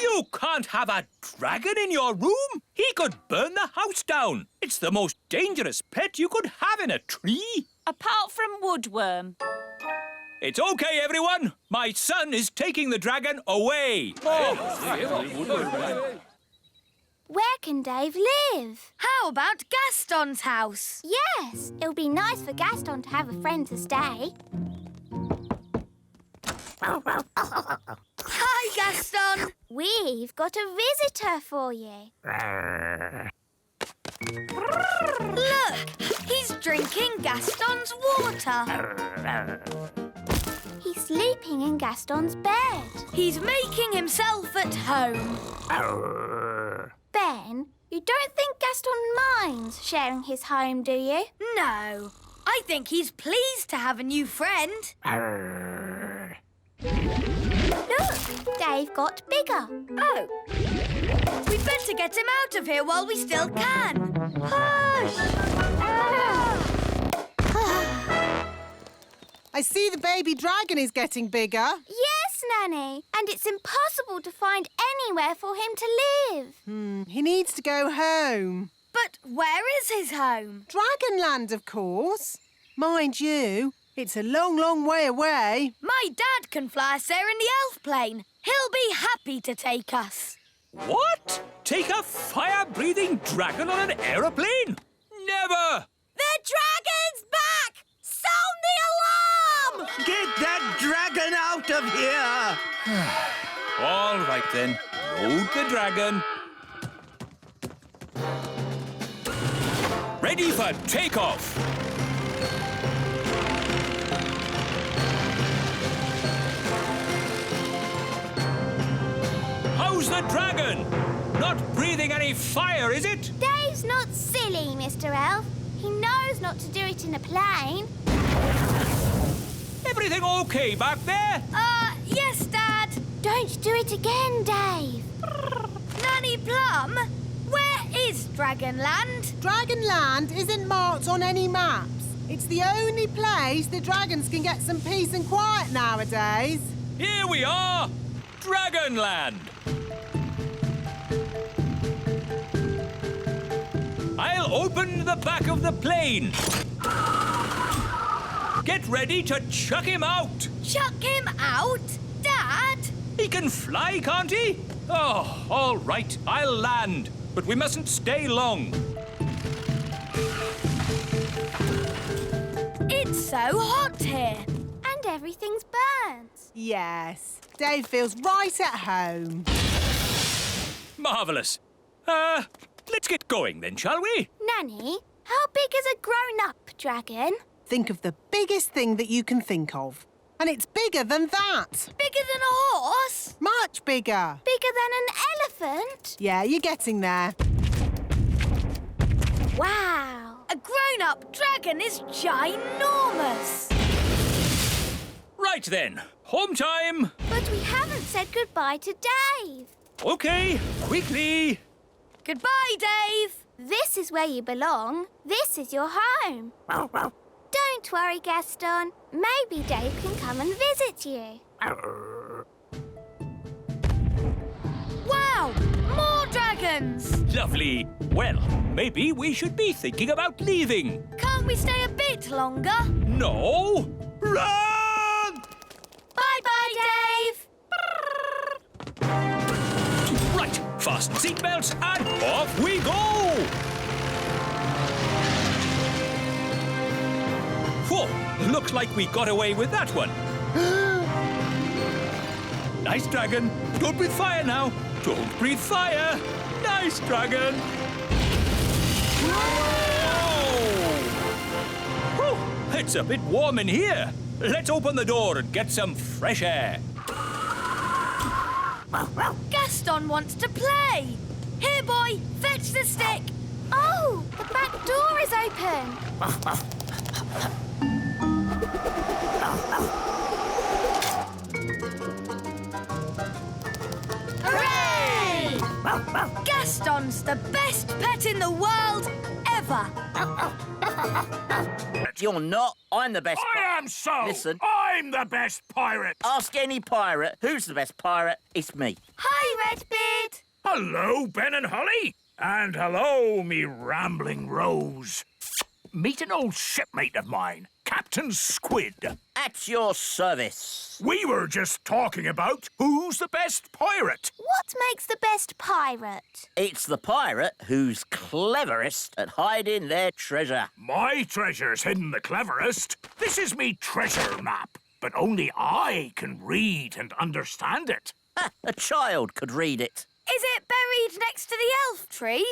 You can't have a dragon in your room. He could burn the house down. It's the most dangerous pet you could have in a tree. Apart from Woodworm. It's okay, everyone. My son is taking the dragon away. Where can Dave live? How about Gaston's house? Yes, it would be nice for Gaston to have a friend to stay. Hi, Gaston. We've got a visitor for you. Look, he's drinking Gaston's water. He's sleeping in Gaston's bed. He's making himself at home. Ben, you don't think Gaston minds sharing his home, do you? No, I think he's pleased to have a new friend. Look, Dave got bigger. Oh. We'd better get him out of here while we still can. Hush! I see the baby dragon is getting bigger. Yes, Nanny. And it's impossible to find anywhere for him to live. He needs to go home. But where is his home? Dragonland, of course. Mind you, it's a long, long way away. My dad can fly us there in the elf plane. He'll be happy to take us. What? Take a fire-breathing dragon on an aeroplane? Never! The dragon's back! Sound the alarm! Get that dragon out of here! All right, then. Load the dragon. Ready for takeoff. How's the dragon? Not breathing any fire, is it? Dave's not silly, Mr. Elf. He knows not to do it in a plane. Everything okay back there? Yes, Dad. Don't do it again, Dave. Nanny Plum, where is Dragonland? Dragonland isn't marked on any maps. It's the only place the dragons can get some peace and quiet nowadays. Here we are! Dragonland! I'll open the back of the plane. Get ready to chuck him out. Chuck him out? Dad? He can fly, can't he? Oh, all right, I'll land. But we mustn't stay long. It's so hot here. And everything's burnt. Yes, Dave feels right at home. Marvellous. Let's get going then, shall we? Nanny, how big is a grown-up dragon? Think of the biggest thing that you can think of. And it's bigger than that. Bigger than a horse? Much bigger. Bigger than an elephant? Yeah, you're getting there. Wow. A grown-up dragon is ginormous. Right then, home time. But we haven't said goodbye to Dave. OK, quickly. Goodbye, Dave. This is where you belong. This is your home. Don't worry, Gaston. Maybe Dave can come and visit you. Wow! More dragons! Lovely. Well, maybe we should be thinking about leaving. Can't we stay a bit longer? No! Run! Bye-bye, Dave! Right, fasten seatbelts and off we go! Whoa, looks like we got away with that one. Nice dragon. Don't breathe fire now. Don't breathe fire. Nice dragon. Whoa! It's a bit warm in here. Let's open the door and get some fresh air. Gaston wants to play. Here, boy, fetch the stick. Oh, the back door is open. Hooray! Gaston's the best pet in the world ever. You're not. I'm the best. I am so. Listen. I'm the best pirate. Ask any pirate who's the best pirate. It's me. Hi, Redbeard. Hello, Ben and Holly. And hello, me rambling Rose. Meet an old shipmate of mine, Captain Squid. At your service. We were just talking about who's the best pirate. What makes the best pirate? It's the pirate who's cleverest at hiding their treasure. My treasure's hidden the cleverest. This is me treasure map, but only I can read and understand it. A child could read it. Is it buried next to the elf tree?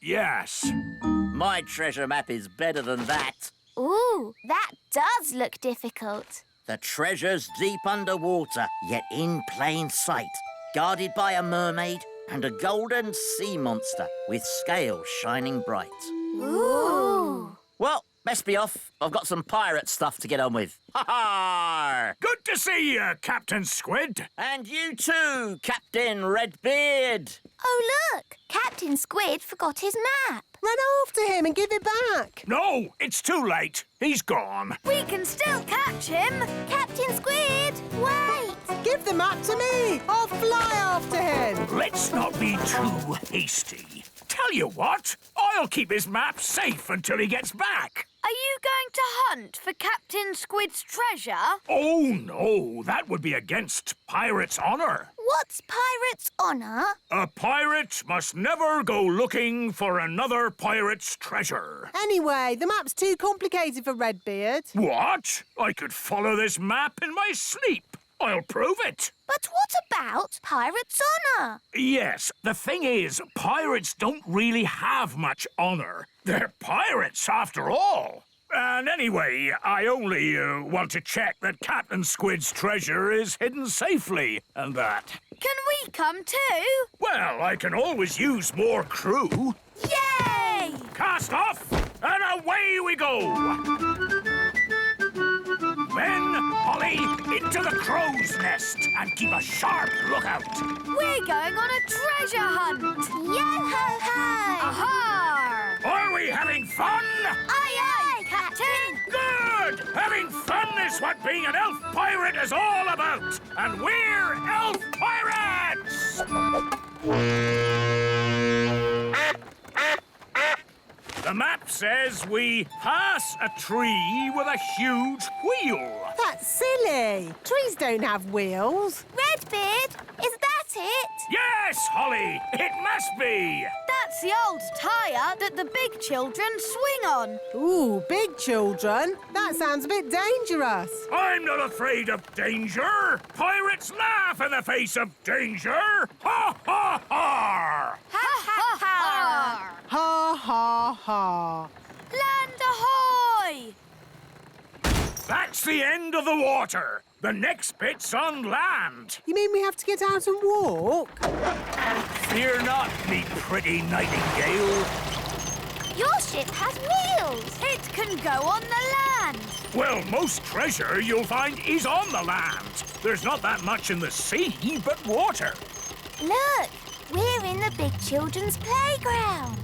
Yes. My treasure map is better than that. Ooh, that does look difficult. The treasure's deep underwater, yet in plain sight, guarded by a mermaid and a golden sea monster with scales shining bright. Ooh. Well, best be off. I've got some pirate stuff to get on with. Ha-ha! Good to see you, Captain Squid. And you too, Captain Redbeard. Oh, look! Captain Squid forgot his map. Run after him and give it back. No, it's too late. He's gone. We can still catch him. Captain Squid, wait! Give the map to me. I'll fly after him. Let's not be too hasty. Tell you what, I'll keep his map safe until he gets back. Are you going to hunt for Captain Squid's treasure? Oh, no, that would be against pirate's honor. What's pirate's honor? A pirate must never go looking for another pirate's treasure. Anyway, the map's too complicated for Redbeard. What? I could follow this map in my sleep. I'll prove it. But what about pirate's honor? Yes, the thing is, pirates don't really have much honor. They're pirates, after all. And anyway, I only want to check that Captain Squid's treasure is hidden safely, and that. Can we come too? Well, I can always use more crew. Yay! Cast off, and away we go! Men, Holly, into the crow's nest and keep a sharp lookout. We're going on a treasure hunt. Yo-ho-ho! Aha! Are we having fun? Aye, aye, Captain! Good! Having fun is what being an elf pirate is all about. And we're elf pirates! The map says we pass a tree with a huge wheel. That's silly. Trees don't have wheels. Redbeard, is that it? Yes, Holly, it must be. That's the old tyre that the big children swing on. Ooh, big children? That sounds a bit dangerous. I'm not afraid of danger. Pirates laugh in the face of danger. Ha, ha, ha! Ha, ha, ha! Ha, ha, ha. Land ahoy! That's the end of the water. The next bit's on land. You mean we have to get out and walk? Fear not, me pretty nightingale. Your ship has wheels. It can go on the land. Well, most treasure you'll find is on the land. There's not that much in the sea but water. Look, we're in the big children's playground.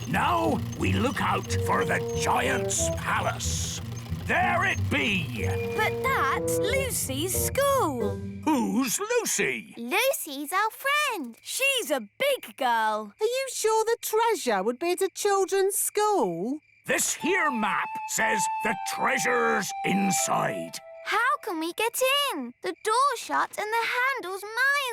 Now we look out for the giant's palace. There it be. But that's Lucy's school. Who's Lucy? Lucy's our friend. She's a big girl. Are you sure the treasure would be at a children's school? This here map says the treasure's inside. How can we get in? The door's shut and the handle's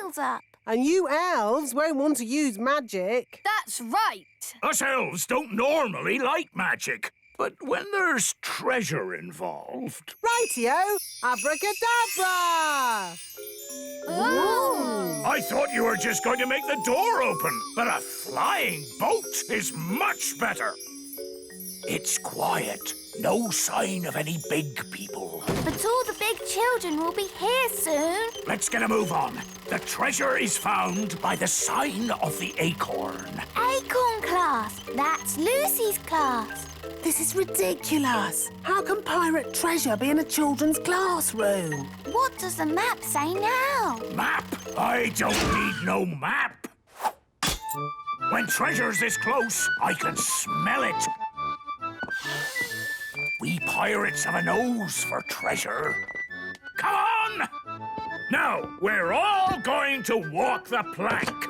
miles up. And you elves won't want to use magic. That's right. Us elves don't normally like magic. But when there's treasure involved... Rightio! Abracadabra! Ooh! I thought you were just going to make the door open, but a flying boat is much better. It's quiet. No sign of any big people. But all the big children will be here soon. Let's get a move on. The treasure is found by the sign of the acorn. Acorn class. That's Lucy's class. This is ridiculous. How can pirate treasure be in a children's classroom? What does the map say now? Map? I don't need no map. When treasure's this close, I can smell it. We pirates have a nose for treasure. Come on! Now, we're all going to walk the plank.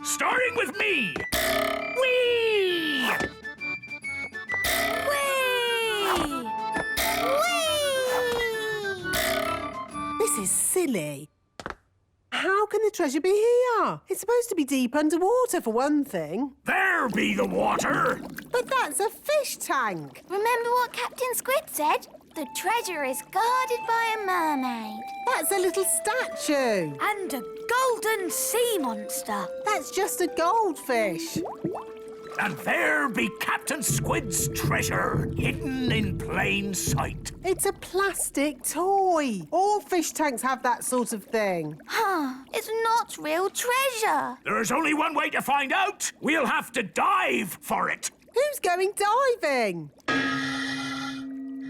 Starting with me. Whee! Whee! Really? How can the treasure be here? It's supposed to be deep underwater, for one thing. There be the water! But that's a fish tank. Remember what Captain Squid said? The treasure is guarded by a mermaid. That's a little statue. And a golden sea monster. That's just a goldfish. And there be Captain Squid's treasure, hidden in plain sight. It's a plastic toy. All fish tanks have that sort of thing. It's not real treasure. There's only one way to find out. We'll have to dive for it. Who's going diving?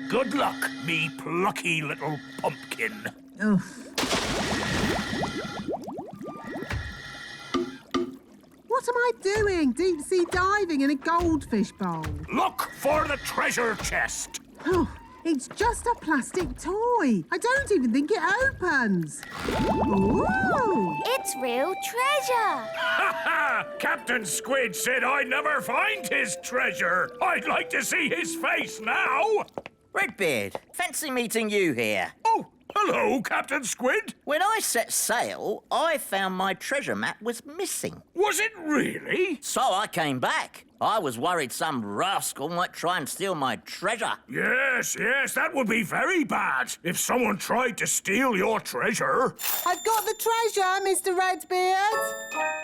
Good luck, me plucky little pumpkin. What am I doing? Deep sea diving in a goldfish bowl. Look for the treasure chest. It's just a plastic toy. I don't even think it opens. Ooh! It's real treasure. Ha ha! Captain Squid said I'd never find his treasure. I'd like to see his face now. Redbeard, fancy meeting you here. Oh, hello, Captain Squid. When I set sail, I found my treasure map was missing. Was it really? So I came back. I was worried some rascal might try and steal my treasure. Yes, that would be very bad if someone tried to steal your treasure. I've got the treasure, Mr. Redbeard.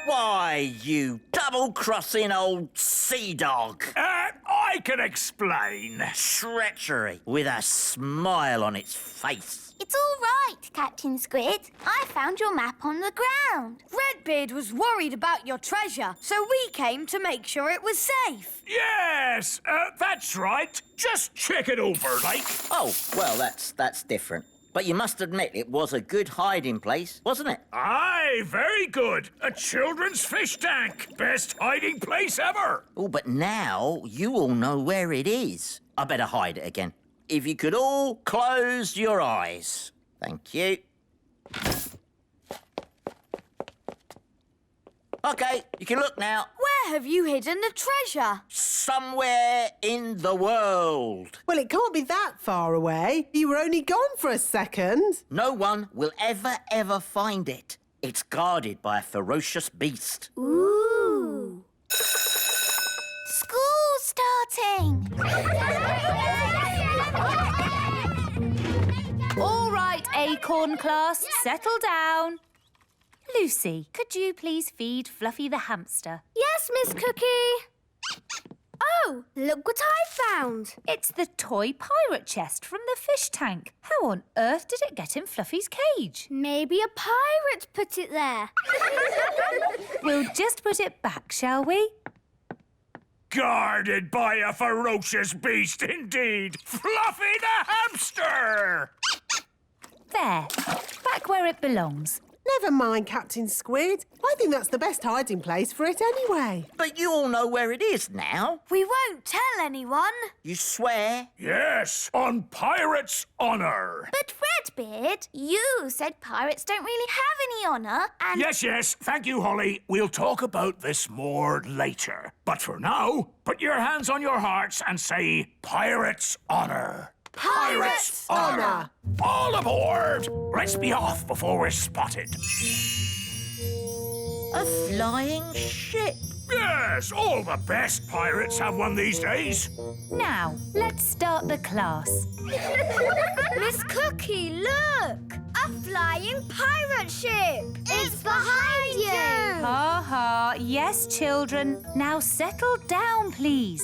Why, you double-crossing old sea dog. I can explain. Treachery with a smile on its face. It's all right, Captain Squid. I found your map on the ground. Redbeard was worried about your treasure, so we came to make sure it was safe. Yes, that's right. Just check it over, like. Oh, well, that's different. But you must admit it was a good hiding place, wasn't it? Aye, very good. A children's fish tank. Best hiding place ever. Oh, but now you all know where it is. I better hide it again. If you could all close your eyes. Thank you. OK, you can look now. Where have you hidden the treasure? Somewhere in the world. Well, it can't be that far away. You were only gone for a second. No one will ever find it. It's guarded by a ferocious beast. Ooh. School's starting. All right, Acorn class, settle down. Lucy, could you please feed Fluffy the hamster? Yes, Miss Cookie. Oh, look what I found. It's the toy pirate chest from the fish tank. How on earth did it get in Fluffy's cage? Maybe a pirate put it there. We'll just put it back, shall we? Guarded by a ferocious beast indeed. Fluffy the hamster! There, back where it belongs. Never mind, Captain Squid. I think that's the best hiding place for it anyway. But you all know where it is now. We won't tell anyone. You swear? Yes, on pirate's honour. But Redbeard, you said pirates don't really have any honour and... Yes, thank you, Holly. We'll talk about this more later. But for now, put your hands on your hearts and say pirate's honour. Pirate's honour. All aboard! Let's be off before we're spotted. A flying ship. Yes, all the best pirates have one these days. Now, let's start the class. Miss Cookie, look! A flying pirate ship! It's behind you! Ha ha. Yes, children. Now settle down, please.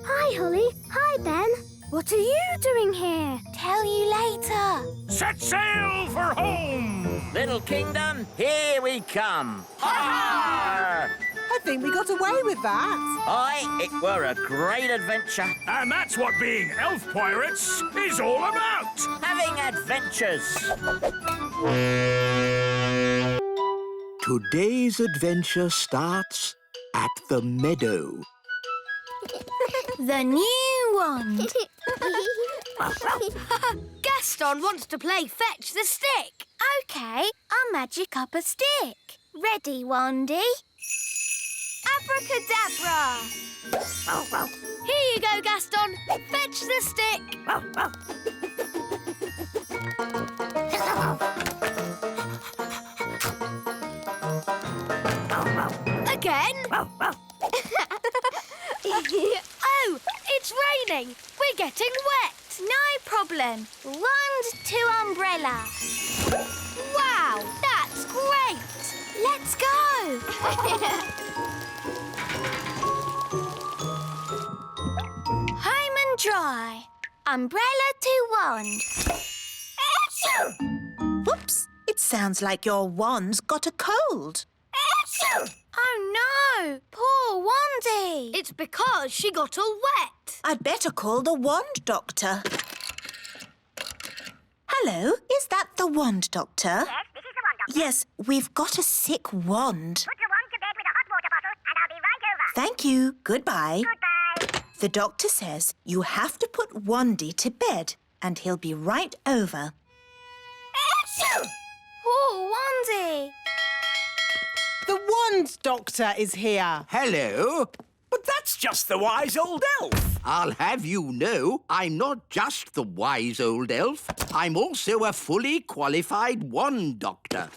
Hi, Holly. Hi, Ben. What are you doing here? Tell you later. Set sail for home! Little Kingdom, here we come. Ha! I think we got away with that. Aye, it were a great adventure. And that's what being elf pirates is all about! Having adventures. Today's adventure starts at the meadow. The new one. Gaston wants to play fetch the stick. OK, I'll magic up a stick. Ready, Wandy? Abracadabra! Here you go, Gaston. Fetch the stick. again? Oh, it's raining. We're getting wet. No problem. Wand to umbrella. Wow, that's great. Let's go. Home and dry. Umbrella to wand. Whoops! It sounds like your wand's got a cold. Oh no! Poor Wandy. It's because she got all wet. I'd better call the wand doctor. Hello, is that the wand doctor? Yes, this is the wand doctor. Yes, we've got a sick wand. Put your wand to bed with a hot water bottle and I'll be right over. Thank you. Goodbye. Goodbye. The doctor says you have to put Wandy to bed and he'll be right over. Poor Wandy. The wand doctor is here. Hello. But that's just the wise old elf. I'll have you know, I'm not just the wise old elf. I'm also a fully qualified wand doctor.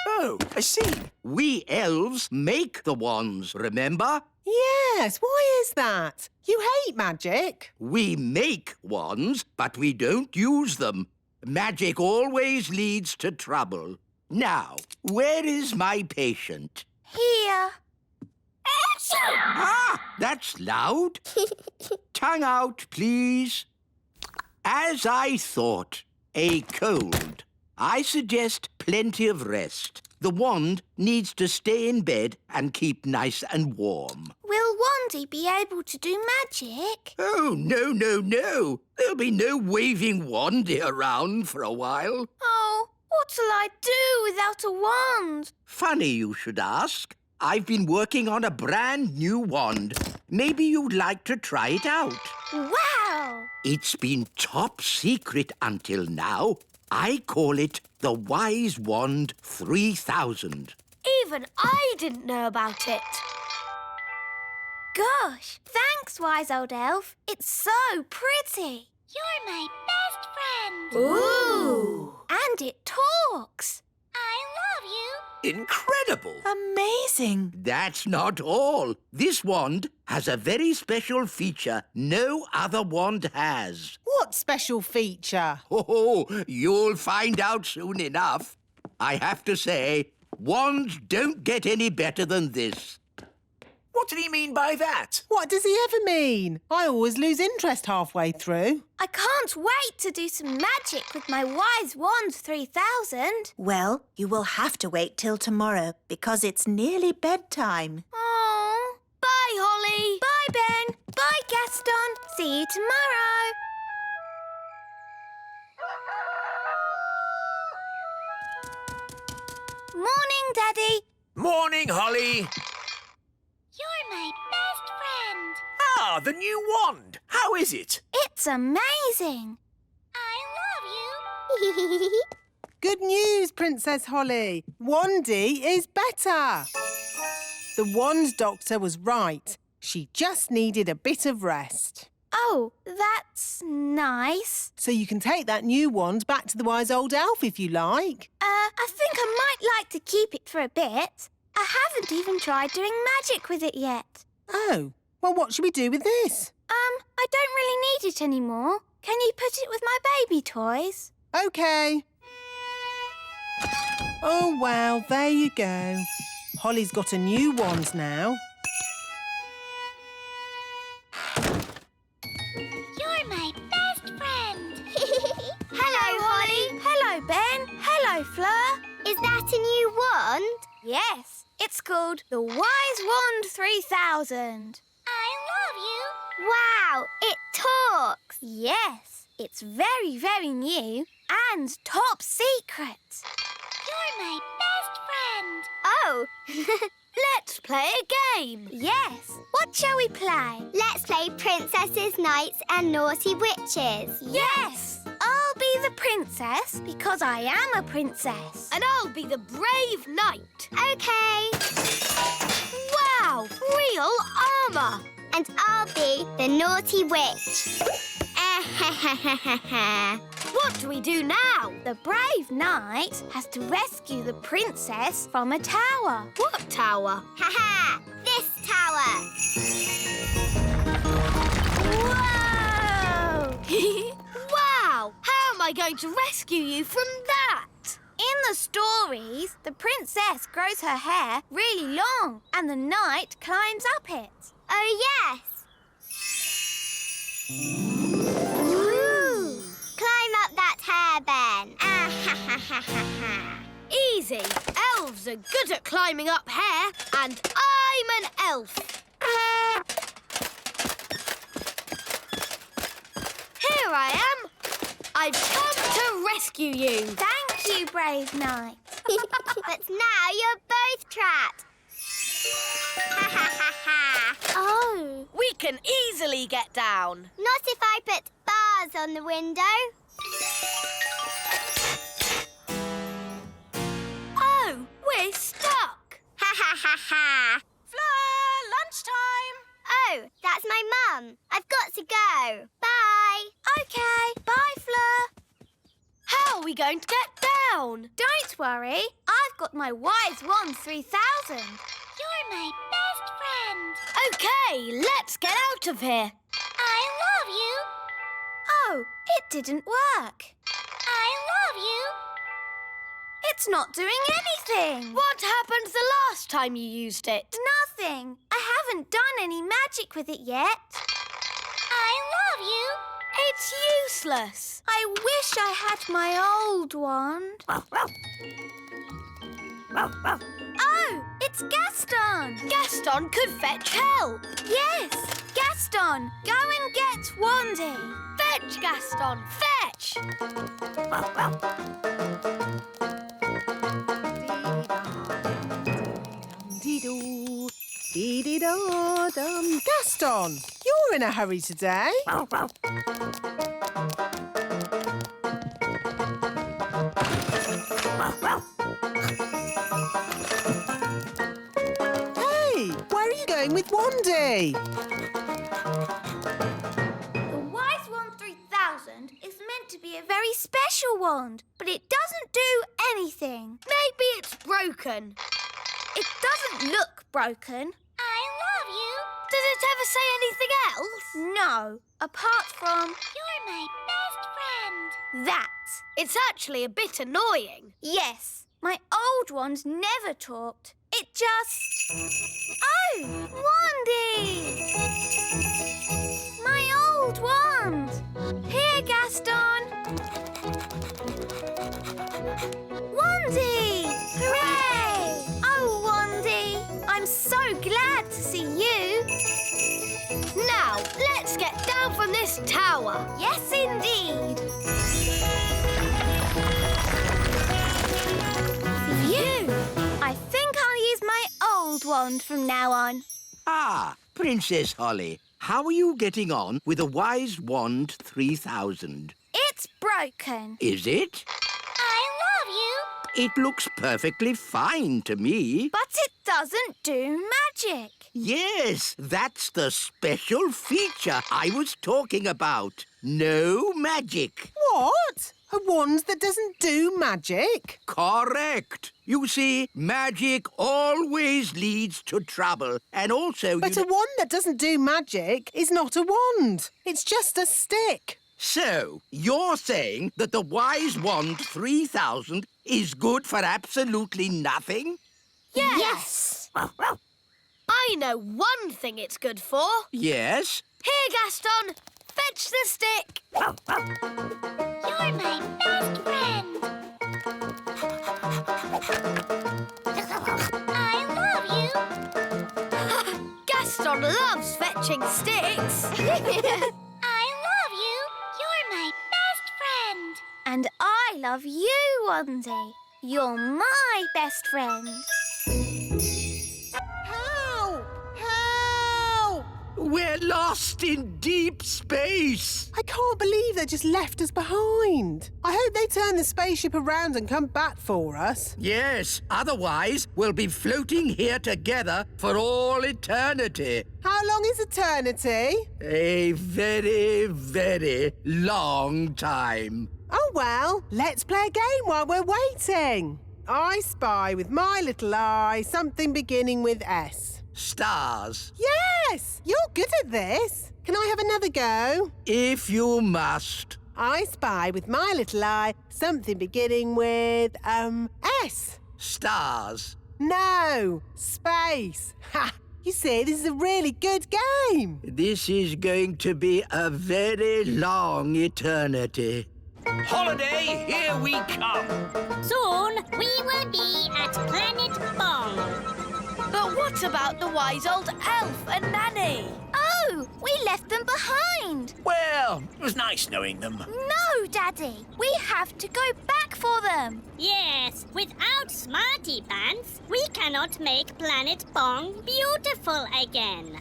Oh, I see. We elves make the wands, remember? Yes, why is that? You hate magic. We make wands, but we don't use them. Magic always leads to trouble. Now, where is my patient? Here. Ah, that's loud. Tongue out, please. As I thought, a cold. I suggest plenty of rest. The wand needs to stay in bed and keep nice and warm. Will Wandy be able to do magic? Oh, no. There'll be no waving wandy around for a while. Oh, what'll I do without a wand? Funny you should ask. I've been working on a brand new wand. Maybe you'd like to try it out. Wow! It's been top secret until now. I call it the Wise Wand 3000. Even I didn't know about it. Gosh, thanks, wise old elf. It's so pretty. You're my best friend. Ooh! And it talks. I love you. Incredible! Amazing. That's not all. This wand has a very special feature no other wand has. What special feature? Oh, you'll find out soon enough. I have to say, wands don't get any better than this. What did he mean by that? What does he ever mean? I always lose interest halfway through. I can't wait to do some magic with my wise wand 3000. Well, you will have to wait till tomorrow because it's nearly bedtime. Oh. Bye, Holly. Bye, Ben. Bye, Gaston. See you tomorrow. Morning, Daddy. Morning, Holly. You're my best friend. Ah, the new wand. How is it? It's amazing. I love you. Good news, Princess Holly. Wandy is better. The wand doctor was right. She just needed a bit of rest. Oh, that's nice. So you can take that new wand back to the wise old elf if you like. I think I might like to keep it for a bit. I haven't even tried doing magic with it yet. Oh, well, what should we do with this? I don't really need it anymore. Can you put it with my baby toys? OK. Oh, well, there you go. Holly's got a new wand now. You're my best friend. Hello, Holly. Hello, Ben. Hello, Fleur. Is that a new wand? Yes, it's called the Wise Wand 3000. I love you. Wow, it talks. Yes, it's very, very new and top secret. You're my best friend. Oh, Let's play a game. Yes, what shall we play? let's play Princesses, Knights and Naughty Witches. Yes, I'll be the princess because I am a princess. And I'll be the brave knight. Okay. Wow, real armour. And I'll be the Naughty Witch. What do we do now? The brave knight has to rescue the princess from a tower. What tower? Ha-ha! This tower! Whoa! Wow! How am I going to rescue you from that? In the stories, the princess grows her hair really long and the knight climbs up it. Oh, yes! Ooh. Climb up that hair, Ben. Ah, ha, ha, ha, ha, ha. Easy. Elves are good at climbing up hair, and I'm an elf. Here I am. I've come to rescue you. Thank you, brave knight. But now you're both trapped. Ha, ha, ha, ha. Oh. We can easily get down. Not if I put bars on the window. Oh, we're stuck. Ha, ha, ha, ha. Fleur, lunchtime. Oh, that's my mum. I've got to go. Bye. Okay, bye, Fleur. How are we going to get down? Don't worry, I've got my Wise Wand 3000. You're my best friend. Okay, let's get out of here. I love you. Oh, it didn't work. I love you. It's not doing anything. What happened the last time you used it? Nothing. I haven't done any magic with it yet. I love you. It's useless. I wish I had my old wand. Oh, it's Gaston. Gaston could fetch help. Yes, Gaston, go and get Wandy. Fetch, Gaston, fetch. Dee-doo, dee-dee-da-dum. Gaston, you're in a hurry today. Hey, where are you going with Wandy? The Wise Wand 3000 is meant to be a very special wand, but it doesn't do anything. Maybe it's broken. It doesn't look broken. I love you. Does it ever say anything else? No, apart from You're my best friend. that. It's actually a bit annoying. Yes, my old wand never talked. It just... Oh, Wandy! My old wand! Here, Gaston! Wandy! Hooray! Oh, Wandy, I'm so glad to see you. Now, let's get down from this tower. Yes, indeed. Phew! I think I'll use my old wand from now on. Ah, Princess Holly, how are you getting on with the Wise Wand 3000? It's broken. Is it? I love you. It looks perfectly fine to me. But it doesn't do magic. Yes, that's the special feature I was talking about. No magic. What? A wand that doesn't do magic? Correct. You see, magic always leads to trouble. And also... But a wand that doesn't do magic is not a wand. It's just a stick. So, you're saying that the Wise Wand 3000 is good for absolutely nothing? Yes. I know one thing it's good for. Yes? Here, Gaston. Fetch the stick. You're my best friend. I love you. Gaston loves fetching sticks. I love you. You're my best friend. And I love you, Wandy. You're my best friend. Help! Help! We're lost in deep space. I can't believe they just left us behind. I hope they turn the spaceship around and come back for us. Yes, otherwise we'll be floating here together for all eternity. How long is eternity? A very, very long time. Oh, well, let's play a game while we're waiting. I spy with my little eye something beginning with S. Stars. Yes! You're good at this. Can I have another go? If you must. I spy with my little eye something beginning with, S. Stars. No, space. Ha! You see, this is a really good game. This is going to be a very long eternity. Holiday, here we come. Soon we will be at Planet Bong. But what about the wise old elf and Nanny? Oh, we left them behind. Well, it was nice knowing them. No, Daddy. We have to go back for them. Yes, without Smarty Pants, we cannot make Planet Bong beautiful again.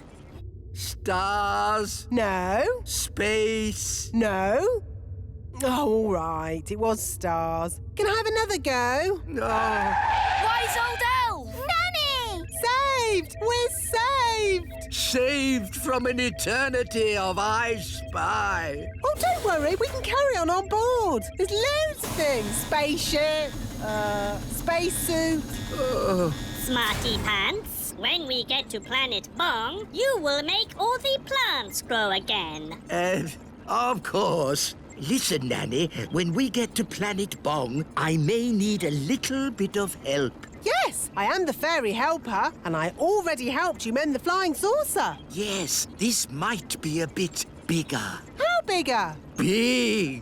Stars. No. Space. No. Oh, all right. It was stars. Can I have another go? Oh. Wise old elf! Nanny! Saved! We're saved! Saved from an eternity of I Spy. Oh, don't worry. We can carry on board. There's loads of things. Spaceship, spacesuit. Smarty Pants, when we get to Planet Bong, you will make all the plants grow again. Of course. Listen, Nanny, when we get to Planet Bong, I may need a little bit of help. Yes, I am the fairy helper, and I already helped you mend the flying saucer. Yes, this might be a bit bigger. How bigger? Big.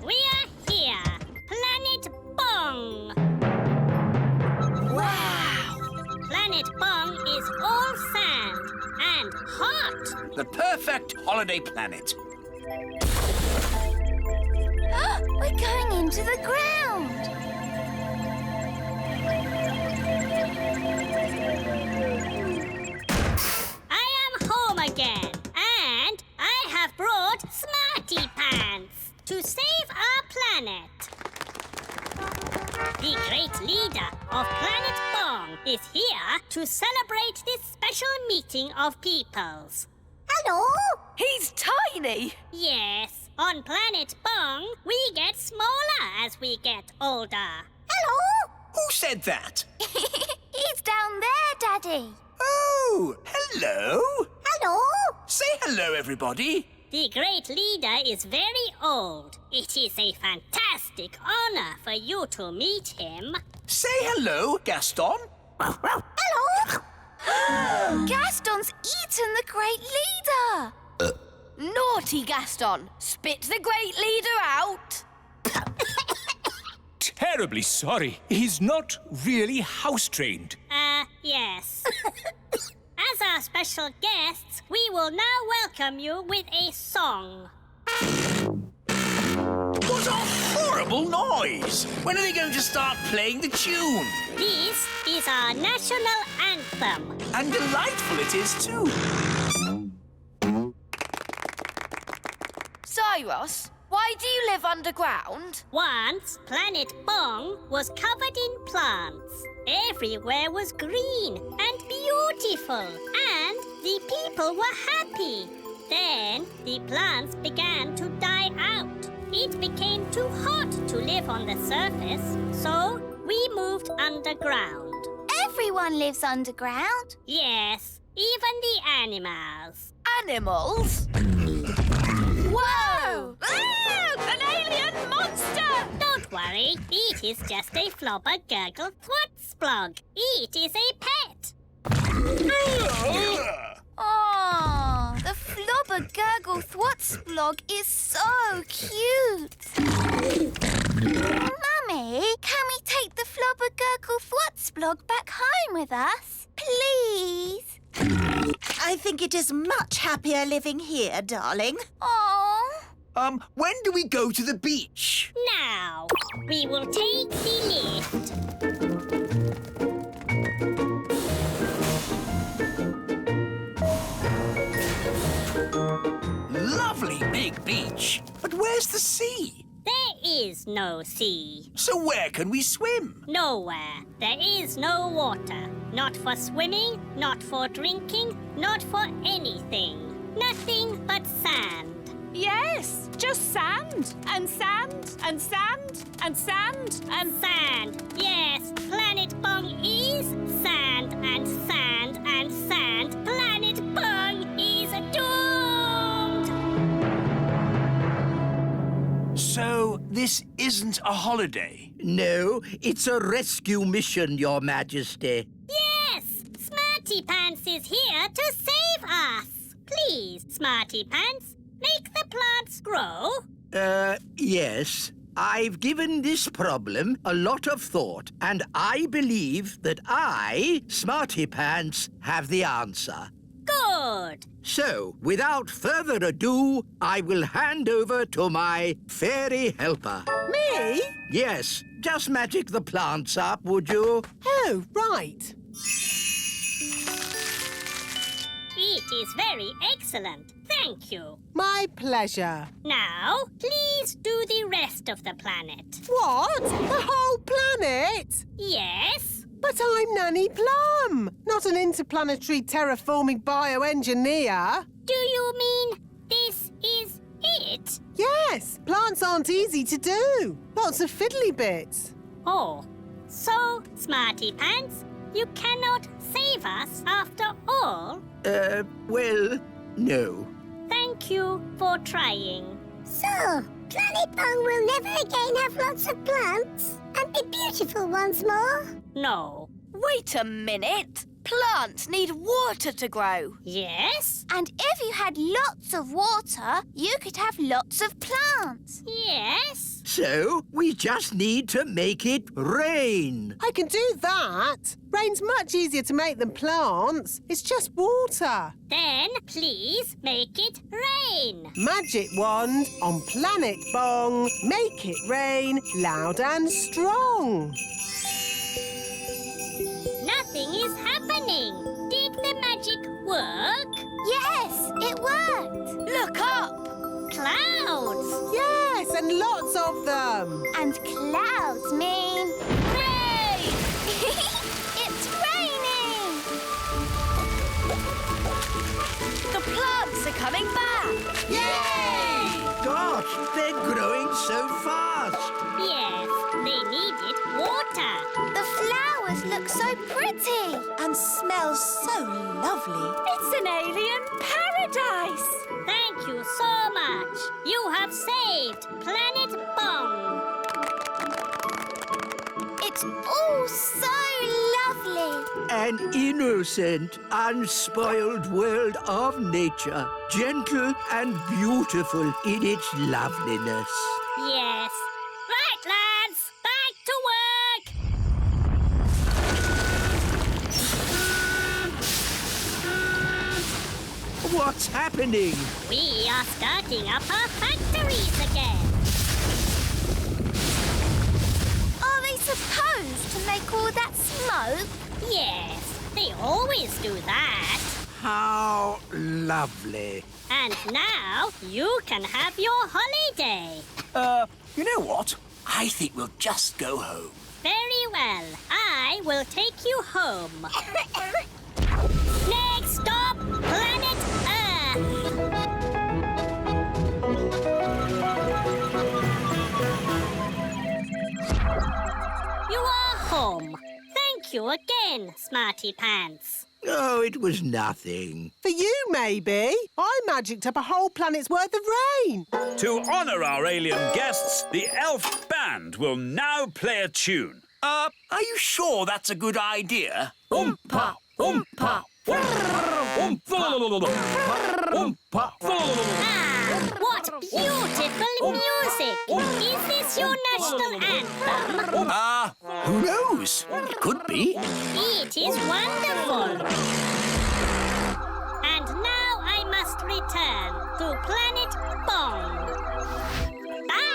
We are here, Planet Bong. Wow! Planet Bong is all sand and hot. The perfect holiday planet. We're going into the ground. I am home again, and I have brought Smarty Pants to save our planet. The great leader of Planet Bong is here to celebrate this special meeting of peoples. Hello? He's tiny! Yes, on Planet Bong, we get smaller as we get older. Hello? Who said that? He's down there, Daddy. Oh, hello. Hello? Say hello, everybody. The great leader is very old. It is a fantastic honor for you to meet him. Say hello, Gaston. Hello? Gaston's eaten the great leader. Naughty Gaston! Spit the great leader out! Terribly sorry. He's not really house-trained. Yes. As our special guests, we will now welcome you with a song. What a horrible noise! When are they going to start playing the tune? This is our national anthem. And delightful it is, too. Cyrus, why do you live underground? Once, Planet Bong was covered in plants. Everywhere was green and beautiful, and the people were happy. Then the plants began to die out. It became too hot to live on the surface, so we moved underground. Everyone lives underground. Yes, even the animals. Animals? Whoa! Ah, an alien monster! Don't worry, it is just a flobber gurgle thwutsplog. It is a pet. Oh, the flobber gurgle thwutsplog is so cute. Mummy, can we take the flobber gurgle thwutsplog back home with us? Please? I think it is much happier living here, darling. Oh. When do we go to the beach? Now, we will take the lift. Lovely big beach. But where's the sea? There is no sea. So where can we swim? Nowhere. There is no water. Not for swimming, not for drinking, not for anything. Nothing but sand. Yes, just sand and sand and sand and sand and Sand. Yes, Planet Bong is sand and sand and sand. Planet Bong is doomed. So, this isn't a holiday? No, it's a rescue mission, Your Majesty. Yes, Smarty Pants is here to save us. Please, Smarty Pants, make the plants grow. Yes. I've given this problem a lot of thought, and I believe that I, Smarty Pants, have the answer. Good. So, without further ado, I will hand over to my fairy helper. Me? Yes, just magic the plants up, would you? Oh, right. It is very excellent. Thank you. My pleasure. Now, please do the rest of the planet. What? The whole planet? Yes? But I'm Nanny Plum, not an interplanetary terraforming bioengineer. Do you mean this is it? Yes, plants aren't easy to do. Lots of fiddly bits. Oh, so, Smarty Pants, you cannot save us after all? Well, no. Thank you for trying. So, Planet Bong will never again have lots of plants and be beautiful once more? No. Wait a minute. Plants need water to grow. Yes? And if you had lots of water, you could have lots of plants. Yes? So, we just need to make it rain. I can do that. Rain's much easier to make than plants. It's just water. Then please make it rain. Magic wand on Planet Bong. Make it rain loud and strong. Nothing is happening. Did the magic work? Yes, it worked. Look up. Clouds. Yes, and lots of them. And clouds mean Rain! it's raining. The plants are coming back. Yay! Gosh, they're growing so fast. Yes, they needed water. The flowers look so pretty. And smells so lovely. It's an alien paradise. Thank you so much. You have saved Planet Bong. It's all so lovely. An innocent, unspoiled world of nature, gentle and beautiful in its loveliness. Yes. Right, lads. Back to work. What's happening? We are starting up our factories again. Are they supposed to make all that smoke? Yes, they always do that. How lovely. And now you can have your holiday. You know what? I think we'll just go home. Very well. I will take you home. Next stop, Planet Earth. You are home. Thank you again, Smarty Pants. Oh, it was nothing. For you, maybe. I magicked up a whole planet's worth of rain. To honour our alien guests, the elf band will now play a tune. Are you sure that's a good idea? Oompa, oompa, Ah, what beautiful music! Is this your national anthem? Who knows? It could be. It is wonderful. And now I must return to Planet Bong. Bye!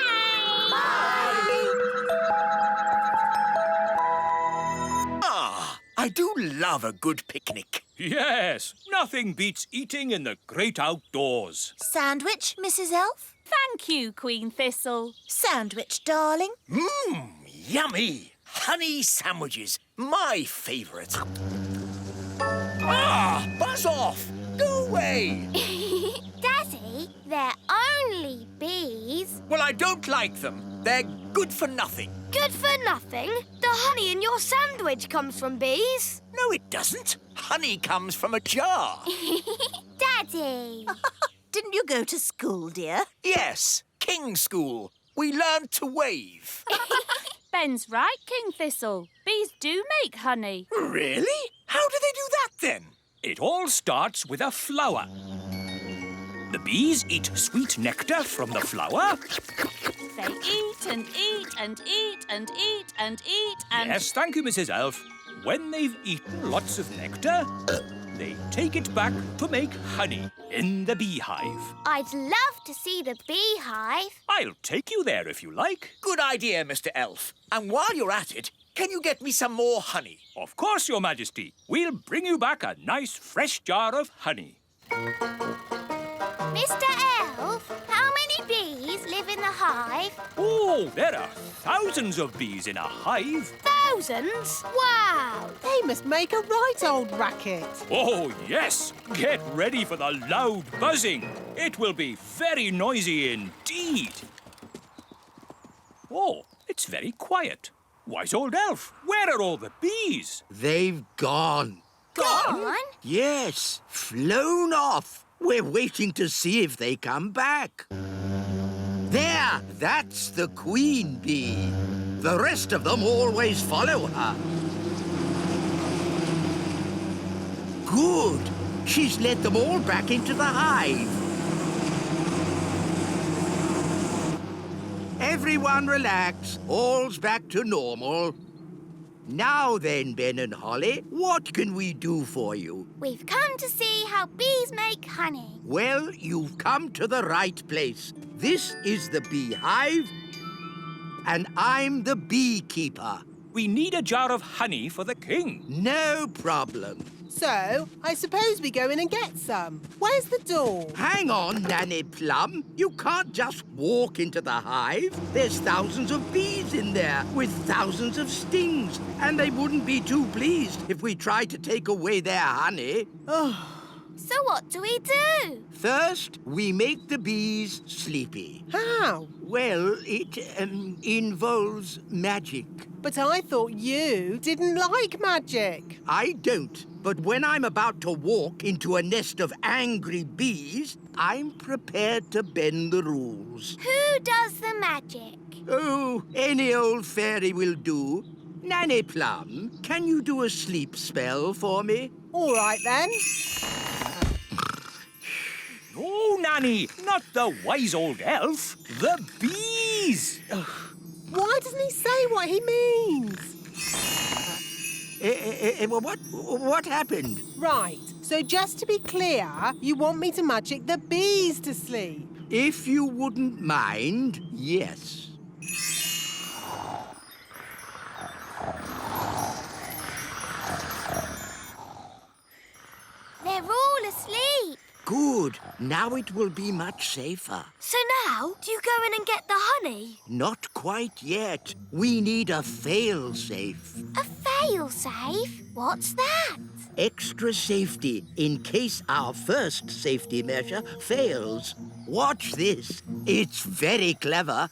I do love a good picnic. Yes, nothing beats eating in the great outdoors. Sandwich, Mrs. Elf? Thank you, Queen Thistle. Sandwich, darling. Mmm, yummy. Honey sandwiches, my favourite. Buzz off. Go away. Daddy, they're only bees. Well, I don't like them. They're good for nothing. Good for nothing? The honey in your sandwich comes from bees. No, it doesn't. Honey comes from a jar. Daddy! Didn't you go to school, dear? Yes, King's School. We learned to wave. Ben's right, King Thistle. Bees do make honey. Really? How do they do that, then? It all starts with a flower. The bees eat sweet nectar from the flower. They eat and eat and eat and eat and eat and... Yes, thank you, Mrs. Elf. When they've eaten lots of nectar, they take it back to make honey in the beehive. I'd love to see the beehive. I'll take you there if you like. Good idea, Mr. Elf. And while you're at it, can you get me some more honey? Of course, Your Majesty. We'll bring you back a nice fresh jar of honey. Mr. Elf, how many bees live in the hive? Oh, there are thousands of bees in a hive. Thousands? Wow! They must make a right old racket. Oh, yes. Get ready for the loud buzzing. It will be very noisy indeed. Oh, it's very quiet. Wise old elf, where are all the bees? They've gone. Gone? Yes, flown off. We're waiting to see if they come back. There, that's the queen bee. The rest of them always follow her. Good. She's led them all back into the hive. Everyone relax. All's back to normal. Now then, Ben and Holly, what can we do for you? We've come to see how bees make honey. Well, you've come to the right place. This is the beehive, and I'm the beekeeper. We need a jar of honey for the king. No problem. So, I suppose we go in and get some. Where's the door? Hang on, Nanny Plum. You can't just walk into the hive. There's thousands of bees in there with thousands of stings, and they wouldn't be too pleased if we tried to take away their honey. Oh. So what do we do? First, we make the bees sleepy. How? Well, it involves magic. But I thought you didn't like magic. I don't. But when I'm about to walk into a nest of angry bees, I'm prepared to bend the rules. Who does the magic? Oh, any old fairy will do. Nanny Plum, can you do a sleep spell for me? All right, then. No, Nanny, not the wise old elf. The bees. Why doesn't he say what he means? What happened? Right, so just to be clear, you want me to magic the bees to sleep? If you wouldn't mind, yes. They're all asleep. Good. Now it will be much safer. So now, do you go in and get the honey? Not quite yet. We need a fail-safe. A fail-safe? What's that? Extra safety in case our first safety measure fails. Watch this. It's very clever.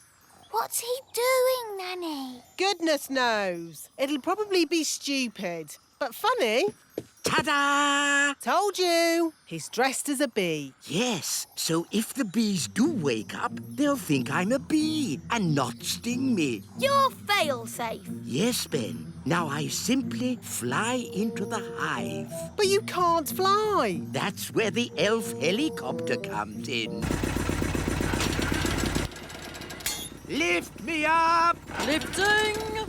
What's he doing, Nanny? Goodness knows. It'll probably be stupid, but funny. Ta-da! Told you. He's dressed as a bee. Yes, so if the bees do wake up, they'll think I'm a bee and not sting me. You're fail-safe. Yes, Ben. Now I simply fly into the hive. But you can't fly. That's where the elf helicopter comes in. Lift me up! Lifting.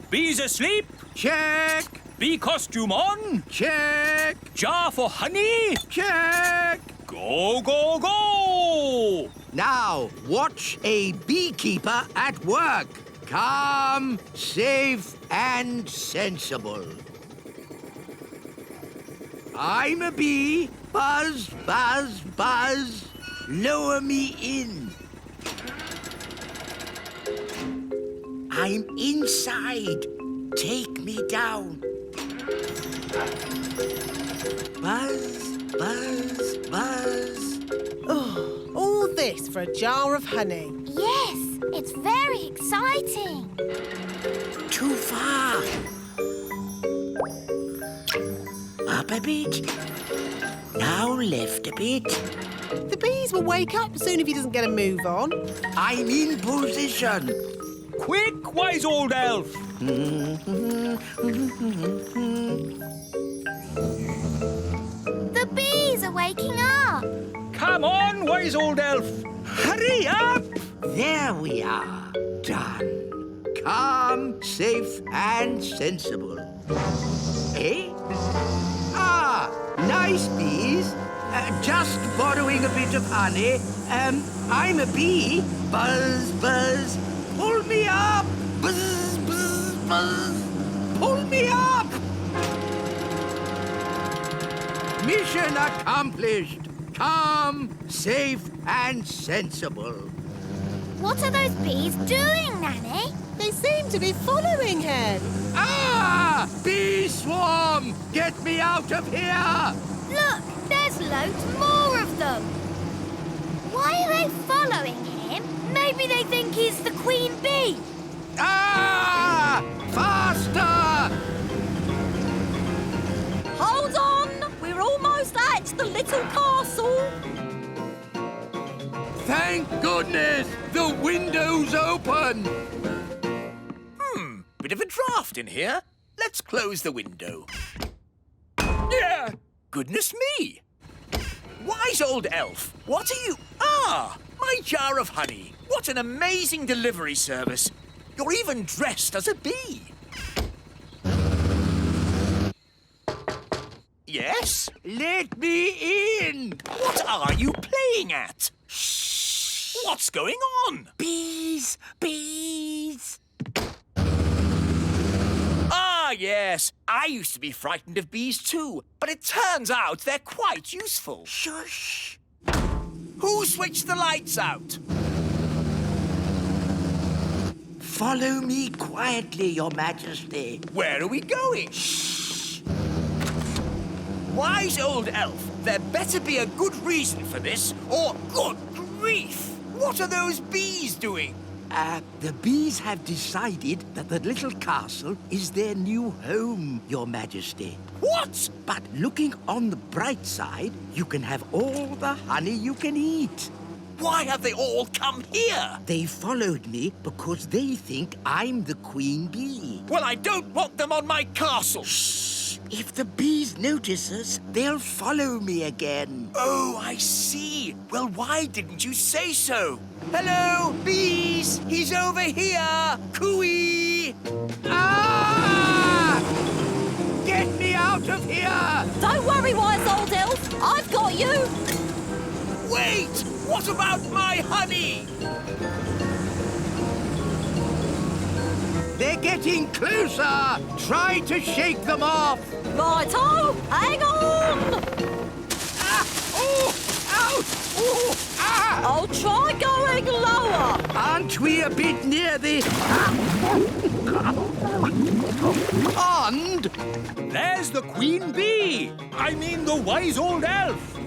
Bees asleep? Check! Bee costume on? Check! Jar for honey? Check! Go, go, go! Now, watch a beekeeper at work. Calm, safe, and sensible. I'm a bee. Buzz, buzz, buzz. Lower me in. I'm inside. Take me down. Buzz, buzz, buzz. Oh, all this for a jar of honey. Yes, It's very exciting. Too far. Up a bit. Now left a bit. The bees will wake up soon if he doesn't get a move on. I'm in position. Quick, wise old elf! The bees are waking up. Come on, wise old elf! Hurry up! There we are. Done. Calm, safe, and sensible. Eh? Ah, nice bees. Just borrowing a bit of honey. I'm a bee. Buzz, buzz. Pull me up. Buzz, buzz, buzz. Pull me up. Mission accomplished. Calm, safe, and sensible. What are those bees doing, Nanny? They seem to be following him. Ah! Bee swarm! Get me out of here! Look, there's loads more of them. Why are they following him? Maybe they think he's the queen bee. Ah! Faster! Hold on! We're almost at the little castle. Thank goodness! The window's open! Bit of a draft in here. Let's close the window. Yeah. Goodness me! Wise old elf, what are you... Ah! My jar of honey. What an amazing delivery service. You're even dressed as a bee. Yes? Let me in! What are you playing at? Shh! What's going on? Bees! Bees! Ah, yes. I used to be frightened of bees too, but it turns out they're quite useful. Shush! Who switched the lights out? Follow me quietly, Your Majesty. Where are we going? Shh! Wise old elf, there better be a good reason for this, or good grief! What are those bees doing? The bees have decided that the little castle is their new home, Your Majesty. What? But looking on the bright side, you can have all the honey you can eat. Why have they all come here? They followed me because they think I'm the queen bee. Well, I don't want them on my castle. Shh! If the bees notice us, they'll follow me again. Oh, I see. Well, why didn't you say so? Hello, bees! He's over here! Cooey! Ah! Get me out of here! Don't worry, wise old elf. I've got you. Wait! What about my honey? They're getting closer! Try to shake them off! Righto! Hang on! Ah! Oh! Ouch! Oh! Ah! I'll try going lower. Aren't we a bit near the... pond? There's the queen bee. I mean the wise old elf.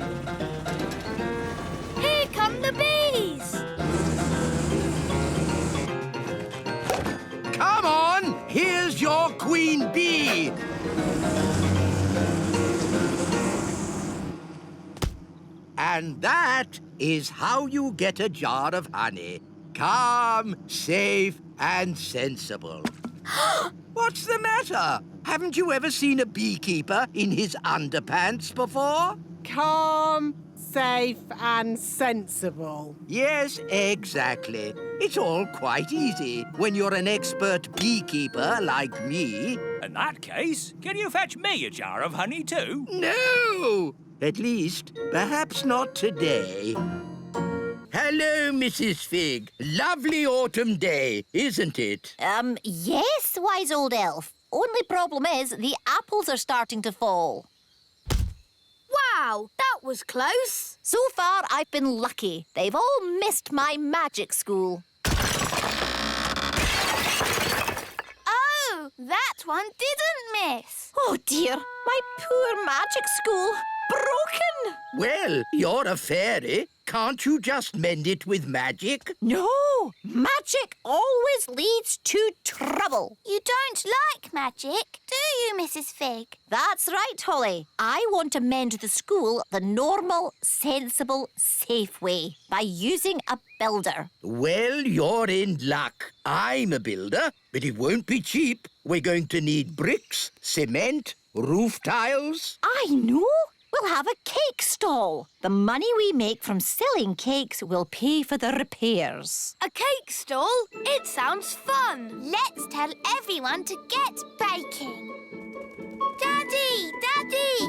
Here come the bees. Come on! Here's your queen bee! And that is how you get a jar of honey. Calm, safe, and sensible. What's the matter? Haven't you ever seen a beekeeper in his underpants before? Calm, safe, and sensible. Yes, exactly. It's all quite easy when you're an expert beekeeper like me. In that case, can you fetch me a jar of honey too? No! At least, perhaps not today. Hello, Mrs. Fig. Lovely autumn day, isn't it? Yes, wise old elf. Only problem is the apples are starting to fall. Wow, that was close. So far, I've been lucky. They've all missed my magic school. Oh, that one didn't miss. Oh, dear. My poor magic school. broken. Well, you're a fairy. Can't you just mend it with magic? No, magic always leads to trouble. You don't like magic, do you, Mrs. Fig? That's right, Holly. I want to mend the school the normal, sensible, safe way by using a builder. Well, you're in luck. I'm a builder, but it won't be cheap. We're going to need bricks, cement, roof tiles. I know. We'll have a cake stall. The money we make from selling cakes will pay for the repairs. A cake stall? It sounds fun. Let's tell everyone to get baking. Daddy! Daddy!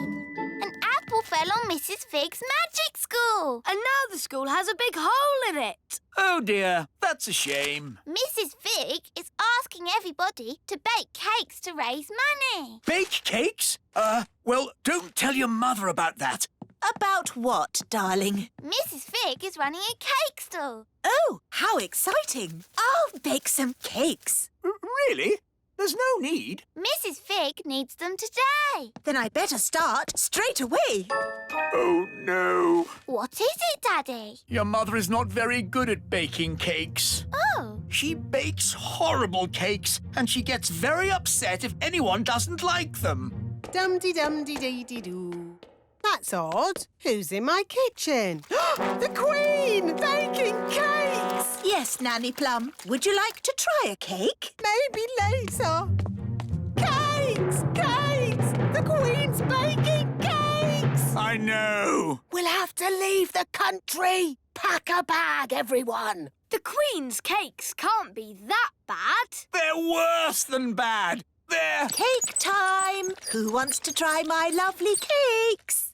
An apple fell on Mrs. Fig's magic school. And now the school has a big hole in it. Oh dear, that's a shame. Mrs. Fig is asking everybody to bake cakes to raise money. Bake cakes? Well, don't tell your mother about that. About what, darling? Mrs. Fig is running a cake stall. Oh, how exciting. I'll bake some cakes. Really? There's no need. Mrs. Fig needs them today. Then I better start straight away. Oh, no. What is it, Daddy? Your mother is not very good at baking cakes. Oh. She bakes horrible cakes, and she gets very upset if anyone doesn't like them. Dum-de-dum-de-dee-dee-doo. That's odd. Who's in my kitchen? The Queen! Baking cakes! Yes, Nanny Plum. Would you like to try a cake? Maybe later. Cakes! Cakes! The Queen's baking cakes! I know. We'll have to leave the country. Pack a bag, everyone. The Queen's cakes can't be that bad. They're worse than bad. They're... Cake time! Who wants to try my lovely cakes?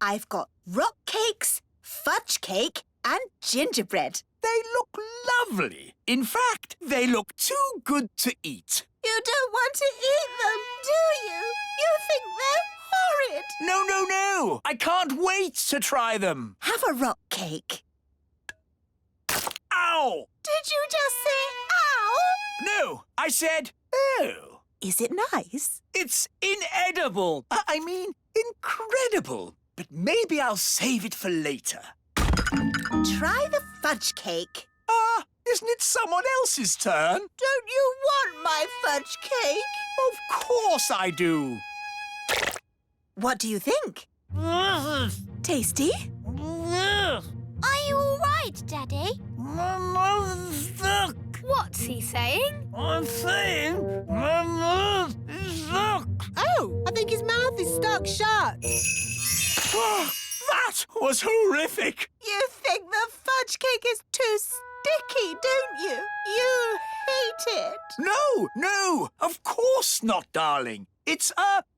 I've got rock cakes, fudge cake and gingerbread. They look lovely. In fact, they look too good to eat. You don't want to eat them, do you? You think they're horrid. No, no, no. I can't wait to try them. Have a rock cake. Ow! Did you just say ow? No, I said oh. Is it nice? It's inedible. I mean, incredible. But maybe I'll save it for later. Try the fudge cake. Isn't it someone else's turn? Don't you want my fudge cake? Of course I do. What do you think? Tasty? Are you all right, Daddy? My mouth's stuck. What's he saying? I'm saying my mouth is stuck. Oh, I think his mouth is stuck shut. That was horrific. You think the fudge cake is too sticky, don't you? You hate it. No, no, of course not, darling. It's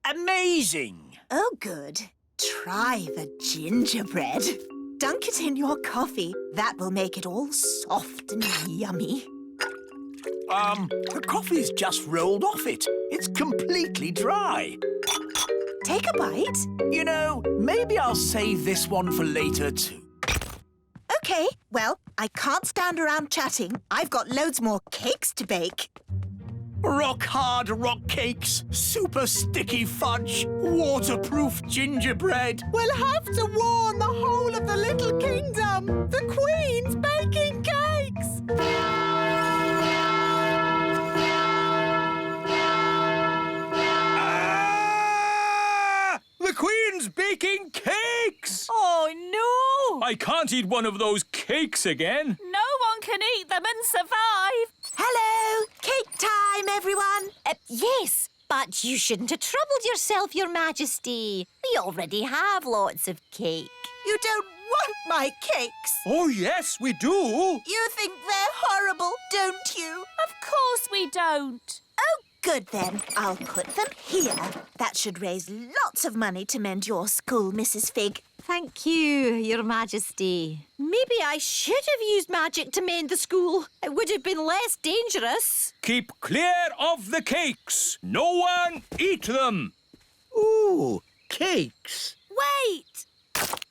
amazing. Oh, good. Try the gingerbread. Dunk it in your coffee. That will make it all soft and yummy. The coffee's just rolled off it. It's completely dry. Take a bite. You know, maybe I'll save this one for later too. OK, well, I can't stand around chatting. I've got loads more cakes to bake. Rock-hard rock cakes, super sticky fudge, waterproof gingerbread. We'll have to warn the whole of the Little Kingdom. The Queen's baking cakes. The Queen's baking cakes! Oh, no! I can't eat one of those cakes again. No one can eat them and survive. Hello! Cake time, everyone! Yes, but you shouldn't have troubled yourself, Your Majesty. We already have lots of cake. You don't want my cakes. Oh, yes, we do. You think they're horrible, don't you? Of course we don't. Oh, good then. I'll put them here. That should raise lots of money to mend your school, Mrs. Fig. Thank you, Your Majesty. Maybe I should have used magic to mend the school. It would have been less dangerous. Keep clear of the cakes. No one eat them. Ooh, cakes. Wait!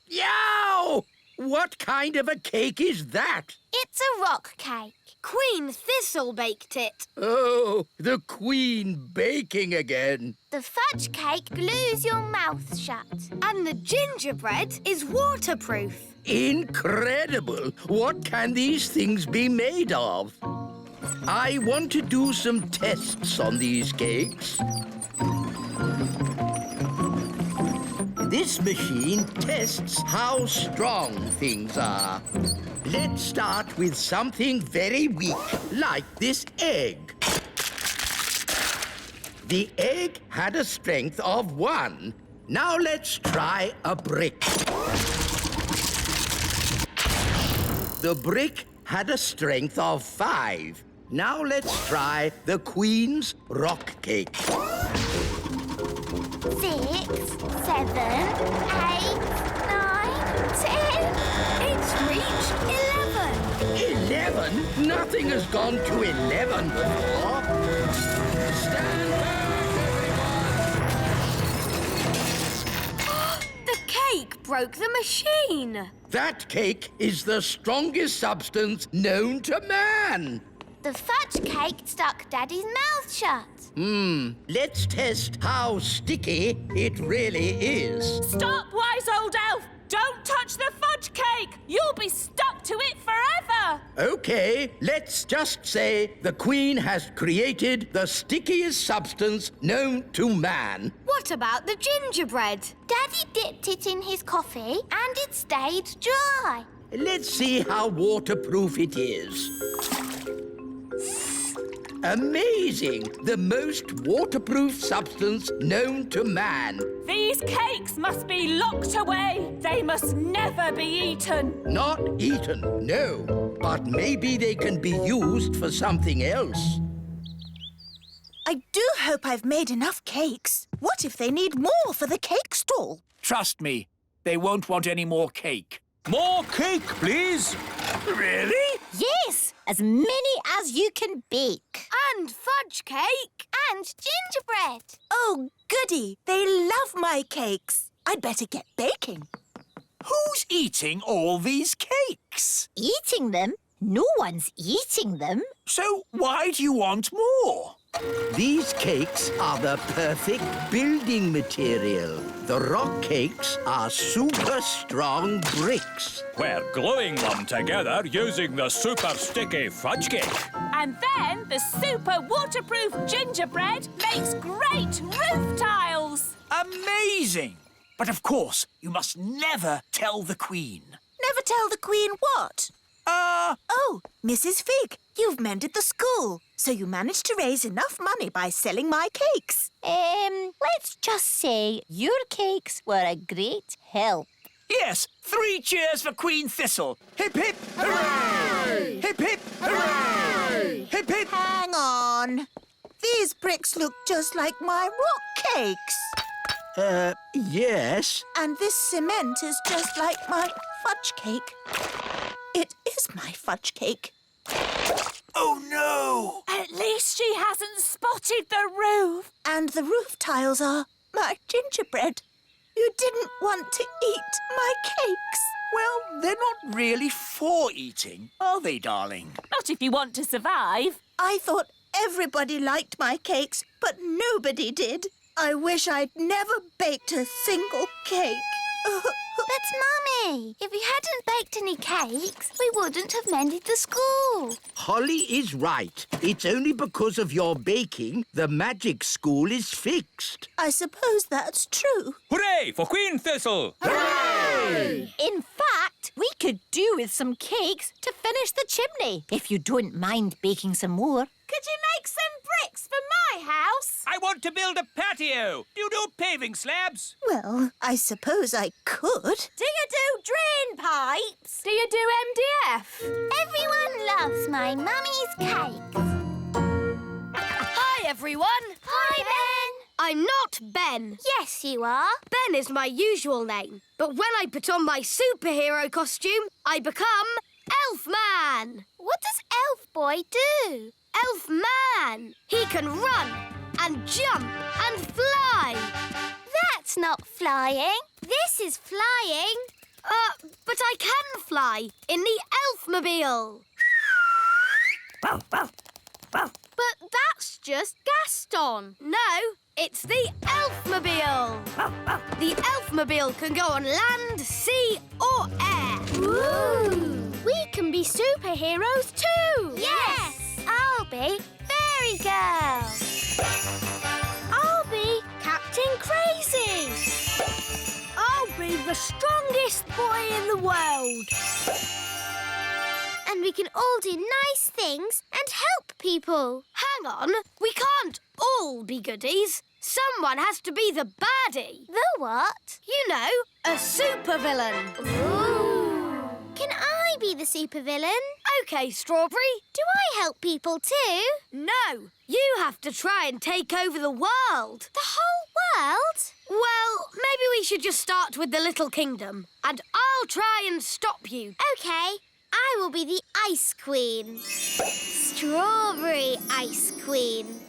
Yow! What kind of a cake is that? It's a rock cake. Queen Thistle baked it. Oh, the Queen baking again. The fudge cake glues your mouth shut. And the gingerbread is waterproof. Incredible! What can these things be made of? I want to do some tests on these cakes. This machine tests how strong things are. Let's start with something very weak, like this egg. The egg had a strength of 1. Now let's try a brick. The brick had a strength of 5. Now let's try the Queen's rock cake. 6, 7, 8, 9, 10. It's reached 11. 11? Nothing has gone to 11 before. Stand back, everyone! The cake broke the machine. That cake is the strongest substance known to man. The fudge cake stuck Daddy's mouth shut. Let's test how sticky it really is. Stop, wise old elf! Don't touch the fudge cake! You'll be stuck to it forever! Okay, let's just say the Queen has created the stickiest substance known to man. What about the gingerbread? Daddy dipped it in his coffee and it stayed dry. Let's see how waterproof it is. Amazing! The most waterproof substance known to man. These cakes must be locked away. They must never be eaten. Not eaten, no. But maybe they can be used for something else. I do hope I've made enough cakes. What if they need more for the cake stall? Trust me, they won't want any more cake. More cake, please. Really? Yes, as many as you can bake. And fudge cake. And gingerbread. Oh, goody. They love my cakes. I'd better get baking. Who's eating all these cakes? Eating them? No one's eating them. So why do you want more? These cakes are the perfect building material. The rock cakes are super strong bricks. We're gluing them together using the super sticky fudge cake. And then the super waterproof gingerbread makes great roof tiles. Amazing! But of course, you must never tell the Queen. Never tell the Queen what? Oh, Mrs. Fig, you've mended the school, so you managed to raise enough money by selling my cakes. Let's just say your cakes were a great help. Yes, 3 cheers for Queen Thistle. Hip, hip, hooray! Hip, hip, hooray! Hip, hip. Hang on. These bricks look just like my rock cakes. Yes. And this cement is just like my fudge cake. It is my fudge cake. Oh, no! At least she hasn't spotted the roof. And the roof tiles are my gingerbread. You didn't want to eat my cakes. Well, they're not really for eating, are they, darling? Not if you want to survive. I thought everybody liked my cakes, but nobody did. I wish I'd never baked a single cake. But, Mummy, if we hadn't baked any cakes, we wouldn't have mended the school. Holly is right. It's only because of your baking the magic school is fixed. I suppose that's true. Hooray for Queen Thistle! Hooray! In fact, we could do with some cakes to finish the chimney, if you don't mind baking some more. Could you make some bricks for my house? I want to build a patio. Do you do paving slabs? Well, I suppose I could. Do you do drain pipes? Do you do MDF? Everyone loves my mummy's cakes. Hi, everyone. Hi, Ben. I'm not Ben. Yes, you are. Ben is my usual name. But when I put on my superhero costume, I become Elfman. What does Elf Boy do? Elfman. He can run and jump and fly. That's not flying. This is flying. But I I can fly in the Elfmobile. But that's just Gaston. No, it's the Elfmobile. The Elfmobile can go on land, sea or air. Ooh! We can be superheroes too! Yes! I'll be Fairy Girl. I'll be Captain Crazy. I'll be the strongest boy in the world. And we can all do nice things and help people. Hang on, we can't all be goodies. Someone has to be the baddie. The what? You know, a supervillain. Ooh! Can I be the supervillain? OK, Strawberry. Do I help people too? No, you have to try and take over the world. The whole world? Well, maybe we should just start with the Little Kingdom. And I'll try and stop you. OK. I will be the Ice Queen. Strawberry Ice Queen.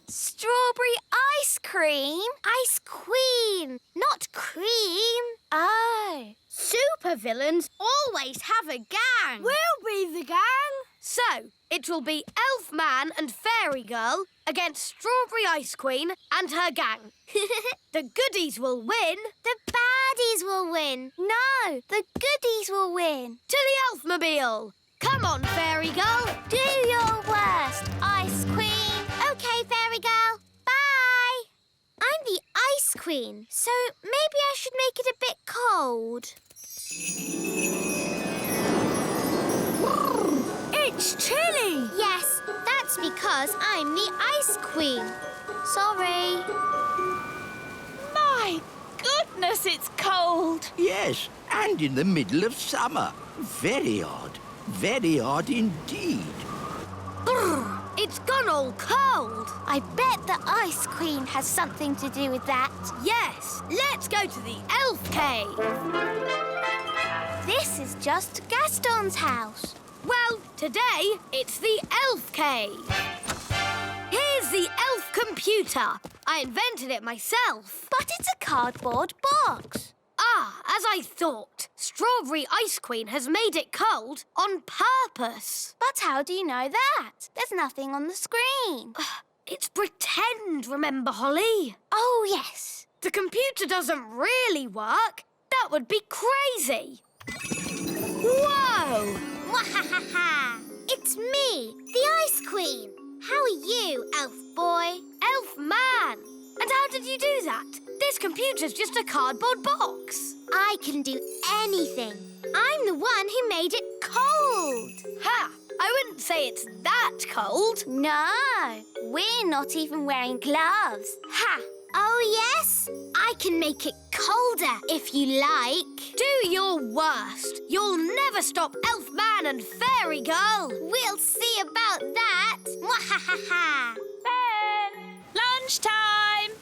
Strawberry ice cream? Ice Queen, not cream. Oh. Supervillains always have a gang. We'll be the gang. So, it will be Elfman and Fairy Girl against Strawberry Ice Queen and her gang. The goodies will win. The baddies will win. No, the goodies will win. To the Elfmobile. Come on, Fairy Girl. Do your worst, Ice Queen. OK, Fairy Girl. Bye. I'm the Ice Queen, so maybe I should make it a bit cold. It's chilly. Yes, that's because I'm the Ice Queen. Sorry. My goodness, it's cold. Yes, and in the middle of summer. Very odd. Very odd indeed. Brr, it's gone all cold. I bet the Ice Queen has something to do with that. Yes, let's go to the Elf Cave. This is just Gaston's house. Well, today it's the Elf Cave. Here's the elf computer. I invented it myself. But it's a cardboard box. Ah, as I thought. Strawberry Ice Queen has made it cold on purpose. But how do you know that? There's nothing on the screen. It's pretend, remember, Holly? Oh, yes. The computer doesn't really work. That would be crazy. Whoa! Mwahaha! It's me, the Ice Queen. How are you, Elf Boy? Elf Man! And how did you do that? This computer's just a cardboard box. I can do anything. I'm the one who made it cold. Ha! I wouldn't say it's that cold. No, we're not even wearing gloves. Ha! Oh, yes? I can make it colder if you like. Do your worst. You'll never stop Elfman and Fairy Girl. We'll see about that. Mwahaha! Ben! Lunchtime!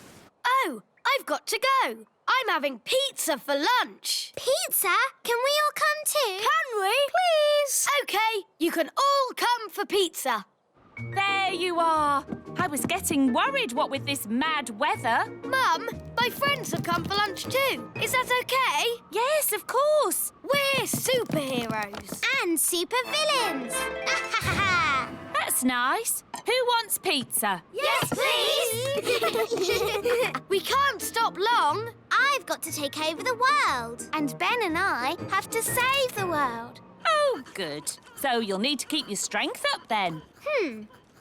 Oh, I've got to go. I'm having pizza for lunch. Pizza? Can we all come too? Can we? Please. OK, you can all come for pizza. There you are. I was getting worried, what with this mad weather. Mum, my friends have come for lunch too. Is that OK? Yes, of course. We're superheroes. And supervillains. That's nice. Who wants pizza? Yes, please. We can't stop long. I've got to take over the world. And Ben and I have to save the world. Oh, good. So you'll need to keep your strength up then.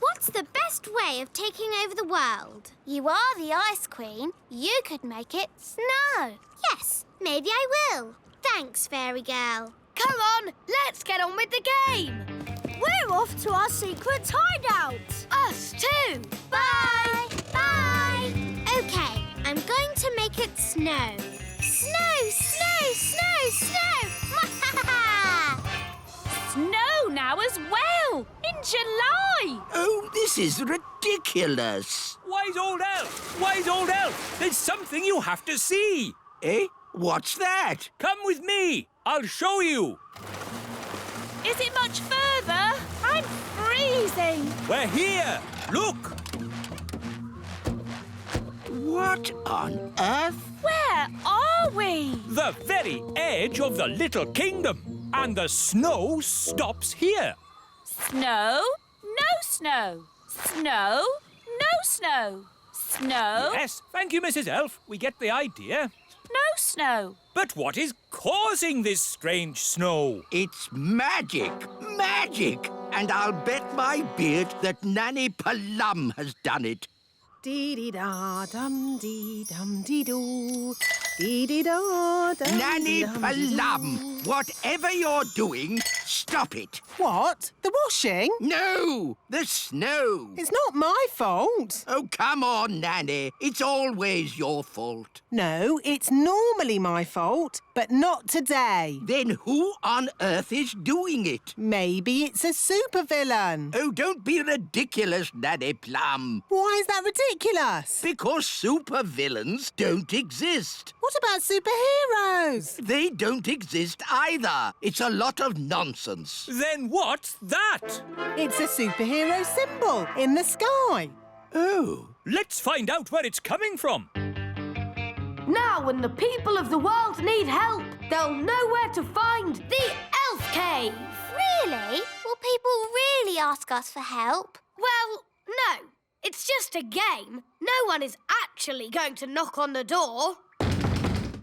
What's the best way of taking over the world? You are the Ice Queen. You could make it snow. Yes, maybe I will. Thanks, Fairy Girl. Come on, let's get on with the game. We're off to our secret hideout. Us too. Bye. Bye. OK, I'm going to make it snow. Snow, snow, snow, snow. Snow now as well, in July. Oh, this is ridiculous. Wise old elf! Wise old elf! There's something you have to see. Eh? What's that? Come with me. I'll show you. Is it much further? I'm freezing. We're here. Look. What on earth? Where are we? The very edge of the Little Kingdom. And the snow stops here. Snow, no snow. Snow, no snow. Snow, Yes, thank you, Mrs. Elf. We get the idea. no snow. But what is causing this strange snow? It's magic. Magic. And I'll bet my beard that Nanny Plum has done it. Dee-dee-da-dum-dee-dum-dee-doo. Dee-dee-da-dum. Nanny Plum, whatever you're doing, stop it. What? The washing? No, the snow. It's not my fault. Oh, come on, Nanny. It's always your fault. No, it's normally my fault, but not today. Then who on earth is doing it? Maybe it's a supervillain. Oh, don't be ridiculous, Nanny Plum. Why is that ridiculous? Because supervillains don't exist. What about superheroes? They don't exist either. It's a lot of nonsense. Then what's that? It's a superhero symbol in the sky. Oh. Let's find out where it's coming from. Now, when the people of the world need help, they'll know where to find the Elf Cave. Really? Will people really ask us for help? Well, no. It's just a game. No one is actually going to knock on the door.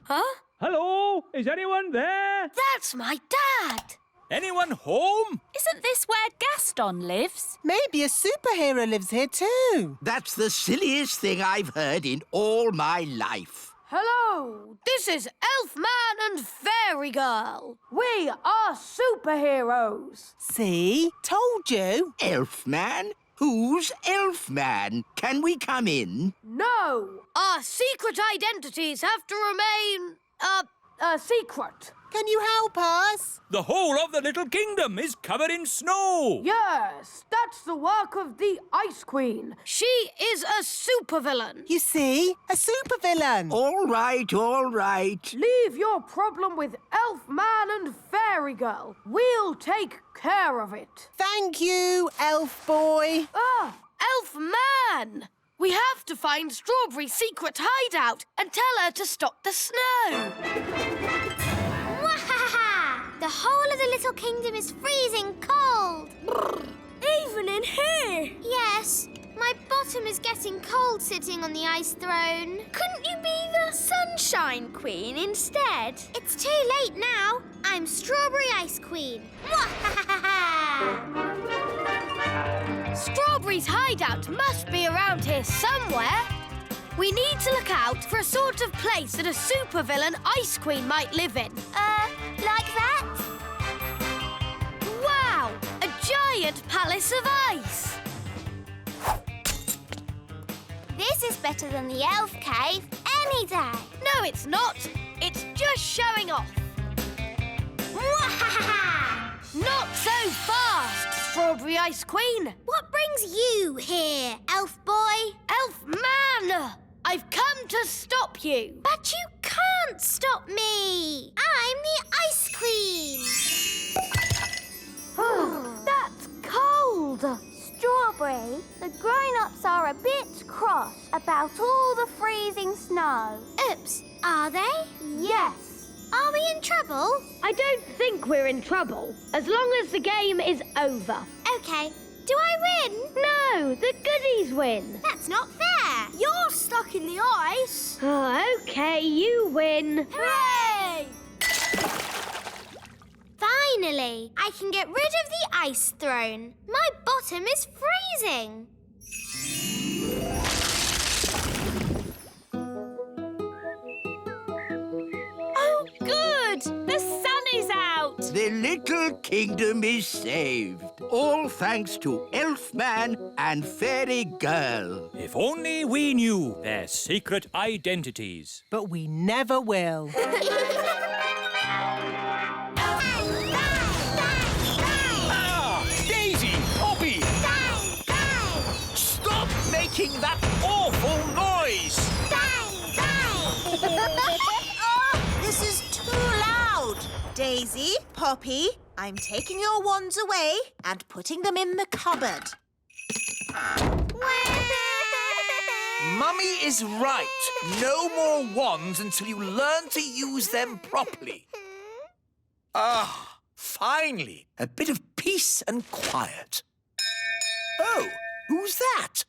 Huh? Hello? Is anyone there? That's my dad. Anyone home? Isn't this where Gaston lives? Maybe a superhero lives here too. That's the silliest thing I've heard in all my life. Hello, this is Elfman and Fairy Girl. We are superheroes. See? Told you. Elfman? Who's Elfman? Can we come in? No, our secret identities have to remain, secret. Can you help us? The whole of the Little Kingdom is covered in snow. Yes, that's the work of the Ice Queen. She is a supervillain. You see? A supervillain. All right, all right. Leave your problem with Elfman and Fairy Girl. We'll take care of it. Thank you, Elf Boy. Ah, Elfman! We have to find Strawberry's secret hideout and tell her to stop the snow. The whole of the Little Kingdom is freezing cold. Even in here? Yes, my bottom is getting cold sitting on the ice throne. Couldn't you be the Sunshine Queen instead? It's too late now. I'm Strawberry Ice Queen. Strawberry's hideout must be around here somewhere. We need to look out for a sort of place that a supervillain Ice Queen might live in. Like that? Wow! A giant palace of ice! This is better than the elf cave any day. No, it's not. It's just showing off. Not so fast, Strawberry Ice Queen. What brings you here, Elf Boy? Elfman! I've come to stop you. But you can't stop me. I'm the Ice Queen. That's cold. Strawberry, the grown-ups are a bit cross about all the freezing snow. Oops, are they? Yes. Are we in trouble? I don't think we're in trouble, as long as the game is over. Okay. Do I win? No, the goodies win. That's not fair. You're stuck in the ice. Oh, OK, you win. Hooray! Finally, I can get rid of the ice throne. My bottom is freezing. Oh, good! The sun is out! The Little Kingdom is saved. All thanks to Elfman and Fairy Girl. If only we knew their secret identities. But we never will. Daisy! Poppy! Stop making that awful noise! This is too loud. Daisy, Poppy, I'm taking your wands away and putting them in the cupboard. Mummy is right. No more wands until you learn to use them properly. Ah, finally, a bit of peace and quiet. Oh, who's that?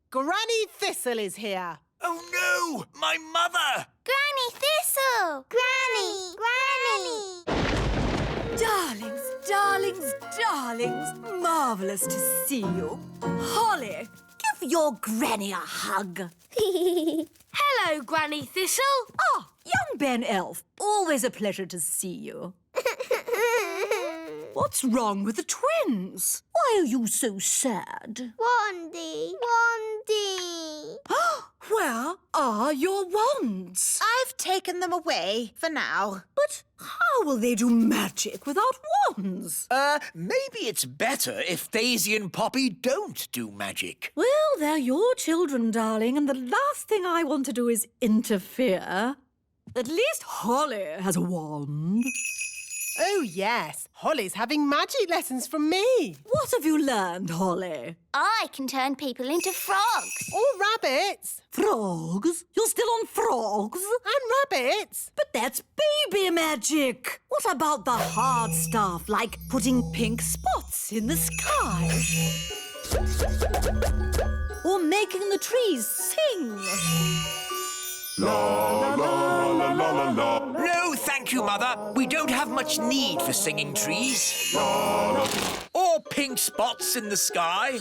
Granny Thistle is here. Oh, no! My mother! Granny Thistle! Granny! Darlings, darlings, darlings, marvellous to see you. Holly, give your granny a hug. Hello, Granny Thistle. Ah, young Ben Elf, always a pleasure to see you. What's wrong with the twins? Why are you so sad? Wandy! Where are your wands? I've taken them away for now. But how will they do magic without wands? Maybe it's better if Daisy and Poppy don't do magic. Well, they're your children, darling, and the last thing I want to do is interfere. At least Holly has a wand. Oh, yes. Holly's having magic lessons from me. What have you learned, Holly? I can turn people into frogs. Or rabbits. Frogs? You're still on frogs? And rabbits. But that's baby magic. What about the hard stuff, like putting pink spots in the sky? Or making the trees sing? La la la la la la. No, thank you, Mother. We don't have much need for singing trees. La, la. Or pink spots in the sky.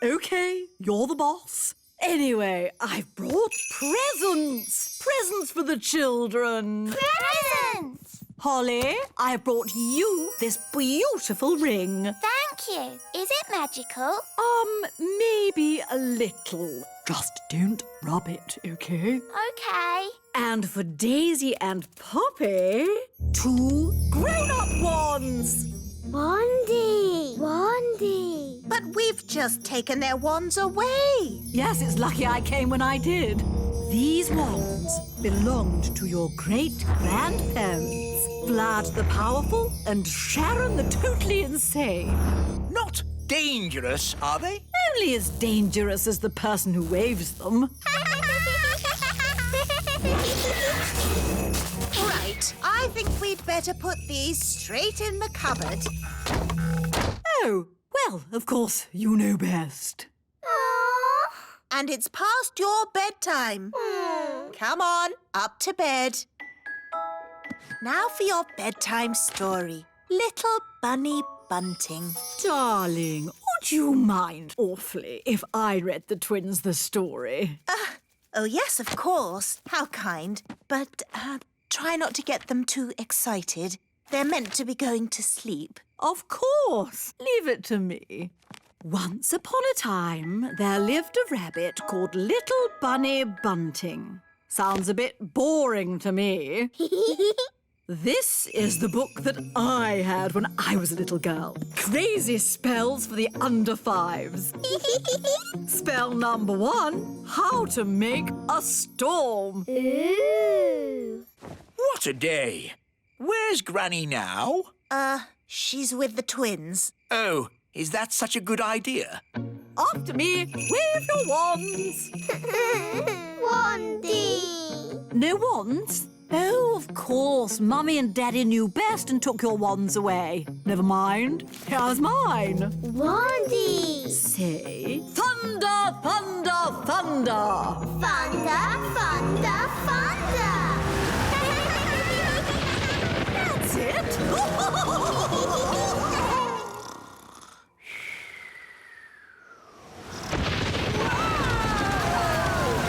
OK, you're the boss. Anyway, I've brought presents. Presents for the children. Presents! Holly, I've brought you this beautiful ring. Thank you. Is it magical? Maybe a little. Just don't rub it, OK? Okay. And for Daisy and Poppy, 2 grown-up wands. Wandy! But we've just taken their wands away. Yes, it's lucky I came when I did. These wands belonged to your great-grandparents, Vlad the Powerful and Sharon the Totally Insane. Not dangerous, are they? Only as dangerous as the person who waves them. Right, I think we'd better put these straight in the cupboard. Oh, well, of course, you know best. And it's past your bedtime. Come on, up to bed. Now for your bedtime story. Little Bunny Bunting. Darling, would you mind awfully if I read the twins the story? Oh, yes, of course. How kind. But try not to get them too excited. They're meant to be going to sleep. Of course. Leave it to me. Once upon a time, there lived a rabbit called Little Bunny Bunting. Sounds a bit boring to me. This is the book that I had when I was a little girl. Crazy spells for the under 5s. Spell number 1, how to make a storm. Ooh! What a day. Where's Granny now? She's with the twins. Oh, is that such a good idea? After me, wave your wands. Wandy! No wands? Oh, of course. Mummy and Daddy knew best and took your wands away. Never mind. Here's mine. Wandy! Say, thunder, thunder, thunder. Thunder, thunder, thunder! That's it.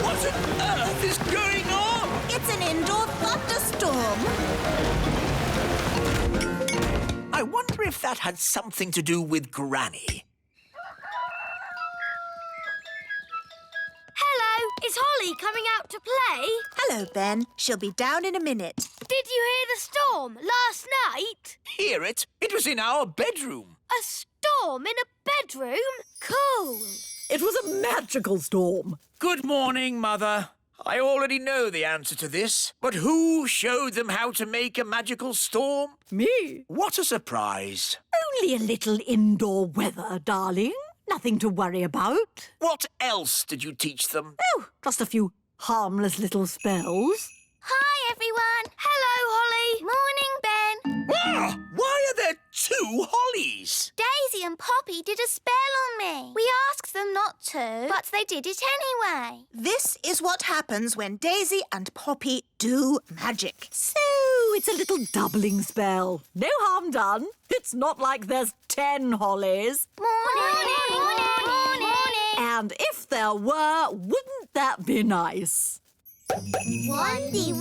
What on earth is going on? It's an indoor thunderstorm. I wonder if that had something to do with Granny. Hello, is Holly coming out to play? Hello, Ben. She'll be down in a minute. Did you hear the storm last night? Hear it? It was in our bedroom. A storm in a bedroom? Cool. It was a magical storm. Good morning, Mother. I already know the answer to this, but who showed them how to make a magical storm? Me. What a surprise. Only a little indoor weather, darling. Nothing to worry about. What else did you teach them? Oh, just a few harmless little spells. Hi, everyone. Hello, Holly. Morning, Ben. Ah, why are there two Hollies? Daisy and Poppy did a spell on me. We asked them not to, but they did it anyway. This is what happens when Daisy and Poppy do magic. So, it's a little doubling spell. No harm done. It's not like there's 10 Hollies. Morning. And if there were, wouldn't that be nice? Wandy.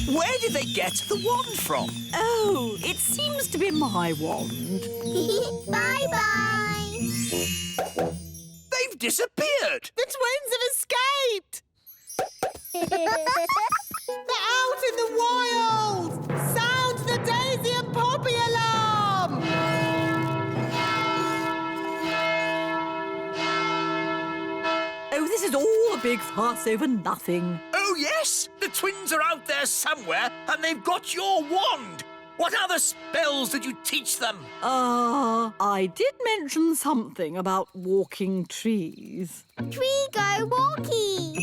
Where did they get the wand from? Oh, it seems to be my wand. Bye-bye. They've disappeared. The twins have escaped. They're out in the wild. Sound the Daisy and Poppy alarm. Oh, this is all a big fuss over nothing. Oh, yes. The twins are out there somewhere and they've got your wand. What other spells did you teach them? I did mention something about walking trees. Tree go walkies.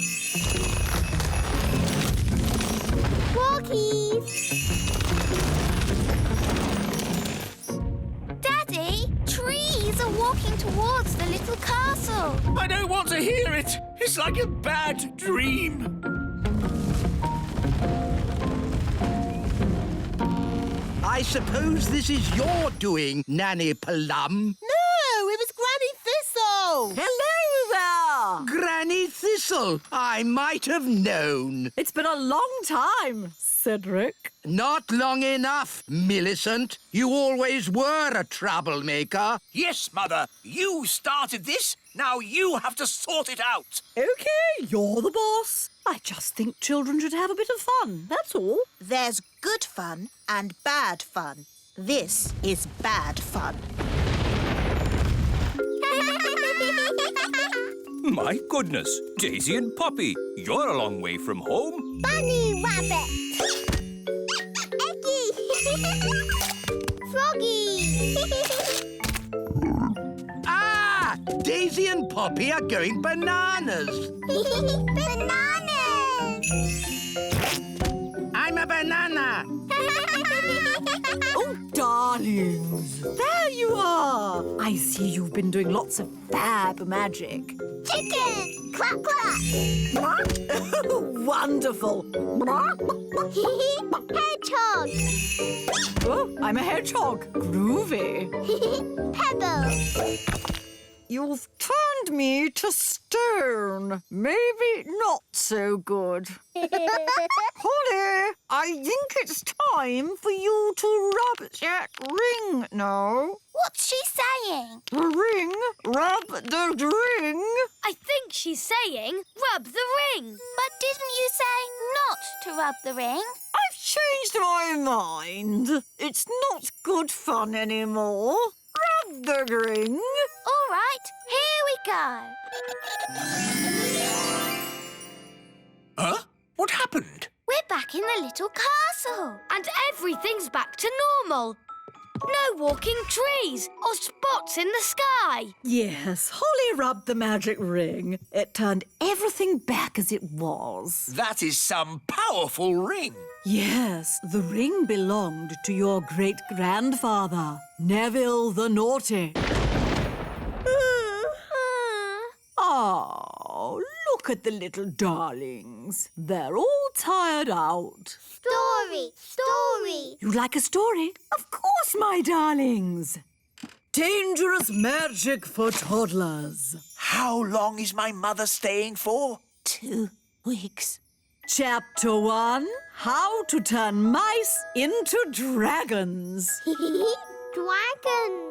Walkies. Daddy, trees are walking towards the little castle. I don't want to hear it. It's like a bad dream. I suppose this is your doing, Nanny Plum. No, it was Granny Thistle. Hello there! Granny Thistle, I might have known. It's been a long time, Cedric. Not long enough, Millicent. You always were a troublemaker. Yes, Mother. You started this. Now you have to sort it out. OK, you're the boss. I just think children should have a bit of fun, that's all. There's good fun and bad fun. This is bad fun. My goodness, Daisy and Poppy, you're a long way from home. Bunny rabbit. Eggy. Froggy. Ah! Daisy and Poppy are going bananas. Bananas. I'm a banana. Oh, darlings, there you are. I see you've been doing lots of fab magic. Chicken. Clap, clap. Oh, wonderful. Hedgehog. Oh, I'm a hedgehog. Groovy. Pebble. You've turned me to stone. Maybe not so good. Holly, I think it's time for you to rub that ring now. What's she saying? The ring? Rub the ring? I think she's saying rub the ring. But didn't you say not to rub the ring? I've changed my mind. It's not good fun anymore. Rub the ring. All right, here we go. Huh? What happened? We're back in the little castle. And everything's back to normal. No walking trees or spots in the sky. Yes, Holly rubbed the magic ring. It turned everything back as it was. That is some powerful ring. Yes, the ring belonged to your great-grandfather, Neville the Naughty. Oh, look at the little darlings. They're all tired out. Story. You like a story? Of course, my darlings. Dangerous magic for toddlers. How long is my mother staying for? 2 weeks. Chapter 1, How to Turn Mice into Dragons. Dragon.